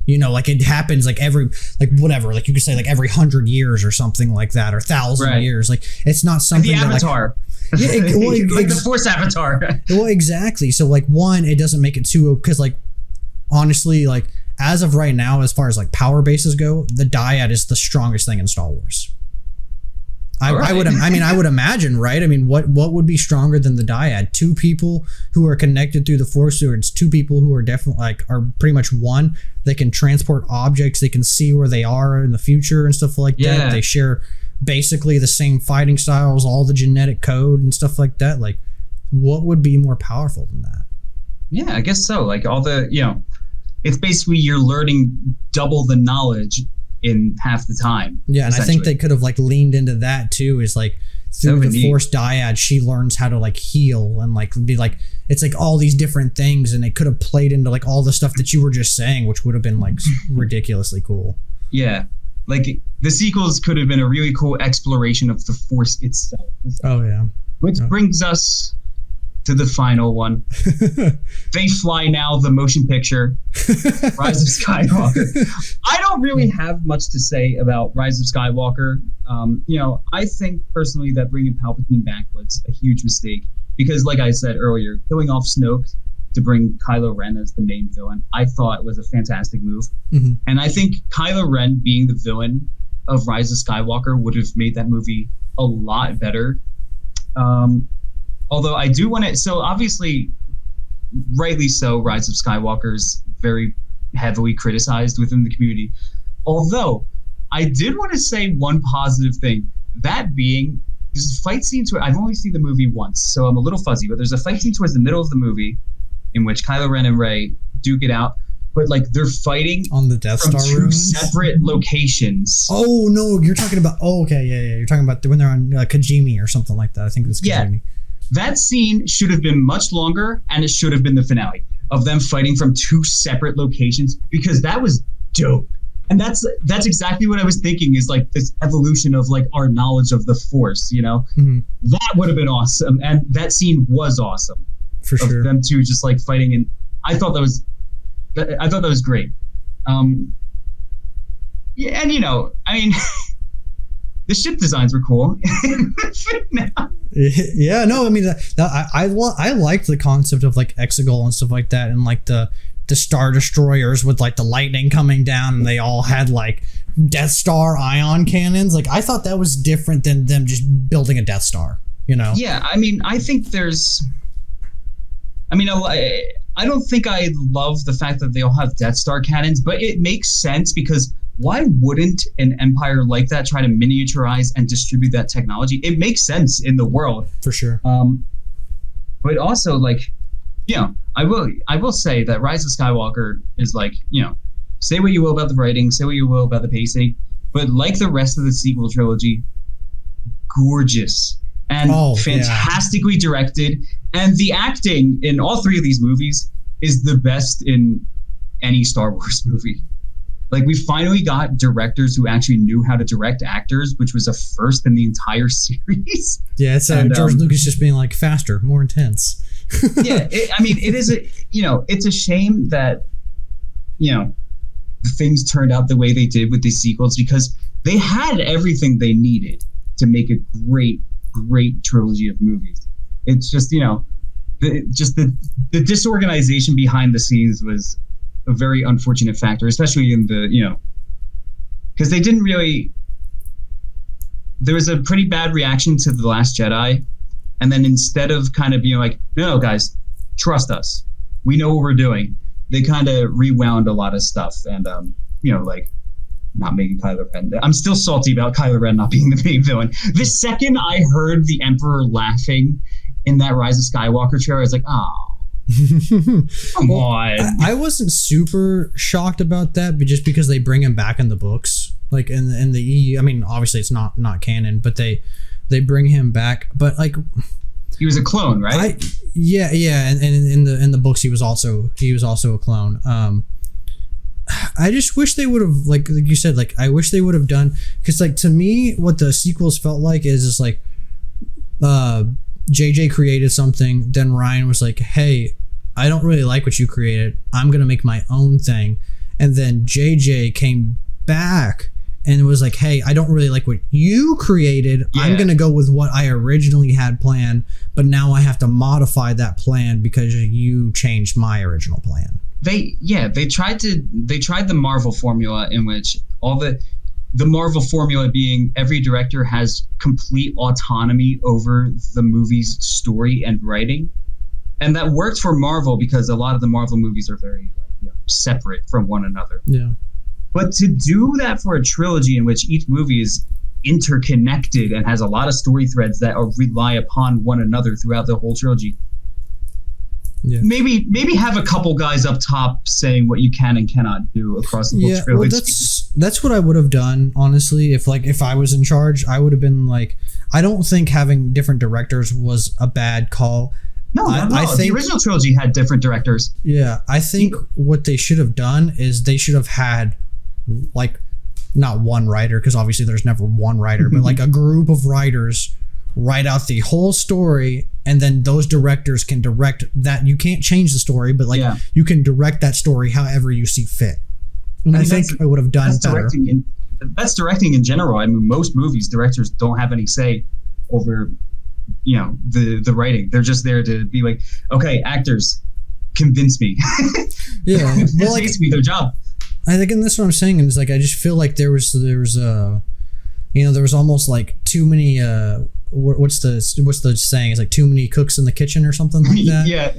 You know, like it happens like every, like whatever, like you could say like every 100 years or something like that, or 1,000 years. Like it's not something like the Avatar. That, like, like the Force Avatar. Well, exactly. So like one, it doesn't make it too, because like honestly, like as of right now, as far as like power bases go, the dyad is the strongest thing in Star Wars. I would imagine, right? I mean, what would be stronger than the dyad? Two people who are connected through the Force, or it's two people who are definitely like are pretty much one. They can transport objects. They can see where they are in the future and stuff like that. They share basically the same fighting styles, all the genetic code and stuff like that. Like, what would be more powerful than that? Yeah, I guess so. Like all the, you know, it's basically you're learning double the knowledge in half the time. Yeah, and I think they could have like leaned into that too, is like through the Force dyad she learns how to like heal and like be like, it's like all these different things, and it could have played into like all the stuff that you were just saying, which would have been like ridiculously cool. Yeah, like the sequels could have been a really cool exploration of the Force itself. Oh yeah. Which brings us to the final one. They Fly Now, the motion picture, Rise of Skywalker. I don't really have much to say about Rise of Skywalker. You know, I think personally that bringing Palpatine back was a huge mistake, because like I said earlier, killing off Snoke to bring Kylo Ren as the main villain, I thought was a fantastic move. Mm-hmm. And I think Kylo Ren being the villain of Rise of Skywalker would have made that movie a lot better. Although I do want to, so obviously, rightly so, Rise of Skywalker is very heavily criticized within the community. Although, I did want to say one positive thing. That being, there's a fight scene I've only seen the movie once, so I'm a little fuzzy, but there's a fight scene towards the middle of the movie in which Kylo Ren and Rey duke it out, but like they're fighting on the Death Star from two ruins? separate locations. Oh, no, you're talking about, yeah. You're talking about when they're on Kijimi or something like that. I think it's Kijimi. Yeah. That scene should have been much longer, and it should have been the finale of them fighting from two separate locations, because that was dope. And that's exactly what I was thinking, is like this evolution of like our knowledge of the Force, you know? Mm-hmm. That would have been awesome. And that scene was awesome. For sure. Of them two just like fighting, and I thought that was great. Yeah, and you know, I mean, the ship designs were cool. Yeah, no, I mean, I liked the concept of like Exegol and stuff like that, and like the Star Destroyers with like the lightning coming down, and they all had like Death Star ion cannons. Like, I thought that was different than them just building a Death Star, you know? Yeah, I mean, I think there's... I mean, I don't think I love the fact that they all have Death Star cannons, but it makes sense because why wouldn't an empire like that try to miniaturize and distribute that technology? It makes sense in the world. For sure. But also, like, you know, I will say that Rise of Skywalker is like, you know, say what you will about the writing, say what you will about the pacing, but like the rest of the sequel trilogy, gorgeous and fantastically directed. And the acting in all three of these movies is the best in any Star Wars movie. Like, we finally got directors who actually knew how to direct actors, which was a first in the entire series. Yeah, it's George Lucas just being like faster, more intense. Yeah, it is it's a shame that, you know, things turned out the way they did with these sequels because they had everything they needed to make a great trilogy of movies. It's just, you know, the disorganization behind the scenes was a very unfortunate factor, especially in the, you know, because they didn't really. There was a pretty bad reaction to The Last Jedi, and then instead of kind of being like, no, guys, trust us, we know what we're doing, they kind of rewound a lot of stuff, and you know, like, not making Kylo Ren. I'm still salty about Kylo Ren not being the main villain. The second I heard the Emperor laughing in that Rise of Skywalker trailer, I was like, oh. Come on. I wasn't super shocked about that, but just because they bring him back in the books, like in the EU. I mean, obviously it's not canon, but they bring him back. But like, he was a clone, right? And in the books he was also a clone. I just wish they would have, like you said, like I wish they would have done, because like to me what the sequels felt like is just like JJ created something, then Ryan was like, hey, I don't really like what you created, I'm gonna make my own thing, and then JJ came back and was like, hey, I don't really like what you created, I'm gonna go with what I originally had planned, but now I have to modify that plan because you changed my original plan. They tried the Marvel formula, in which all the Marvel formula being every director has complete autonomy over the movie's story and writing. And that worked for Marvel because a lot of the Marvel movies are very separate from one another. Yeah. But to do that for a trilogy in which each movie is interconnected and has a lot of story threads that rely upon one another throughout the whole trilogy. Yeah. Maybe have a couple guys up top saying what you can and cannot do across the whole trilogy. Well, that's what I would have done, honestly. If I was in charge, I would have been like, I don't think having different directors was a bad call. No, I think the original trilogy had different directors. Yeah, I think what they should have done is they should have had, like, not one writer, because obviously there's never one writer, but like a group of writers write out the whole story, and then those directors can direct that. You can't change the story, but like you can direct that story however you see fit. And I think I would have done better. That's directing in general. I mean, most movies, directors don't have any say over, the writing. They're just there to be like, okay, actors, convince me. Yeah, well, like, basically their job. I think, and that's what I'm saying. Is like, I just feel like there was almost like too many. What's the saying? It's like too many cooks in the kitchen or something like that. Yeah.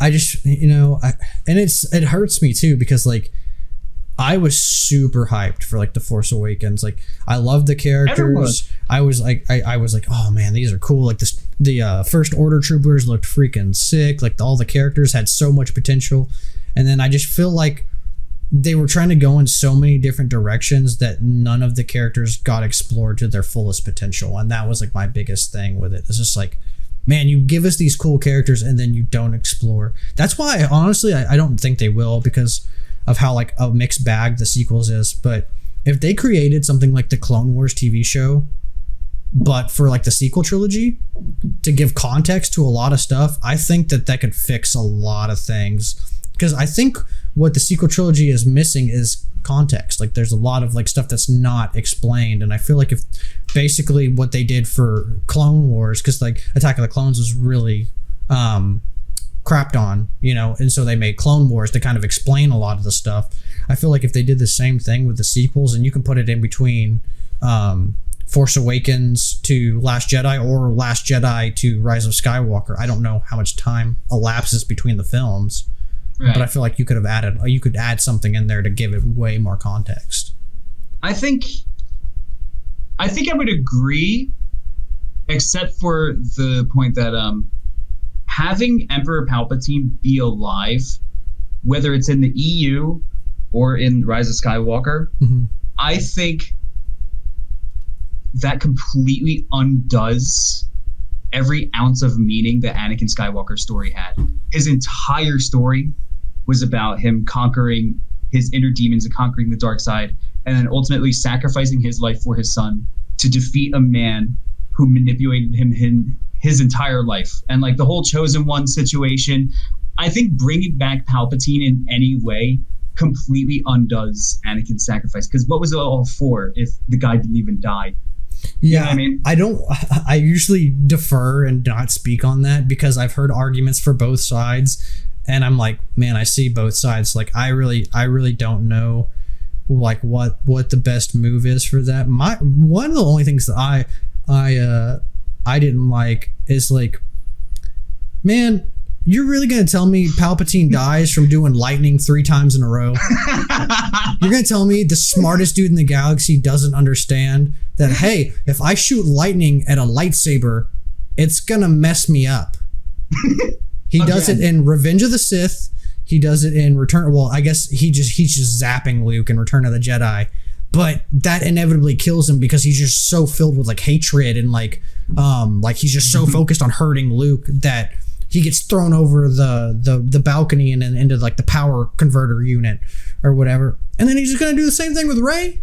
I just, and it hurts me too, because like I was super hyped for like The Force Awakens. Like, I love the characters. Everyone. I was like, oh man, these are cool. Like the First Order troopers looked freaking sick. Like all the characters had so much potential. And then I just feel like they were trying to go in so many different directions that none of the characters got explored to their fullest potential. And that was like my biggest thing with it. It's just like, man, you give us these cool characters and then you don't explore. That's why, honestly, I don't think they will, because of how like a mixed bag the sequels is. But if they created something like the Clone Wars TV show, but for like the sequel trilogy, to give context to a lot of stuff, I think that could fix a lot of things. Because I think what the sequel trilogy is missing is context. Like, there's a lot of like stuff that's not explained, and I feel like if basically what they did for Clone Wars, because like Attack of the Clones was really crapped on, and so they made Clone Wars to kind of explain a lot of the stuff. I feel like if they did the same thing with the sequels, and you can put it in between Force Awakens to Last Jedi or Last Jedi to Rise of Skywalker. I don't know how much time elapses between the films, right. But I feel like you could add something in there to give it way more context. I think I would agree, except for the point that having Emperor Palpatine be alive, whether it's in the EU or in Rise of Skywalker, I think that completely undoes every ounce of meaning that Anakin Skywalker's story had. His entire story was about him conquering his inner demons and conquering the dark side, and then ultimately sacrificing his life for his son to defeat a man who manipulated him his entire life. And like the whole Chosen One situation, I think bringing back Palpatine in any way completely undoes Anakin's sacrifice. Because what was it all for if the guy didn't even die? Yeah, you know what I mean? I usually defer and not speak on that because I've heard arguments for both sides, and I'm like, man, I see both sides. Like, I really don't know, like what the best move is for that. One of the only things that I didn't like is like, man, you're really gonna tell me Palpatine dies from doing lightning 3 times in a row? You're gonna tell me the smartest dude in the galaxy doesn't understand that, hey, if I shoot lightning at a lightsaber, it's gonna mess me up. He does it in Revenge of the Sith. He does it in Return. Well, I guess he's just zapping Luke in Return of the Jedi, but that inevitably kills him because he's just so filled with like hatred and like he's just so focused on hurting Luke that he gets thrown over the balcony and then into like the power converter unit or whatever. And then he's just gonna do the same thing with Rey.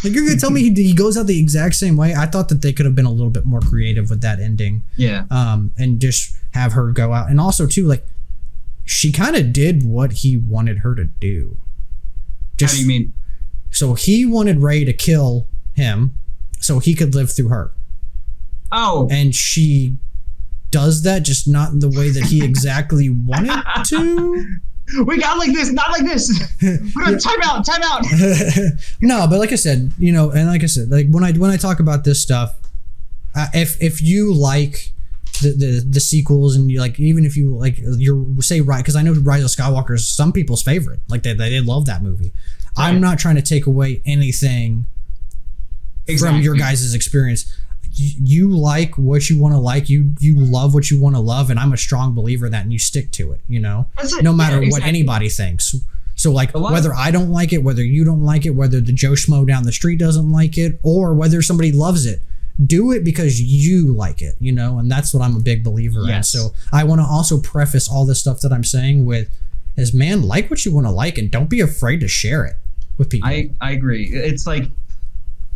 Like, you're gonna tell me he goes out the exact same way? I thought that they could have been a little bit more creative with that ending. Yeah. And just have her go out. And also too, like, she kind of did what he wanted her to do. How do you mean? So he wanted Rey to kill him so he could live through her. Oh. And she does that, just not in the way that he exactly wanted to. We got like this, not like this. Time out. No, but like I said, you know, and like I said, like when I talk about this stuff, if you like the sequels and you like, even if you like right, because I know Rise of Skywalker is some people's favorite, like they love that movie. Right. I'm not trying to take away anything from your guys' experience. You like what you want to like, you love what you want to love, and I'm a strong believer in that, and you stick to it, you know, no matter what anybody thinks. So like, whether I don't like it, whether you don't like it, whether the Joe Schmo down the street doesn't like it, or whether somebody loves it, do it because you like it, you know, and that's what I'm a big believer in. So I want to also preface all this stuff that I'm saying with is, man, like what you want to like, and don't be afraid to share it with people. I agree. It's like,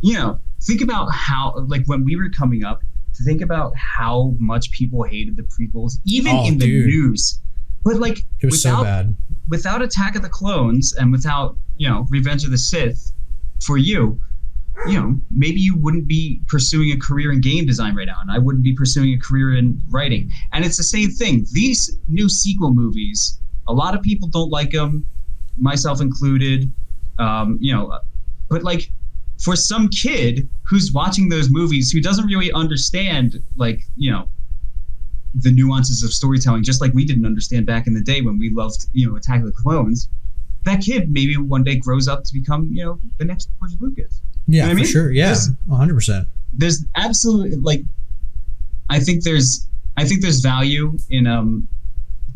you know, think about how, like, when we were coming up, to think about how much people hated the prequels, even in the news. But like, it was so bad. Without Attack of the Clones and without, you know, Revenge of the Sith, for you know, maybe you wouldn't be pursuing a career in game design right now, and I wouldn't be pursuing a career in writing. And it's the same thing. These new sequel movies, a lot of people don't like them, myself included. You know, but like, for some kid who's watching those movies who doesn't really understand, like, you know, the nuances of storytelling, just like we didn't understand back in the day when we loved, you know, Attack of the Clones, that kid maybe one day grows up to become, you know, the next George Lucas. Yeah, you know for sure. Yeah, 100%. There's absolutely, like, I think there's value in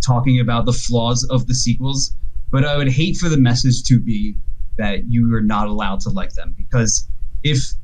talking about the flaws of the sequels, but I would hate for the message to be that you are not allowed to like them, because if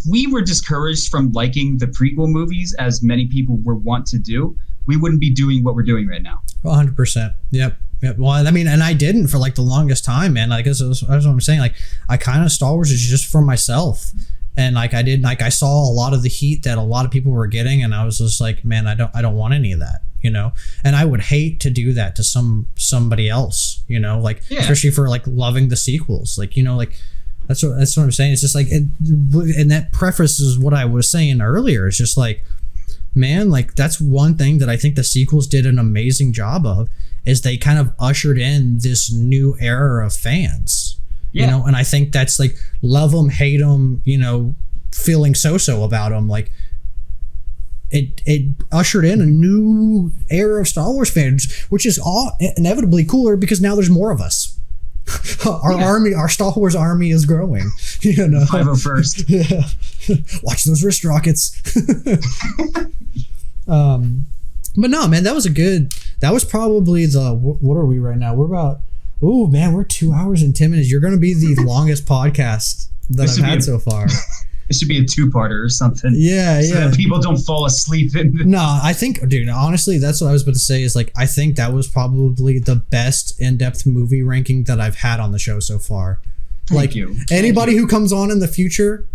we were discouraged from liking the prequel movies, as many people were wont to do, we wouldn't be doing what we're doing right now. 100%. Yep. Well, I mean, and I didn't for like the longest time, man. Like, that's what I'm saying. Like, I kind of Star Wars is just for myself, and like I saw a lot of the heat that a lot of people were getting, and I was just like, man, I don't want any of that, you know. And I would hate to do that to somebody else, you know, like, especially for like loving the sequels, like, you know, like that's what I'm saying. It's just like, and that prefaces what I was saying earlier. It's just like, man, like, that's one thing that I think the sequels did an amazing job of, is they kind of ushered in this new era of fans. Yeah. You know, and I think that's like love them, hate them, you know, feeling so about them. Like it ushered in a new era of Star Wars fans, which is all inevitably cooler because now there's more of us. Our Star Wars army is growing. You know, 501st. Yeah. Watch those wrist rockets. But no, man, that was probably what are we right now? We're about, we're 2 hours and 10 minutes. You're going to be the longest podcast that I've had so far. It should be a two-parter or something. Yeah, so that people don't fall asleep. No, I think, dude, honestly, that's what I was about to say is like, I think that was probably the best in-depth movie ranking that I've had on the show so far. Thank you. Anybody who comes on in the future,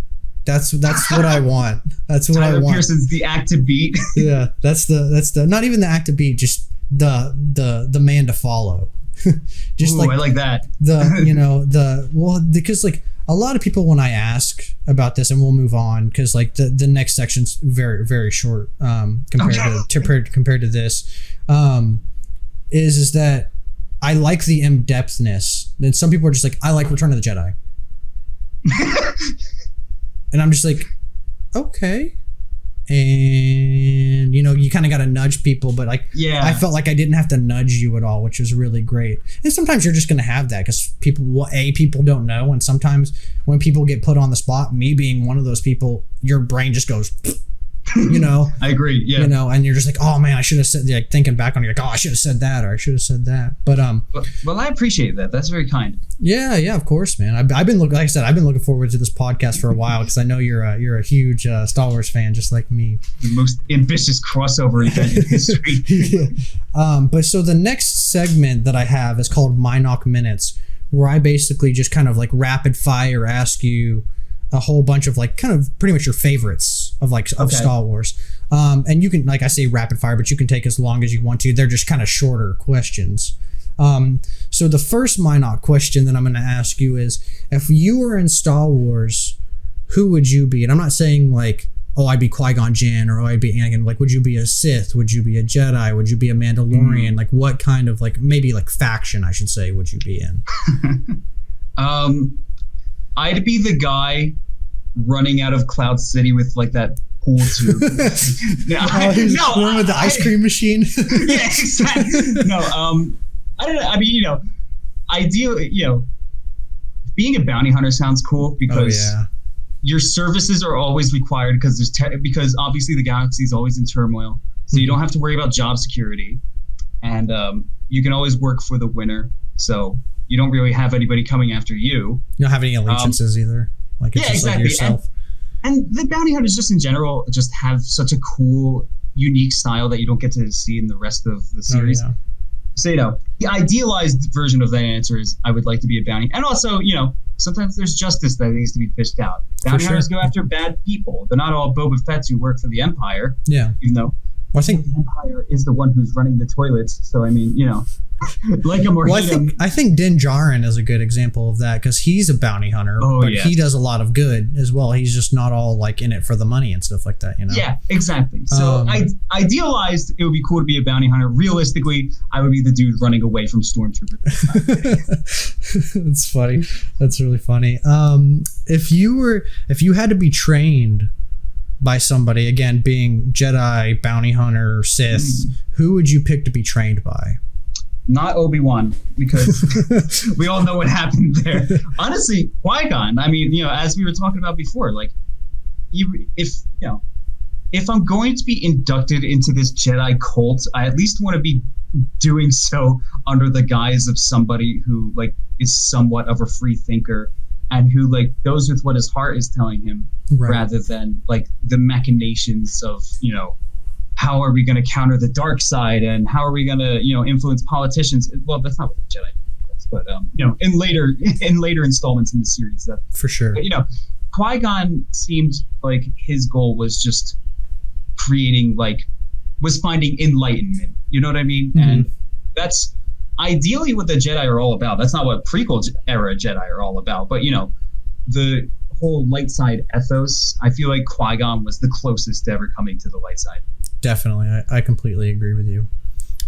that's what I want. That's what Tyler I want. Pearson's the act to beat. Yeah, that's the not even the act to beat, just the man to follow. Just I like that. Because like a lot of people, when I ask about this, and we'll move on because like the next section's very, very short compared to this, is that I like the in-depthness. Then some people are just like, I like Return of the Jedi. And I'm just like, okay. And, you know, you kind of got to nudge people, but like, I felt like I didn't have to nudge you at all, which was really great. And sometimes you're just going to have that because people don't know. And sometimes when people get put on the spot, me being one of those people, your brain just goes, you know. I agree. Yeah. You know, and you're just like, oh man, I should have said, like thinking back on it, like, oh, I should have said that, or I should have said that. But well, I appreciate that. That's very kind. Yeah, of course, man. I've been like I said, I've been looking forward to this podcast for a while because I know you're a huge Star Wars fan, just like me. The most ambitious crossover event in history. Yeah. But so the next segment that I have is called Mynonk Minutes, where I basically just kind of like rapid fire ask you a whole bunch of like kind of pretty much your favorites of Star Wars. And you can, like I say, rapid fire, but you can take as long as you want to. They're just kind of shorter questions. So the first Mynonk question that I'm going to ask you is, if you were in Star Wars, who would you be? And I'm not saying like, oh, I'd be Qui-Gon Jinn or I'd be Anakin. Like, would you be a Sith? Would you be a Jedi? Would you be a Mandalorian? Like, what kind of like maybe like faction, I should say, would you be in? I'd be the guy running out of Cloud City with like that pool tube. With the ice cream machine. Yeah, exactly. No, I don't know. I mean, you know, ideally, you know, being a bounty hunter sounds cool because your services are always required because because obviously the galaxy is always in turmoil, so you don't have to worry about job security, and you can always work for the winner. So you don't really have anybody coming after you. You don't have any allegiances either. Like it's just exactly. Like yourself. And the bounty hunters just in general just have such a cool, unique style that you don't get to see in the rest of the series. Oh, yeah. So, you know, the idealized version of that answer is I would like to be a bounty. And also, you know, sometimes there's justice that needs to be fished out. Bounty hunters go after bad people. They're not all Boba Fett's who work for the Empire. Yeah. Even though I think the Empire is the one who's running the toilets. So, I mean, you know, like him or hate him. I think Din Djarin is a good example of that because he's a bounty hunter, but he does a lot of good as well. He's just not all like in it for the money and stuff like that, you know? Yeah, exactly. So idealized, it would be cool to be a bounty hunter. Realistically, I would be the dude running away from stormtroopers. That's funny. That's really funny. If you had to be trained by somebody, again, being Jedi, bounty hunter, Sith, who would you pick to be trained by? Not Obi-Wan, because we all know what happened there. Honestly, Qui-Gon, I mean, you know, as we were talking about before, like, if I'm going to be inducted into this Jedi cult, I at least want to be doing so under the guise of somebody who, like, is somewhat of a free thinker and who, like, goes with what his heart is telling him rather than, like, the machinations of, you know, how are we going to counter the dark side and how are we going to, you know, influence politicians? Well, that's not what the Jedi does, but you know, in later installments in the series, that for sure. But, you know, Qui-Gon seemed like his goal was just was finding enlightenment. You know what I mean? Mm-hmm. And that's ideally what the Jedi are all about. That's not what prequel era Jedi are all about. But, you know, the whole light side ethos, I feel like Qui-Gon was the closest to ever coming to the light side. Definitely. I completely agree with you.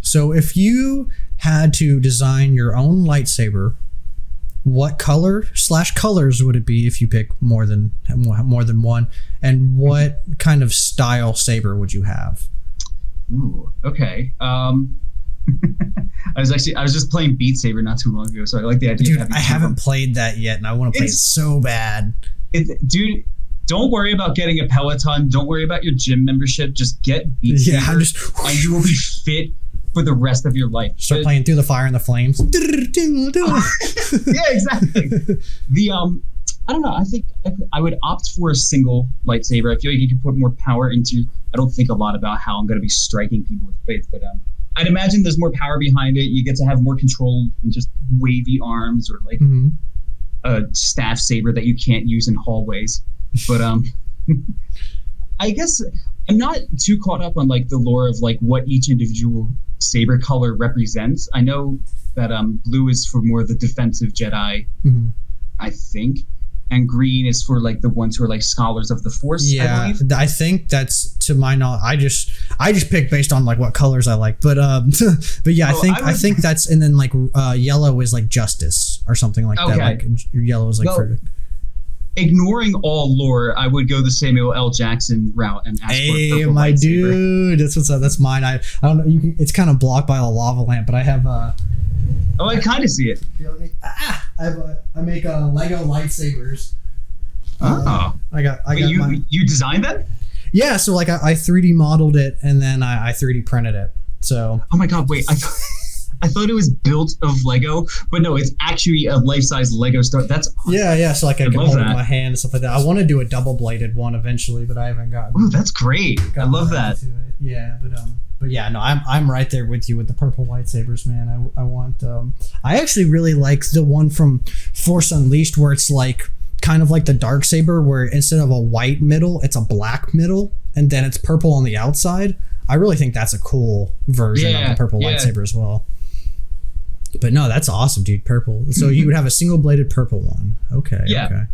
So if you had to design your own lightsaber, what color/colors would it be if you pick more than one, and what kind of style saber would you have? Ooh, okay. I was just playing Beat Saber not too long ago, so I like the idea. Dude, I haven't played that yet, and I want to play it so bad. Dude, don't worry about getting a Peloton. Don't worry about your gym membership. Just get Beat Saber, and you will be fit for the rest of your life. Start playing Through the Fire and the Flames. Yeah, exactly. I don't know. I think I would opt for a single lightsaber. I feel like you can put more power into. I don't think a lot about how I'm going to be striking people with blades, but I'd imagine there's more power behind it. You get to have more control than just wavy arms or like a staff saber that you can't use in hallways. But I guess I'm not too caught up on like the lore of like what each individual saber color represents. I know that blue is for more the defensive Jedi, I think, and green is for like the ones who are like scholars of the Force. Yeah, I think that's, to my knowledge. I just picked based on like what colors I like, but yeah, I think that's, and then like yellow is like justice or something like that. Like yellow is like for. Ignoring all lore, I would go the Samuel L. Jackson route and ask for a purple my lightsaber. Dude, that's what's up. That's mine. I don't know. It's kind of blocked by a lava lamp, but I have Oh, I kind of see it. I make Lego lightsabers. Oh, you designed that? Yeah, so like I 3D modeled it and then I 3D printed it. So. Oh my God! Wait, I thought it was built of Lego, but no, it's actually a life-size Lego store. That's awesome. Yeah. So like I can hold it in my hand and stuff like that. I want to do a double-bladed one eventually, but I haven't gotten. Oh, that's great! I love that. Yeah, but yeah, no, I'm right there with you with the purple lightsabers, man. I want. I actually really like the one from Force Unleashed where it's like kind of like the dark saber, where instead of a white middle, it's a black middle, and then it's purple on the outside. I really think that's a cool version of the purple lightsaber as well. But no, that's awesome, dude. Purple. So you would have a single bladed purple one. Okay. Yeah. Okay.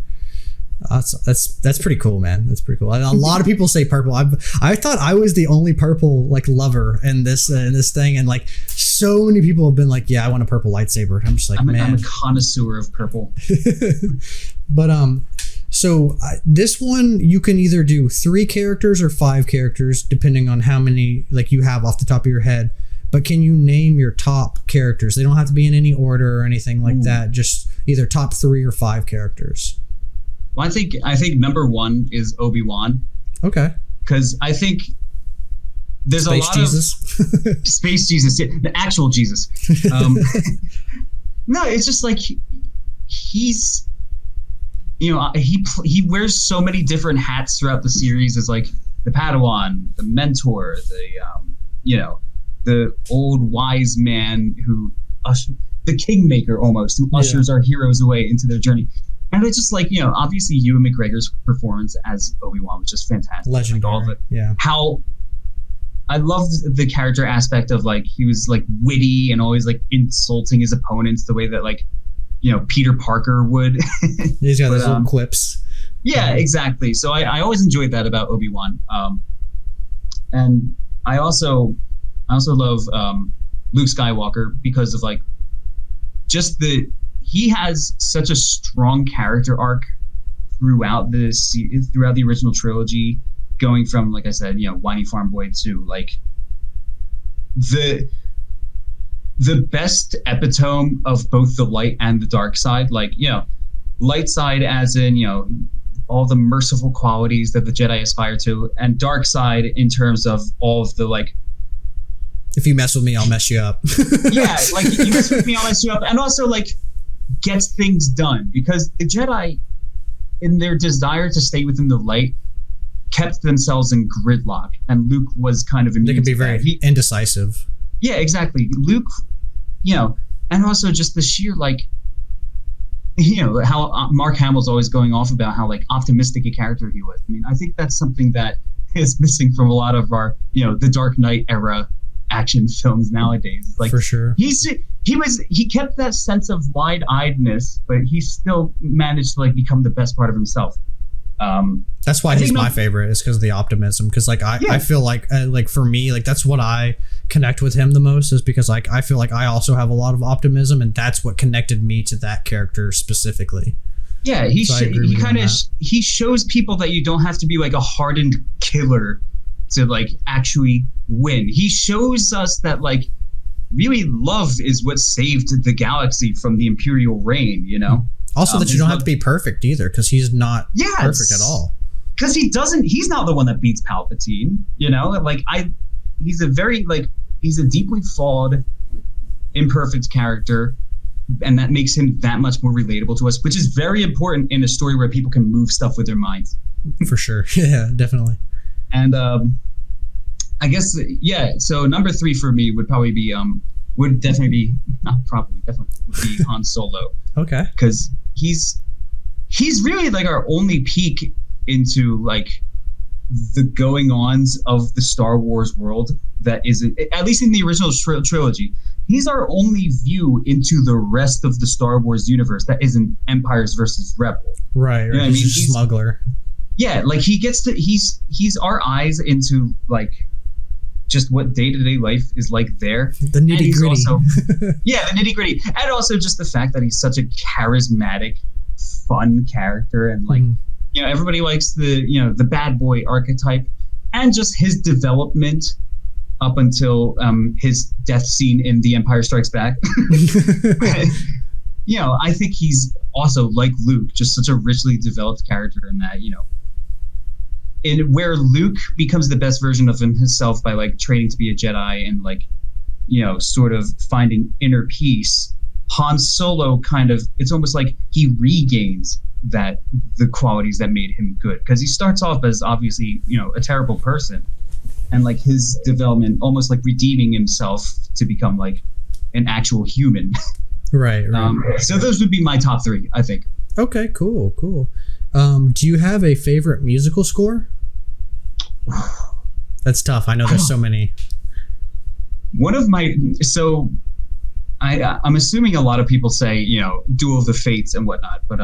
That's pretty cool, man. That's pretty cool. A lot of people say purple. I thought I was the only purple like lover in this thing, and like so many people have been like, yeah, I want a purple lightsaber. I'm just like, man, I'm a connoisseur of purple. But so this one you can either do 3 characters or 5 characters depending on how many like you have off the top of your head. But can you name your top characters? They don't have to be in any order or anything like that. Just either top 3 or 5 characters. Well, I think number 1 is Obi-Wan. Okay. Because I think there's Space a lot Jesus. of Space Jesus, the actual Jesus. No, it's just like he's, he wears so many different hats throughout the series as like the Padawan, the mentor, the old wise man the kingmaker almost, who ushers our heroes away into their journey. And it's just like, obviously Ewan McGregor's performance as Obi-Wan was just fantastic. Legendary. Like all of it. Yeah. How I love the character aspect of like, he was like witty and always like insulting his opponents the way that like, Peter Parker would. He's got those little quips. Yeah, exactly. So I always enjoyed that about Obi-Wan. And I also love Luke Skywalker because of like he has such a strong character arc throughout the original trilogy, going from, like I said, whiny farm boy to like the best epitome of both the light and the dark side. Like, light side as in, all the merciful qualities that the Jedi aspire to, and dark side in terms of all of the like, if you mess with me, I'll mess you up. Yeah, like you mess with me, I'll mess you up. And also like gets things done, because the Jedi, in their desire to stay within the light, kept themselves in gridlock, and Luke was kind of immune. They can be very indecisive. Yeah, exactly. Luke, and also just the sheer like, how Mark Hamill's always going off about how like optimistic a character he was. I mean, I think that's something that is missing from a lot of our, the Dark Knight era action films nowadays. It's like, for sure, he kept that sense of wide-eyedness, but he still managed to like become the best part of himself. That's why he's my favorite, is because of the optimism. Because like I feel like for me, like that's what I connect with him the most is because like I feel like I also have a lot of optimism, and that's what connected me to that character specifically. Yeah, he shows people that you don't have to be like a hardened killer to like actually win. He shows us that like really love is what saved the galaxy from the Imperial reign, you know? Also that you don't have to be perfect either, because he's not perfect at all. Because he's not the one that beats Palpatine, you know? Like he's a deeply flawed, imperfect character, and that makes him that much more relatable to us, which is very important in a story where people can move stuff with their minds. For sure. Yeah, definitely. And I guess, so number 3 for me would probably be, definitely be Han Solo. Okay. Because he's really like our only peek into like the going-ons of the Star Wars world that isn't, at least in the original trilogy, he's our only view into the rest of the Star Wars universe that isn't Empires versus Rebel. Right. You know he's a smuggler. Yeah, like he's our eyes into like just what day-to-day life is like there. The nitty-gritty. The nitty-gritty. And also just the fact that he's such a charismatic, fun character, and like everybody likes the bad boy archetype, and just his development up until his death scene in The Empire Strikes Back. I think he's also, like Luke, just such a richly developed character in that, in where Luke becomes the best version of himself by like training to be a Jedi and like, sort of finding inner peace. Han Solo it's almost like he regains the qualities that made him good, because he starts off as obviously, a terrible person, and like his development almost like redeeming himself to become like an actual human. Right. So those would be my top 3, I think. Okay, cool. Do you have a favorite musical score? That's tough. I know there's so many. One of my, I'm assuming a lot of people say, Duel of the Fates and whatnot, but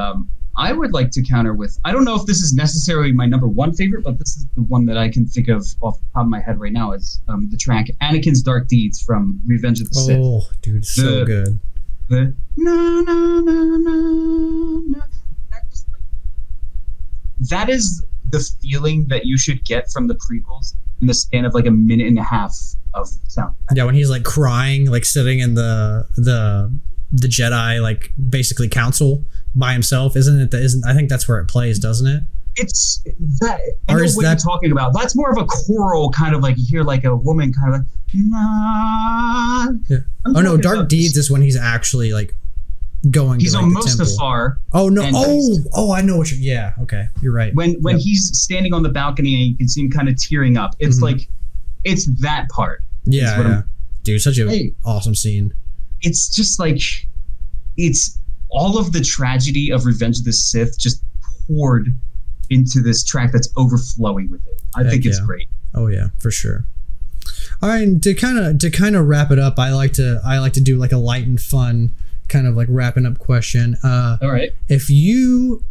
I would like to counter with, I don't know if this is necessarily my number 1 favorite, but this is the one that I can think of off the top of my head right now, is the track Anakin's Dark Deeds from Revenge of the Sith. Oh, dude, so good. The na na na na na. That is the feeling that you should get from the prequels in the span of like a minute and a half of sound. Yeah, when he's like crying, like sitting in the Jedi like basically council by himself, isn't it? I think that's where it plays, doesn't it? It's that. I know what you're talking about. That's more of a choral kind of like, you hear like a woman kind of like, nah. Yeah. Oh no, Dark Deeds is when he's actually like going. He's to, like, on Mustafar. Oh no! I know what you're. Yeah. Okay, you're right. When he's standing on the balcony and you can see him kind of tearing up. It's like, it's that part. Yeah. Dude, such a awesome scene. It's just like, it's all of the tragedy of Revenge of the Sith just poured into this track that's overflowing with it. I think it's great. Oh yeah, for sure. All right, and to kind of wrap it up, I like to do like a light and fun kind of like wrapping up question. All right. If you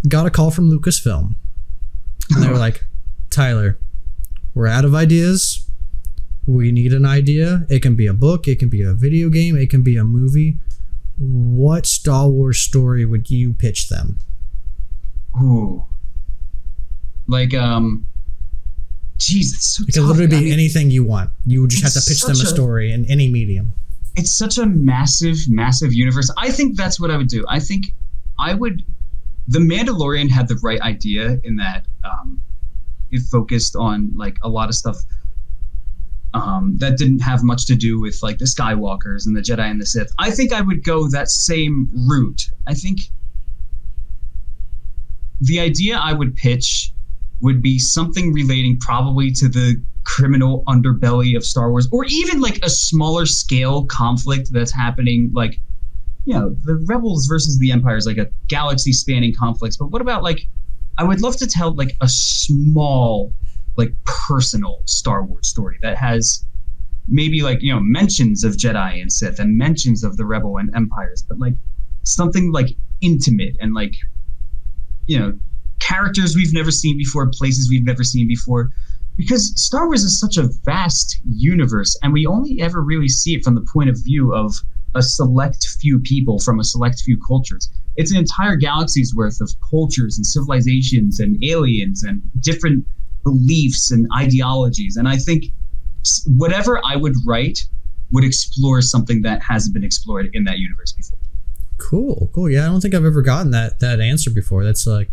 got a call from Lucasfilm and they were like, Tyler, we're out of ideas. We need an idea. It can be a book, it can be a video game, it can be a movie. What Star Wars story would you pitch them? Ooh. Like, Jesus. So it can literally be anything you want. You would just have to pitch them a story in any medium. It's such a massive, massive universe. I think that's what I would do. I think The Mandalorian had the right idea in that it focused on like a lot of stuff that didn't have much to do with like the Skywalkers and the Jedi and the Sith. I think I would go that same route. I think the idea I would pitch would be something relating probably to the criminal underbelly of Star Wars, or even like a smaller scale conflict that's happening, like, the Rebels versus the Empire is like a galaxy spanning conflict. But what about like, I would love to tell like a small, like personal Star Wars story that has maybe like, mentions of Jedi and Sith and mentions of the Rebel and Empires, but like something like intimate and like, characters we've never seen before, places we've never seen before. because Star Wars is such a vast universe, and we only ever really see it from the point of view of a select few people from a select few cultures. It's an entire galaxy's worth of cultures and civilizations and aliens and different beliefs and ideologies. And I think whatever I would write would explore something that hasn't been explored in that universe before. Cool. Yeah, I don't think I've ever gotten that answer before. It's a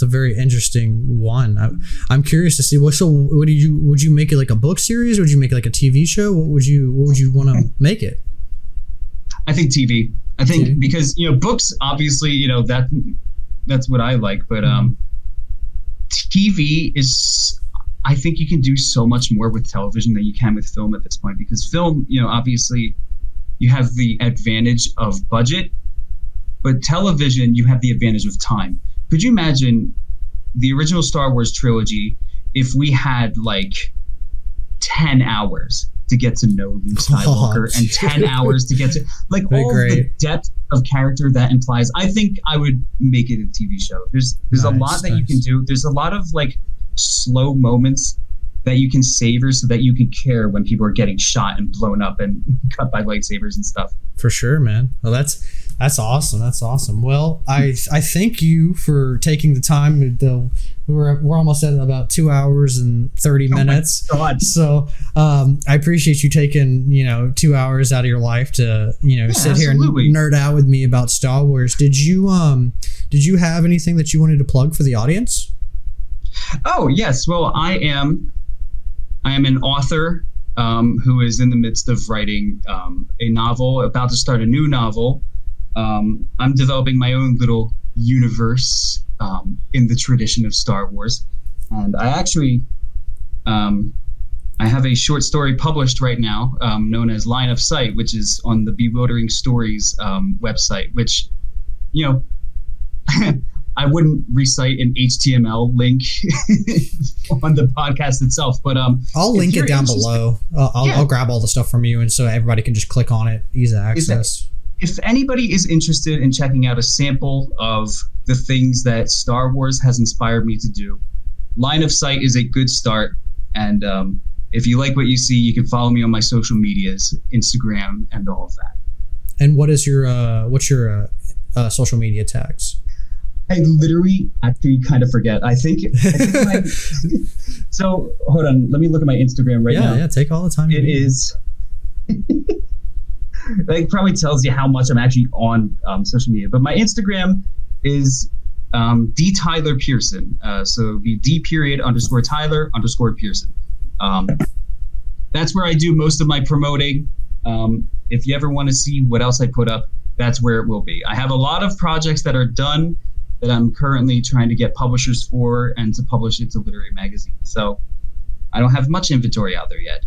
very interesting one. I'm curious to see. So would you make it like a book series? Would you make it like a TV show? What would you want to make it? I think TV. I think TV. Because books, obviously, that's what I like, but TV is. I think you can do so much more with television than you can with film at this point, because film, obviously, you have the advantage of budget, but television, you have the advantage of time. Could you imagine the original Star Wars trilogy if we had like 10 hours to get to know Luke Skywalker and 10 hours to get to like all the depth of character that implies? I think I would make it a TV show. There's a lot that you can do. There's a lot of like slow moments that you can savor so that you can care when people are getting shot and blown up and cut by lightsabers and stuff. For sure, man. Well, that's awesome. Well, I thank you for taking the time. We're almost at about 2 hours and 30 minutes. Oh my God. So I appreciate you taking 2 hours out of your life to sit here and nerd out with me about Star Wars. Did you have anything that you wanted to plug for the audience? Oh yes. Well, I am an author who is in the midst of writing a novel, about to start a new novel. I'm developing my own little universe in the tradition of Star Wars. And I actually, I have a short story published right now known as Line of Sight, which is on the Bewildering Stories website, which, I wouldn't recite an HTML link on the podcast itself, but I'll link it down below. I'll grab all the stuff from you, and so everybody can just click on it, easy access. If anybody is interested in checking out a sample of the things that Star Wars has inspired me to do, Line of Sight is a good start. And if you like what you see, you can follow me on my social medias, Instagram, and all of that. And what's your social media tags? I literally actually kind of forget. I think so hold on. Let me look at my Instagram right now. Yeah, take all the time. It is. It probably tells you how much I'm actually on social media. But my Instagram is D Tyler Pearson. So the D_Tyler_Pearson. That's where I do most of my promoting. If you ever want to see what else I put up, that's where it will be. I have a lot of projects that are done that I'm currently trying to get publishers for and to publish it to literary magazines. So I don't have much inventory out there yet,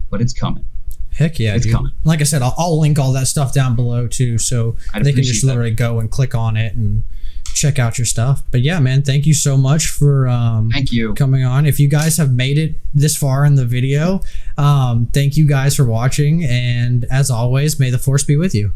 but it's coming. Heck yeah, it's coming. Like I said, I'll link all that stuff down below too, so they can just literally go and click on it and check out your stuff. But yeah, man, thank you so much for thank you coming on. If you guys have made it this far in the video, thank you guys for watching, and as always, may the Force be with you.